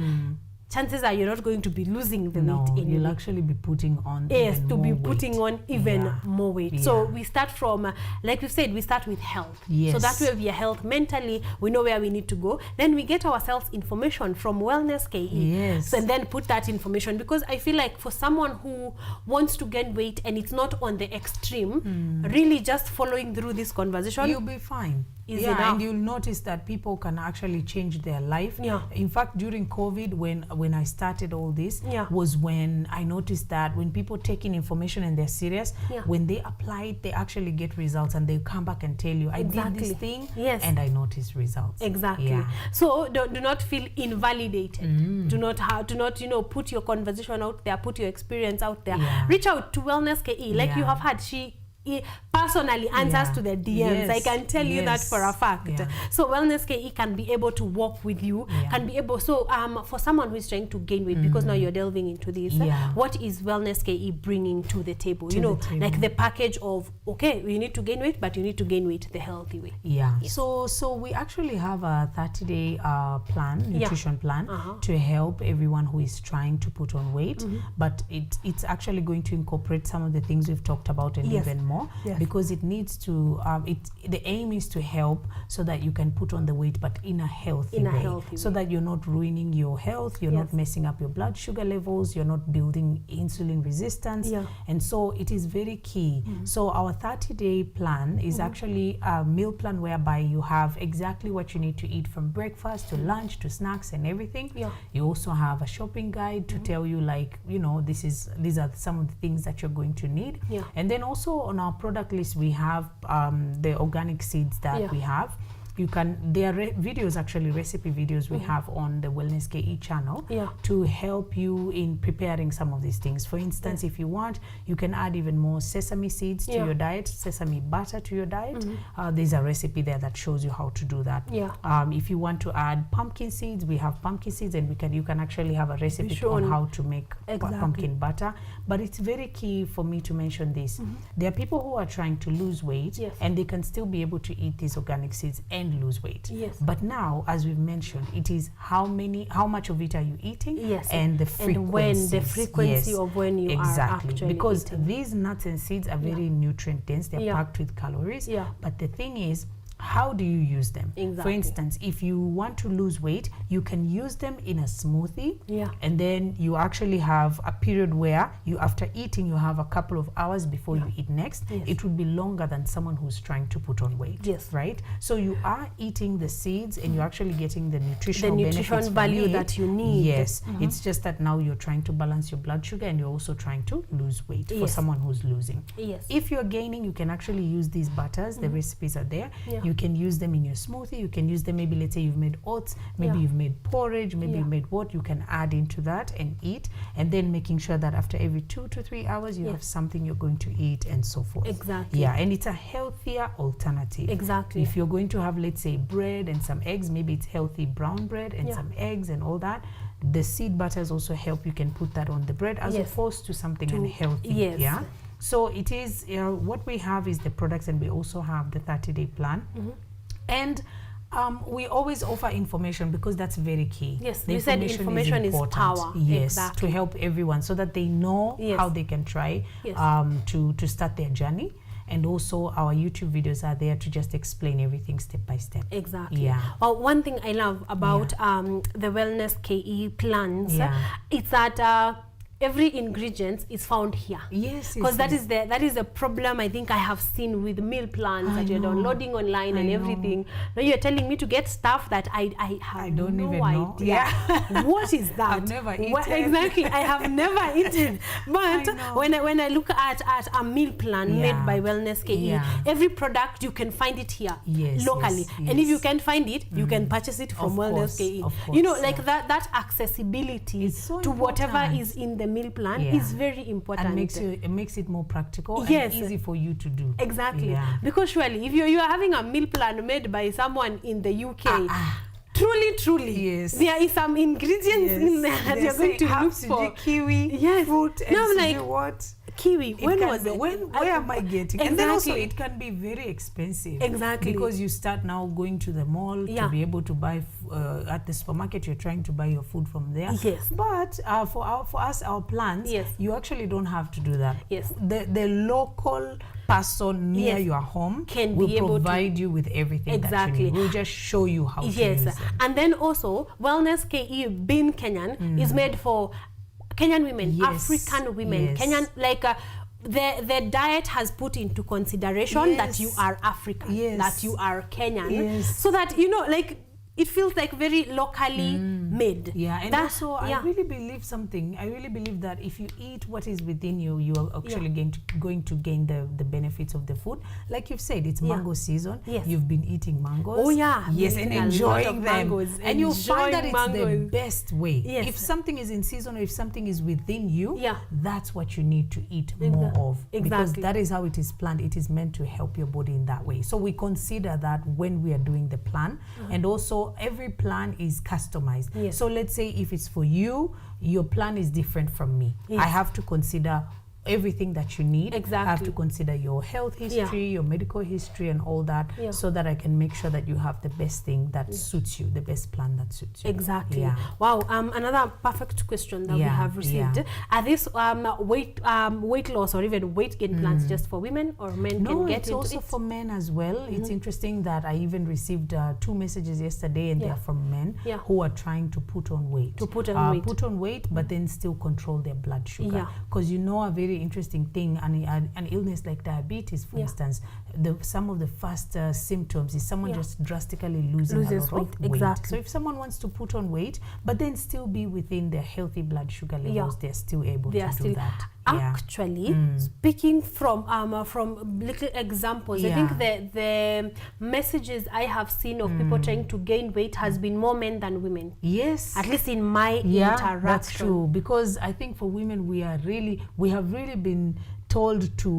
chances are you're not going to be losing the weight anyway. You'll actually be putting on even more weight. So we start from, like we said, we start with health. So that way we are health mentally, we know where we need to go. Then we get ourselves information from Wellness KE. So, and then put that information, because I feel like for someone who wants to gain weight and it's not on the extreme, really just following through this conversation, you'll be fine. And you'll notice that people can actually change their life. In fact, during COVID, when I started all this, was when I noticed that when people take in information and they're serious, when they apply it, they actually get results, and they come back and tell you, I did this thing and I noticed results. So do not feel invalidated. Do not put your conversation out there, put your experience out there. Reach out to Wellness KE, like you have had. She personally answers to the DMs. I can tell you that for a fact. So Wellness KE can be able to walk with you, can be able, so for someone who is trying to gain weight, because now you're delving into this, what is Wellness KE bringing to the table? Like the package of, okay, you need to gain weight, but you need to gain weight the healthy way. So we actually have a 30-day nutrition plan to help everyone who is trying to put on weight, but it's actually going to incorporate some of the things we've talked about and even more. Because it needs to the aim is to help so that you can put on the weight, but in a healthy way, so that you're not ruining your health, you're not messing up your blood sugar levels, you're not building insulin resistance. And so it is very key. So our 30-day plan is actually a meal plan whereby you have exactly what you need to eat, from breakfast to lunch to snacks and everything. You also have a shopping guide to tell you, like, these are some of the things that you're going to need. And then also on our product list, we have the organic seeds that we have. There are videos, actually recipe videos we have on the Wellness KE channel to help you in preparing some of these things. For instance, if you want, you can add even more sesame seeds to your diet, sesame butter to your diet. There's a recipe there that shows you how to do that. If you want to add pumpkin seeds, we have pumpkin seeds, and you can actually have a recipe on how to make pumpkin butter. But it's very key for me to mention this. There are people who are trying to lose weight, and they can still be able to eat these organic seeds and lose weight. But now, as we've mentioned, it is how much of it are you eating, and the frequency of when you are actually because eating. These nuts and seeds are very nutrient dense. They're packed with calories. But the thing is, how do you use them? For instance, if you want to lose weight, you can use them in a smoothie, and then you actually have a period where after eating, you have a couple of hours before you eat next. It would be longer than someone who's trying to put on weight. Right? So you are eating the seeds, and you're actually getting the nutrition value that you need. It's just that now you're trying to balance your blood sugar, and you're also trying to lose weight for someone who's losing. If you're gaining, you can actually use these butters. The recipes are there. You You can use them in your smoothie. You can use them, maybe let's say you've made oats, maybe you've made porridge, maybe you made what, you can add into that and eat, and then making sure that after every 2 to 3 hours you have something you're going to eat and so forth. Exactly. Yeah, and it's a healthier alternative. Exactly. If you're going to have, let's say, bread and some eggs, maybe it's healthy brown bread and some eggs and all that. The seed butters also help. You can put that on the bread as opposed to something unhealthy. Yeah. So it is, what we have is the products, and we also have the 30-day plan. And we always offer information because that's very key. Yes, the you said information is power. Yes, exactly. to help everyone so that they know how they can try to start their journey. And also our YouTube videos are there to just explain everything step by step. Exactly. Yeah. Well, one thing I love about the Wellness KE plans is that every ingredient is found here. Yes, because that is the problem I think I have seen with meal plans that you're downloading online and everything. Now you're telling me to get stuff that I don't even know idea. What is that? I've never eaten. Exactly, I have never eaten. But when I look at a meal plan made by Wellness KE, every product you can find it here locally. And if you can't find it, you can purchase it from Wellness KE. You know, like that accessibility to whatever is in the meal plan is very important. And it makes it more practical and easy for you to do. Exactly. Because surely if you are having a meal plan made by someone in the UK, truly, there is some ingredients in there that you're going to look for. Kiwi, fruit, and no, like, what? Kiwi, where am I getting? And then also it can be very expensive. Exactly. Because you start now going to the mall to be able to buy at the supermarket, you're trying to buy your food from there. Yes. But for us, our plans, you actually don't have to do that. Yes. The local person near your home will provide you with everything that you need. We'll just show you how to use it. And then also, Wellness KE being Kenyan is made for Kenyan women, African women, Kenyan, like the diet has put into consideration that you are African, that you are Kenyan, so that, you know, like, it feels like very locally made. Yeah, and also I really believe something. I really believe that if you eat what is within you, you are actually going to gain the benefits of the food. Like you've said, it's mango season. Yes. You've been eating mangoes. Oh yeah. Yes, and enjoying them. And you'll find that it's mangoes. the best way. Yes. If something is in season or if something is within you, that's what you need to eat more of. Because that is how it is planned. It is meant to help your body in that way. So we consider that when we are doing the plan. And also every plan is customized. So let's say if it's for you, your plan is different from me. I have to consider everything that you need. Exactly. I have to consider your health history, your medical history and all that, so that I can make sure that you have the best thing that suits you, the best plan that suits you. Exactly. Wow. Another perfect question that we have received. Are these weight loss or even weight gain plans just for women, or men can get into it? No, it's also for men as well. It's interesting that I even received 2 messages yesterday, and they're from men who are trying to put on weight. Put on weight, but then still control their blood sugar. Because you know, a very interesting thing, an illness like diabetes, for instance, some of the first symptoms is someone just drastically loses a lot of weight. Exactly. So if someone wants to put on weight but then still be within their healthy blood sugar levels, they're still able to do that. Actually, speaking from little examples, I think the messages I have seen of people trying to gain weight has been more men than women. Yes. At least in my interaction. That's true. Because I think for women, we have really been told to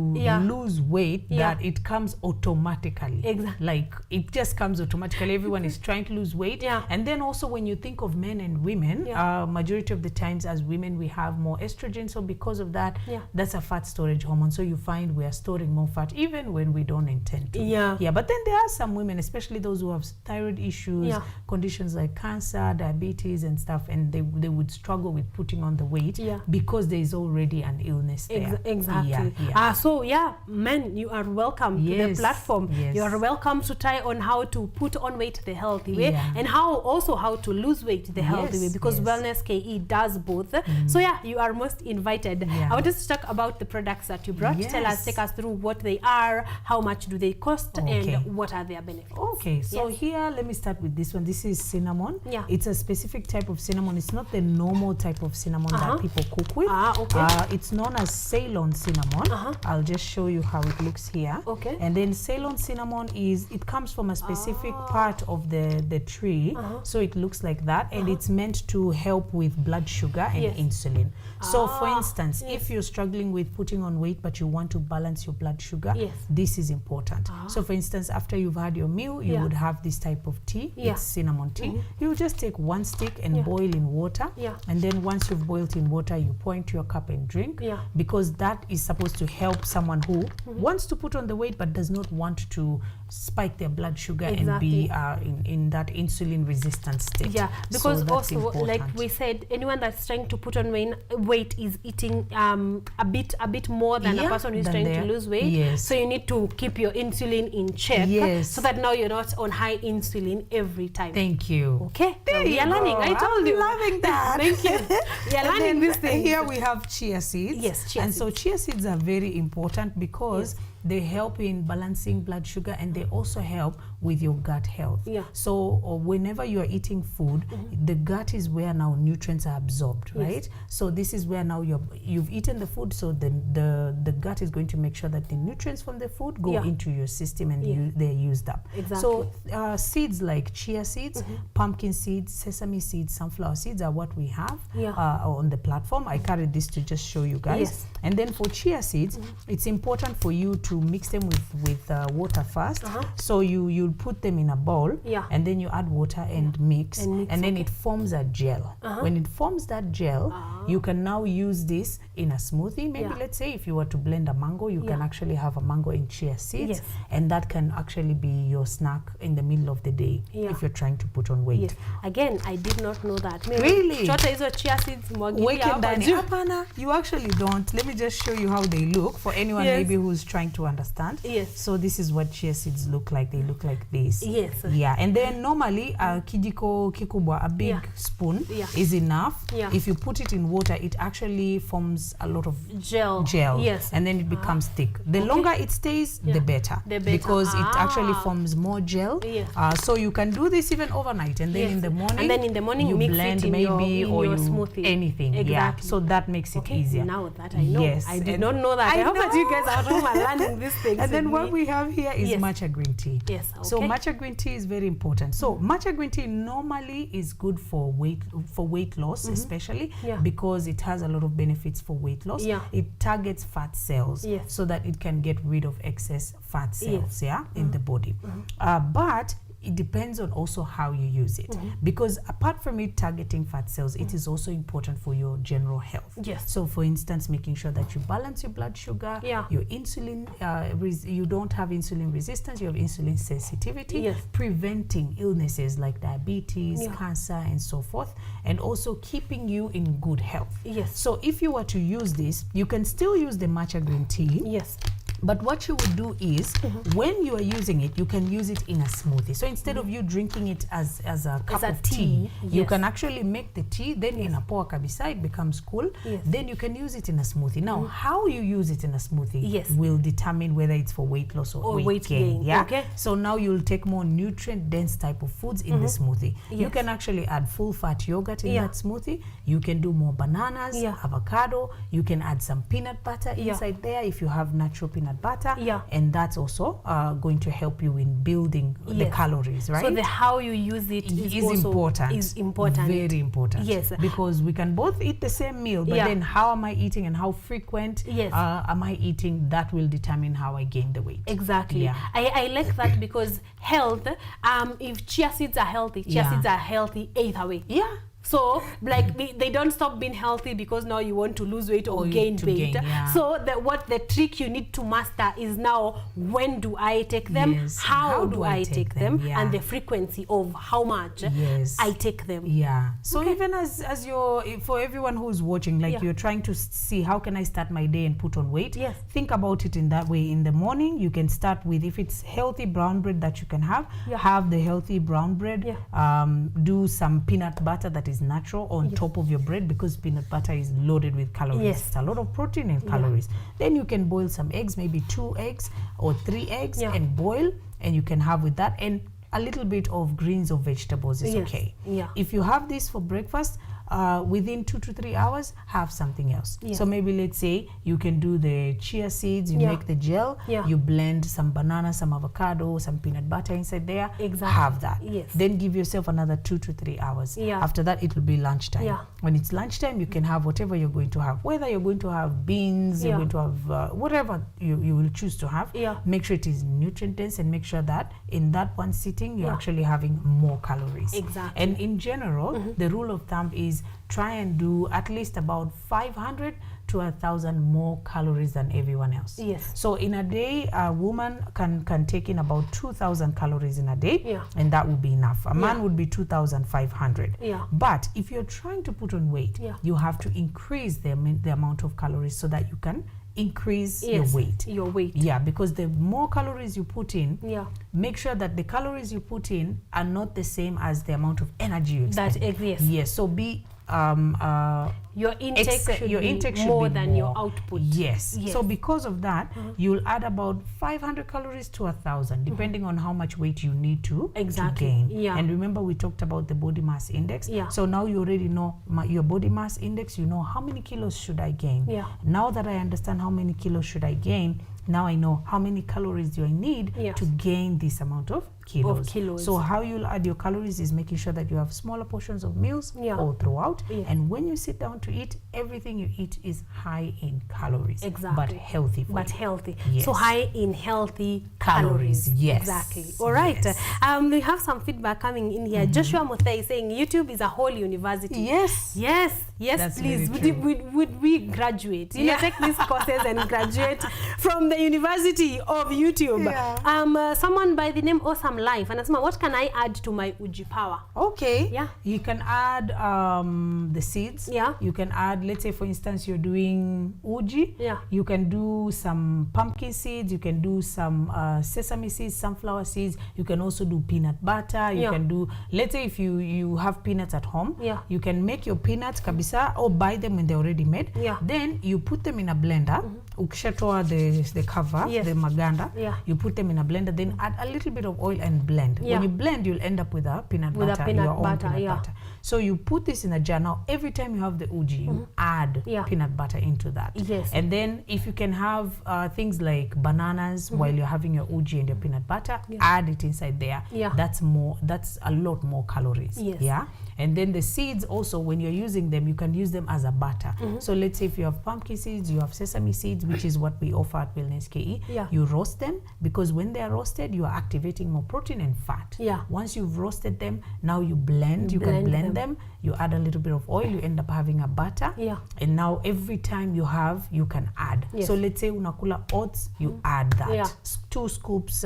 lose weight, that it comes automatically. Exactly. Like, it just comes automatically. Everyone is trying to lose weight. And then also when you think of men and women, majority of the times as women, we have more estrogen. So because of that, that's a fat storage hormone. So you find we are storing more fat even when we don't intend to. But then there are some women, especially those who have thyroid issues, conditions like cancer, diabetes and stuff, and they would struggle with putting on the weight because there is already an illness there. Exactly. So men, you are welcome to the platform. You are welcome to try on how to put on weight the healthy way, and how to lose weight the healthy way, because Wellness KE does both. So you are most invited. I want us to talk about the products that you brought. Take us through what they are, how much do they cost, and what are their benefits. Okay, so here, let me start with this one. This is cinnamon. It's a specific type of cinnamon. It's not the normal type of cinnamon that people cook with. It's known as Ceylon cinnamon. cinnamon. I'll just show you how it looks here. Okay. And then Ceylon cinnamon it comes from a specific part of the tree, so it looks like that, and it's meant to help with blood sugar and insulin. So for instance, if you're struggling with putting on weight but you want to balance your blood sugar, this is important. So for instance, after you've had your meal, you would have this type of tea. It's cinnamon tea. You just take one stick and boil in water, and then once you've boiled in water, you pour into your cup and drink, because that is supposed to help someone who wants to put on the weight but does not want to spike their blood sugar and be in that insulin resistant state. Yeah, because so also important. like we said, anyone that's trying to put on weight is eating a bit more than a person who's trying to lose weight. So you need to keep your insulin in check, so that now you're not on high insulin every time. Thank you. Okay, you're learning. I told you. Loving that. Thank you. You're learning this thing. Here we have chia seeds. Yes, chia seeds. So chia seeds are very important because they help in balancing blood sugar, and they also help with your gut health. So whenever you are eating food, the gut is where now nutrients are absorbed, right? So this is where now you've eaten the food, so the gut is going to make sure that the nutrients from the food go into your system and they're used up. So seeds like chia seeds, pumpkin seeds, sesame seeds, sunflower seeds are what we have on the platform. I carried this to just show you guys. And then for chia seeds, it's important for you to mix them with water first. So you put them in a bowl, and then you add water and mix, and then it forms a gel. When it forms that gel, you can now use this in a smoothie. Maybe let's say if you were to blend a mango, you can actually have a mango and chia seeds, and that can actually be your snack in the middle of the day if you're trying to put on weight. Again, I did not know that. Really? Chota hizo chia seeds Hapana, you actually don't. Let me just show you how they look for anyone maybe who's trying to understand. So this is what chia seeds look like. They look like this. And then normally a kijiko kikubwa, a big spoon is enough. If you put it in water, it actually forms a lot of gel. And then it becomes thick. The longer it stays, the better, because it actually forms more gel. So you can do this even overnight, and then in the morning, you mix blend it in maybe your or smoothie. Anything. So that makes it easier. Now that I know. I did not know that. I hope that you guys at home are learning these things. And then what we have here is matcha green tea. So Okay. matcha green tea is very important. So matcha green tea normally is good for weight loss, especially because it has a lot of benefits for weight loss. It targets fat cells so that it can get rid of excess fat cells in the body. But it depends on also how you use it, because apart from it targeting fat cells, it is also important for your general health. So for instance, making sure that you balance your blood sugar, your insulin, you don't have insulin resistance, you have insulin sensitivity, preventing illnesses like diabetes, cancer, and so forth, and also keeping you in good health. So if you were to use this, you can still use the matcha green tea. But what you would do is, when you are using it, you can use it in a smoothie. So instead of you drinking it as a cup of tea, you can actually make the tea, then in a poa kabisa, it becomes cool. Then you can use it in a smoothie. Now, how you use it in a smoothie will determine whether it's for weight loss or weight gain. So now you'll take more nutrient-dense type of foods in the smoothie. You can actually add full-fat yogurt in that smoothie. You can do more bananas, avocado. You can add some peanut butter inside there if you have natural peanut butter, and that's also going to help you in building the calories, right? So the how you use it is important. Very important. Because we can both eat the same meal, but then how am I eating and how frequent am I eating, that will determine how I gain the weight. Exactly. I like that, because health, if chia seeds are healthy, chia seeds are healthy either way. So, like, they don't stop being healthy because now you want to lose weight or gain weight. So, what the trick you need to master is now, when do I take them? How do I take them? And the frequency of how much I take them. So, even as you're, for everyone who's watching, like you're trying to see how can I start my day and put on weight, think about it in that way. In the morning, you can start with, if it's healthy brown bread that you can have the healthy brown bread. Do some peanut butter that is natural on top of your bread, because peanut butter is loaded with calories. It's a lot of protein and calories. Then you can boil some eggs, maybe 2 eggs or 3 eggs, and boil, and you can have with that. And a little bit of greens or vegetables is okay. If you have this for breakfast, within 2 to 3 hours, have something else. So maybe let's say you can do the chia seeds, you make the gel, you blend some banana, some avocado, some peanut butter inside there, have that. Then give yourself another 2 to 3 hours. After that, it will be lunchtime. When it's lunchtime, you can have whatever you're going to have. Whether you're going to have beans, you're going to have whatever you will choose to have. Make sure it is nutrient dense and make sure that in that one sitting, you're actually having more calories. And in general, the rule of thumb is try and do at least about 500 to 1,000 more calories than everyone else. So in a day, a woman can take in about 2,000 calories in a day, and that would be enough. A man would be 2,500. But if you're trying to put on weight, you have to increase the amount of calories so that you can increase your weight. Because the more calories you put in, make sure that the calories you put in are not the same as the amount of energy you expend. So be your intake should be more your output. So because of that, you'll add about 500 calories to 1,000 depending on how much weight you need to gain. And remember, we talked about the body mass index. So now you already know your body mass index. You know how many kilos should I gain. Now that I understand how many kilos should I gain, now I know how many calories do I need to gain this amount of kilos. So how you'll add your calories is making sure that you have smaller portions of meals all throughout. And when you sit down to eat, everything you eat is high in calories. But healthy for you. So high in healthy calories. All right. We have some feedback coming in here. Joshua Mothei saying YouTube is a whole university. Yes, please. Would we graduate? Take these courses and graduate from the University of YouTube. Someone by the name Awesome Life, and what can I add to my uji power? You can add the seeds. You can add, let's say for instance, you're doing uji. You can do some pumpkin seeds. You can do some sesame seeds, sunflower seeds. You can also do peanut butter. You can do, let's say if you have peanuts at home, you can make your peanuts kabisa or buy them when they're already made. Then you put them in a blender. Ukishatoa the cover, the maganda, you put them in a blender, then add a little bit of oil and blend. When you blend, you'll end up with a peanut butter, your own peanut butter. So you put this in a jar. Now every time you have the uji, you add peanut butter into that. And then if you can have things like bananas while you're having your uji and your peanut butter, add it inside there. That's a lot more calories. And then the seeds also, when you're using them, you can use them as a butter. So let's say if you have pumpkin seeds, you have sesame seeds, which is what we offer at Wellness KE. You roast them, because when they are roasted, you are activating more protein and fat. Once you've roasted them, now you blend. You can blend them. You add a little bit of oil, you end up having a butter. And now every time you can add. So let's say unakula oats, you add that. 2 scoops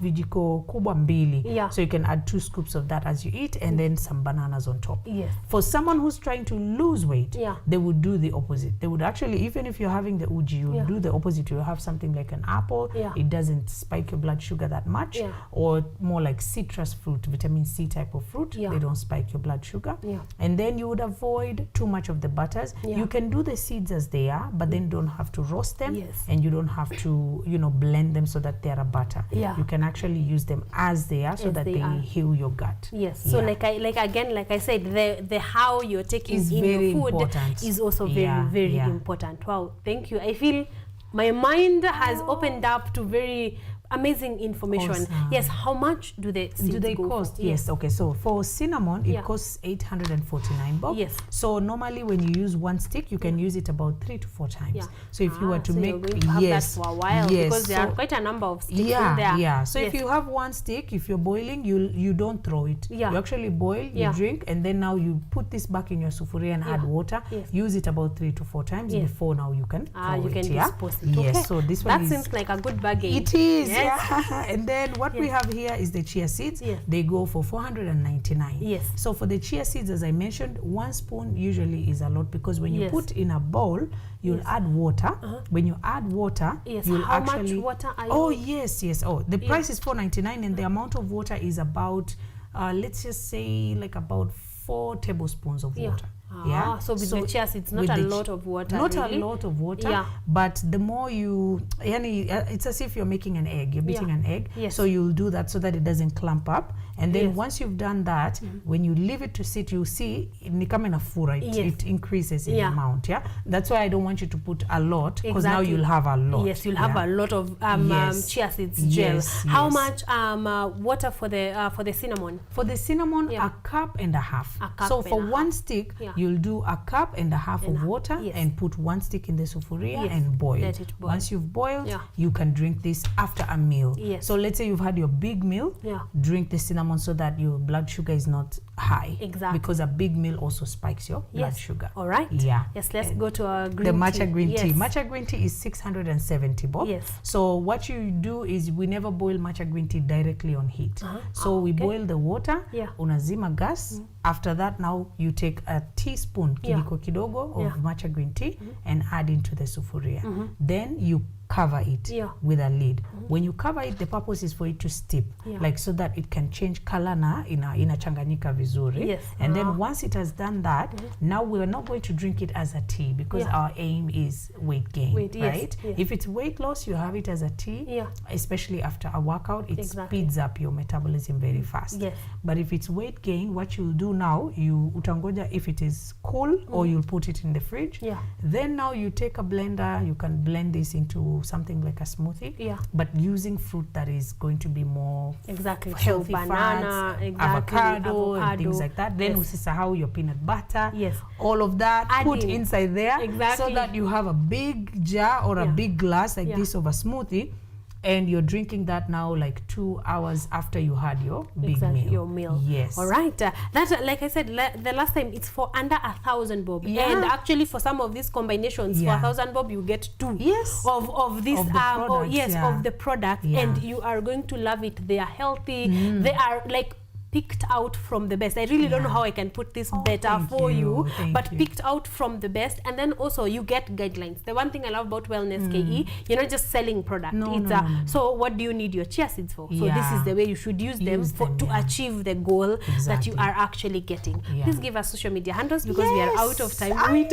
vijiko kubwa mbili. So you can add 2 scoops of that as you eat, and then some bananas on top. For someone who's trying to lose weight, they would do the opposite. They would actually, even if you're having the uji, you would do the opposite. You have something like an apple. It doesn't spike your blood sugar that much. Or more like citrus fruit, vitamin C type of fruit. They don't spike your blood sugar. And then you would avoid too much of the butters. You can do the seeds as they are, but then don't have to roast them. And you don't have to, blend them so that they're a butter. You can actually use them as they are so that they heal your gut. So like I said, the how you're taking is in very your food important. is also very important. Wow, thank you. I feel my mind has opened up to very amazing information. Awesome. Yes, how much do they cost? Yes, okay. So for cinnamon, it costs 849 bob. So normally when you use 1 stick, you can use it about 3 to 4 times. So if you were to make, you're going to have that for a while, because there are quite a number of sticks in there. So if you have 1 stick, if you're boiling, you don't throw it. You actually boil, you drink, and then now you put this back in your sufuria and add water. Use it about 3 to 4 times before now you can throw you it. Can dispose it. Yes, so this one seems like a good bargain. It is. And then what we have here is the chia seeds. They go for 499. So for the chia seeds, as I mentioned, 1 spoon usually is a lot, because when you put in a bowl, you'll add water. When you add water, you'll how much water are you? Oh, yes. Oh, the price is 499, and the amount of water is about, let's just say like about 4 tablespoons of water. Yeah. So with the chia seeds, not a lot of water. Not really. a lot of water. Yeah. But the more you, it's as if you're making an egg. You're beating an egg. Yes. So you'll do that so that it doesn't clump up. And then once you've done that, when you leave it to sit, you'll see it increases in amount. Yeah. That's why I don't want you to put a lot, because now you'll have a lot. Yes, you'll have a lot of chia seeds gel. How much water for the cinnamon? For the cinnamon, a cup and a half. So for one stick, you'll do a cup and a half of water and put one stick in the sufuria and boil. Let it boil. Once you've boiled, you can drink this after a meal. So let's say you've had your big meal, drink the cinnamon so that your blood sugar is not high. Exactly. Because a big meal also spikes your blood sugar. All right. Yeah. Yes, let's go to our green tea. The matcha green tea. Matcha green tea is 670 bob. Yes. So what you do is we never boil matcha green tea directly on heat. So we boil the water, unazima gas. After that, now you take a teaspoon kijiko kidogo of matcha green tea and add into the sufuria. Then you cover it with a lid. When you cover it, the purpose is for it to steep, like so that it can change color na inachanganyika vizuri. And then once it has done that, now we're not going to drink it as a tea, because our aim is weight gain, right? If it's weight loss, you have it as a tea, especially after a workout. It speeds up your metabolism very fast. But if it's weight gain, what you'll do now, you utangoja if it is cool, or you'll put it in the fridge. Then now you take a blender, you can blend this into something like a smoothie, but using fruit that is going to be more healthy, banana, fats, avocado and things like that. Then usisahau your peanut butter, all of that, put inside there, so that you have a big jar or a big glass like this of a smoothie. And you're drinking that now like 2 hours after you had your big meal. Your meal. Yes. All right. That, like I said, the last time, it's for under 1,000 bob. And actually, for some of these combinations, for 1,000 bob, you get two of this of the product, and you are going to love it. They are healthy. They are like picked out from the best. I really don't know how I can put this better for you, but picked out from the best. And then also you get guidelines. The one thing I love about Wellness KE, you're not just selling product. So what do you need your chia seeds for? So this is the way you should use them to achieve the goal that you are actually getting. Please give us social media handles, because we are out of time. We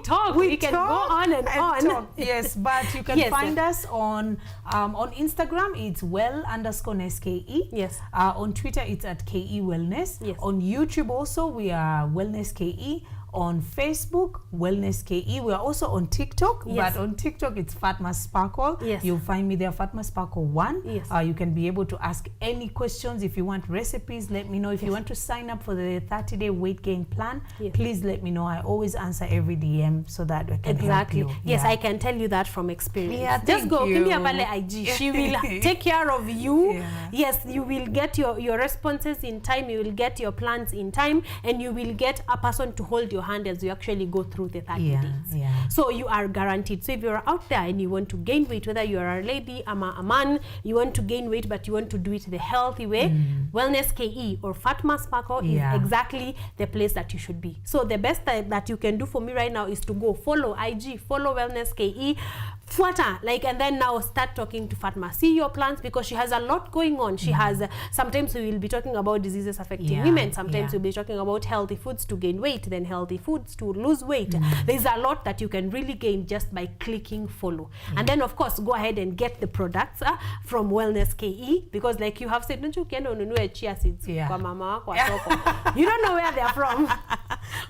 talk. We can go on and on. Yes, but you can find us on Instagram. It's well_SKE. Yes. On Twitter, it's at KE Wellness. On YouTube also, we are Wellness KE. On Facebook, Wellness KE. We are also on TikTok, but on TikTok it's Fatma Sparkle. You'll find me there, Fatma Sparkle 1. You can be able to ask any questions. If you want recipes, let me know. If you want to sign up for the 30-day weight gain plan, please let me know. I always answer every DM so that I can help you. Yes, I can tell you that from experience. Just go, Kimbia Pale IG. She will take care of you. Yes, you will get your responses in time. You will get your plans in time, and you will get a person to hold your hand as you actually go through the 30 days. So you are guaranteed. So if you're out there and you want to gain weight, whether you are a lady, a man, you want to gain weight but you want to do it the healthy way, Wellness KE or Fatma Sparkle is exactly the place that you should be. So the best that you can do for me right now is to go follow IG, follow Wellness KE, Fuata, and then now start talking to Fatma. See your plans, because she has a lot going on. She has, sometimes we will be talking about diseases affecting women. Sometimes we'll be talking about healthy foods to gain weight, then healthy foods to lose weight. There's a lot that you can really gain just by clicking follow. And then, of course, go ahead and get the products from Wellness KE, because like you have said, don't you can chia seeds kwa mama, kwa soko. You don't know where they're from.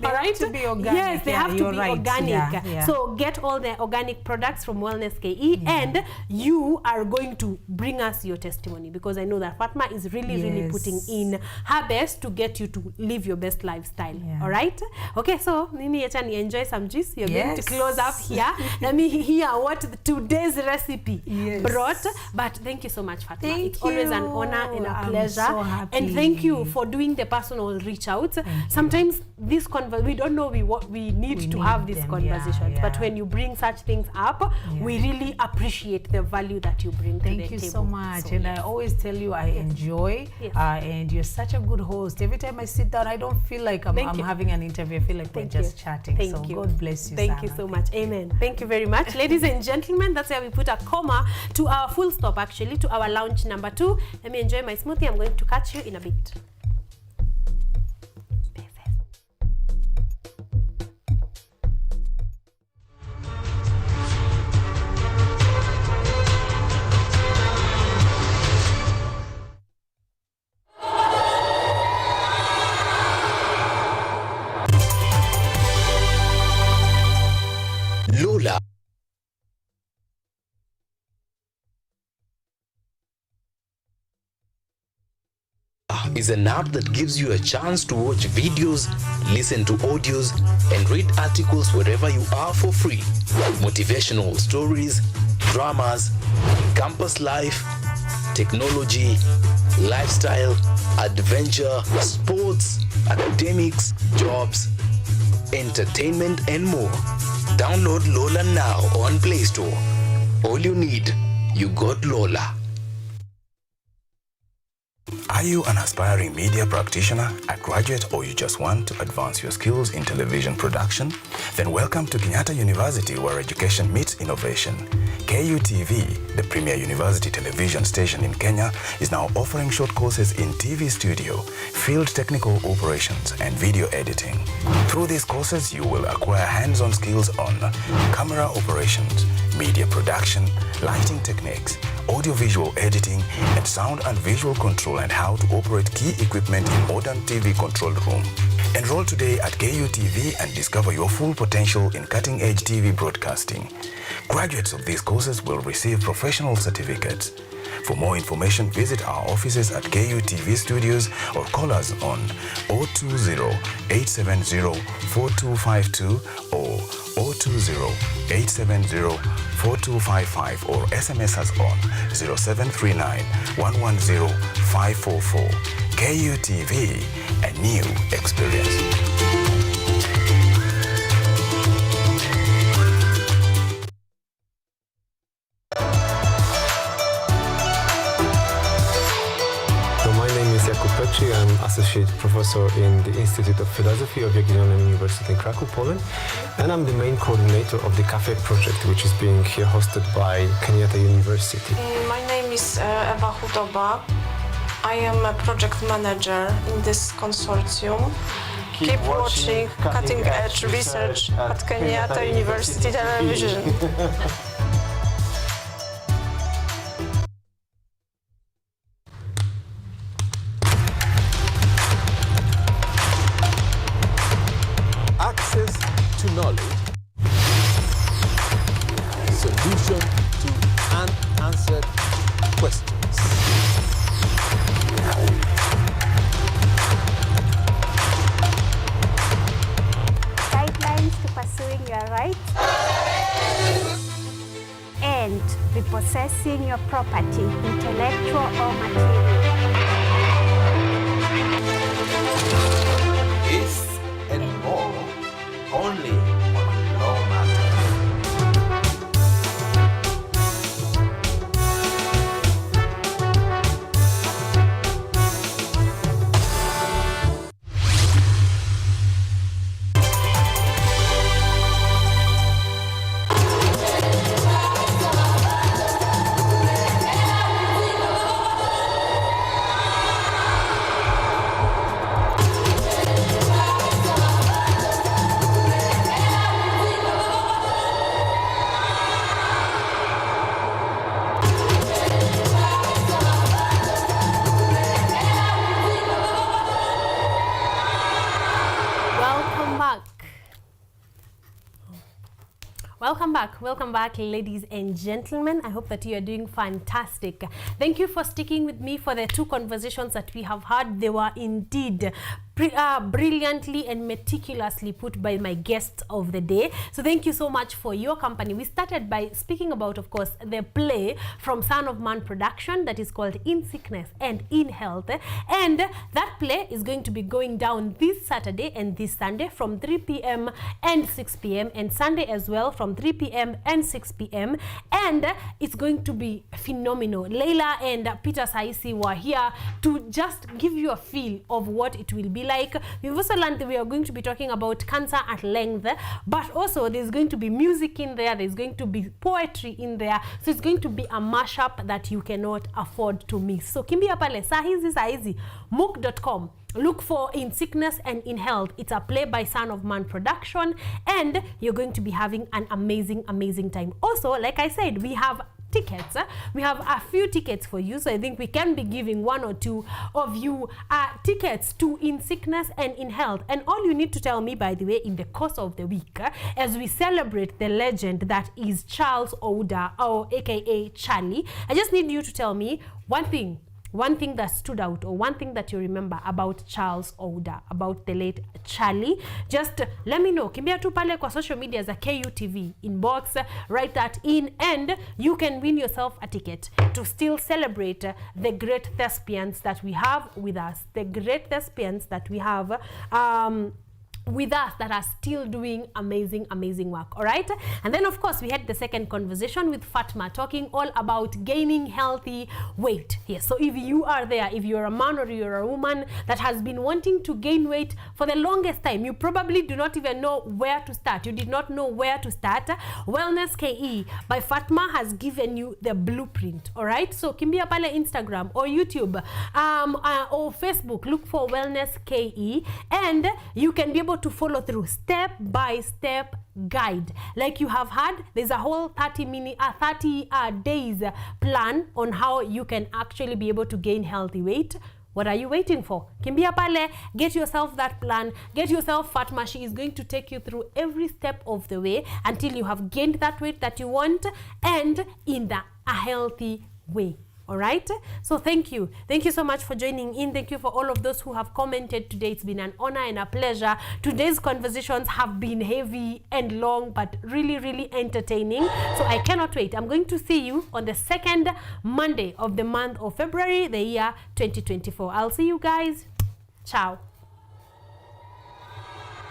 They have to be organic. Yes, they have to be organic. So get all the organic products from Wellness KE, and you are going to bring us your testimony, because I know that Fatma is really putting in her best to get you to live your best lifestyle. All right? Okay, so Nini Yachani, enjoy some juice. You're going to close up here. Let me hear what today's recipe brought. But thank you so much, Fatma. It's always an honor and a pleasure. So happy. And thank you for doing the personal reach out. Sometimes this we don't know we need to have these conversations, but when you bring such things up, we really appreciate the value that you bring to the table. Thank you so much. And I always tell you I enjoy, and you're such a good host. Every time I sit down, I don't feel like I'm having an interview. I feel like we're just chatting. Thank you. God bless you. Thank you so much. Amen. Thank you very much. Ladies and gentlemen, that's where we put a comma to our full stop, actually, to our lounge number 2. Let me enjoy my smoothie. I'm going to catch you in a bit. is an app that gives you a chance to watch videos, listen to audios, and read articles wherever you are for free. Motivational stories, dramas, campus life, technology, lifestyle, adventure, sports, academics, jobs, entertainment, and more. Download Lola now on Play Store. All you need, you got Lola. Are you an aspiring media practitioner, a graduate, or you just want to advance your skills in television production? Then welcome to Kenyatta University, where education meets innovation. KUTV, the premier university television station in Kenya, is now offering short courses in TV studio, field technical operations, and video editing. Through these courses, you will acquire hands-on skills on camera operations, media production, lighting techniques, audiovisual editing, and sound and visual control, and how to operate key equipment in modern TV control room. Enroll today at KUTV and discover your full potential in cutting-edge TV broadcasting. Graduates of these courses will receive professional certificates. For more information, visit our offices at KUTV Studios or call us on 020-870-4252 or 020-870-4255 or SMS us on 0739-110-544. KUTV, a new experience. I'm Associate Professor in the Institute of Philosophy of Jagiellonian University in Krakow, Poland, and I'm the main coordinator of the CAFE project, which is being here hosted by Kenyatta University. My name is Ewa Hudoba. I am a project manager in this consortium. Keep watching cutting-edge research at Kenyatta University Television. To knowledge, solution to unanswered questions. Guidelines to pursuing your rights and repossessing your property, intellectual or material. This and more only on Law Matters. Welcome back, ladies and gentlemen. I hope that you are doing fantastic. Thank you for sticking with me for the two conversations that we have had. They were indeed brilliantly and meticulously put by my guests of the day. So thank you so much for your company. We started by speaking about, of course, the play from Son of Man production that is called In Sickness and In Health. And that play is going to be going down this Saturday and this Sunday from 3 p.m. and 6 p.m. and Sunday as well from 3 p.m. and 6 p.m. And it's going to be phenomenal. Leila and Peter Saisi were here to just give you a feel of what it will be like. We've also learned that we are going to be talking about cancer at length, but also there's going to be music in there, there's going to be poetry in there, so it's going to be a mashup that you cannot afford to miss. So kimbia pale sahizi mook.com, look for In Sickness and In Health. It's a play by Son of Man production, and you're going to be having an amazing time. Also, like I said, we have tickets. We have a few tickets for you, so I think we can be giving one or two of you tickets to In Sickness and In Health. And all you need to tell me, by the way, in the course of the week, as we celebrate the legend that is Charles Ouda, or aka Charlie, I just need you to tell me one thing. one thing that stood out, or one thing that you remember about Charles Ouda, about the late Charlie, just let me know. Kimbia tu pale kwa social media za KUTV inbox, write that in, and you can win yourself a ticket to still celebrate the great thespians that we have with us, the great thespians that we have with us that are still doing amazing work. All right, and then of course we had the second conversation with Fatma, talking all about gaining healthy weight. Yes, so if you are there, if you're a man or you're a woman that has been wanting to gain weight for the longest time, you probably do not even know where to start, you did not know where to start, Wellness KE by Fatma has given you the blueprint. All right, so kimbia pale Instagram or YouTube or Facebook, look for Wellness KE, and you can be able to follow through step-by-step guide. Like you have had, there's a whole 30 days plan on how you can actually be able to gain healthy weight. What are you waiting for? Kimbia pale, get yourself that plan, get yourself Fatma. She is going to take you through every step of the way until you have gained that weight that you want, and in a healthy way. All right, so thank you so much for joining in. Thank you for all of those who have commented today. It's been an honor and a pleasure. Today's conversations have been heavy and long, but really entertaining, so I cannot wait. I'm going to see you on the second Monday of the month of February, the year 2024. I'll see you guys. Ciao.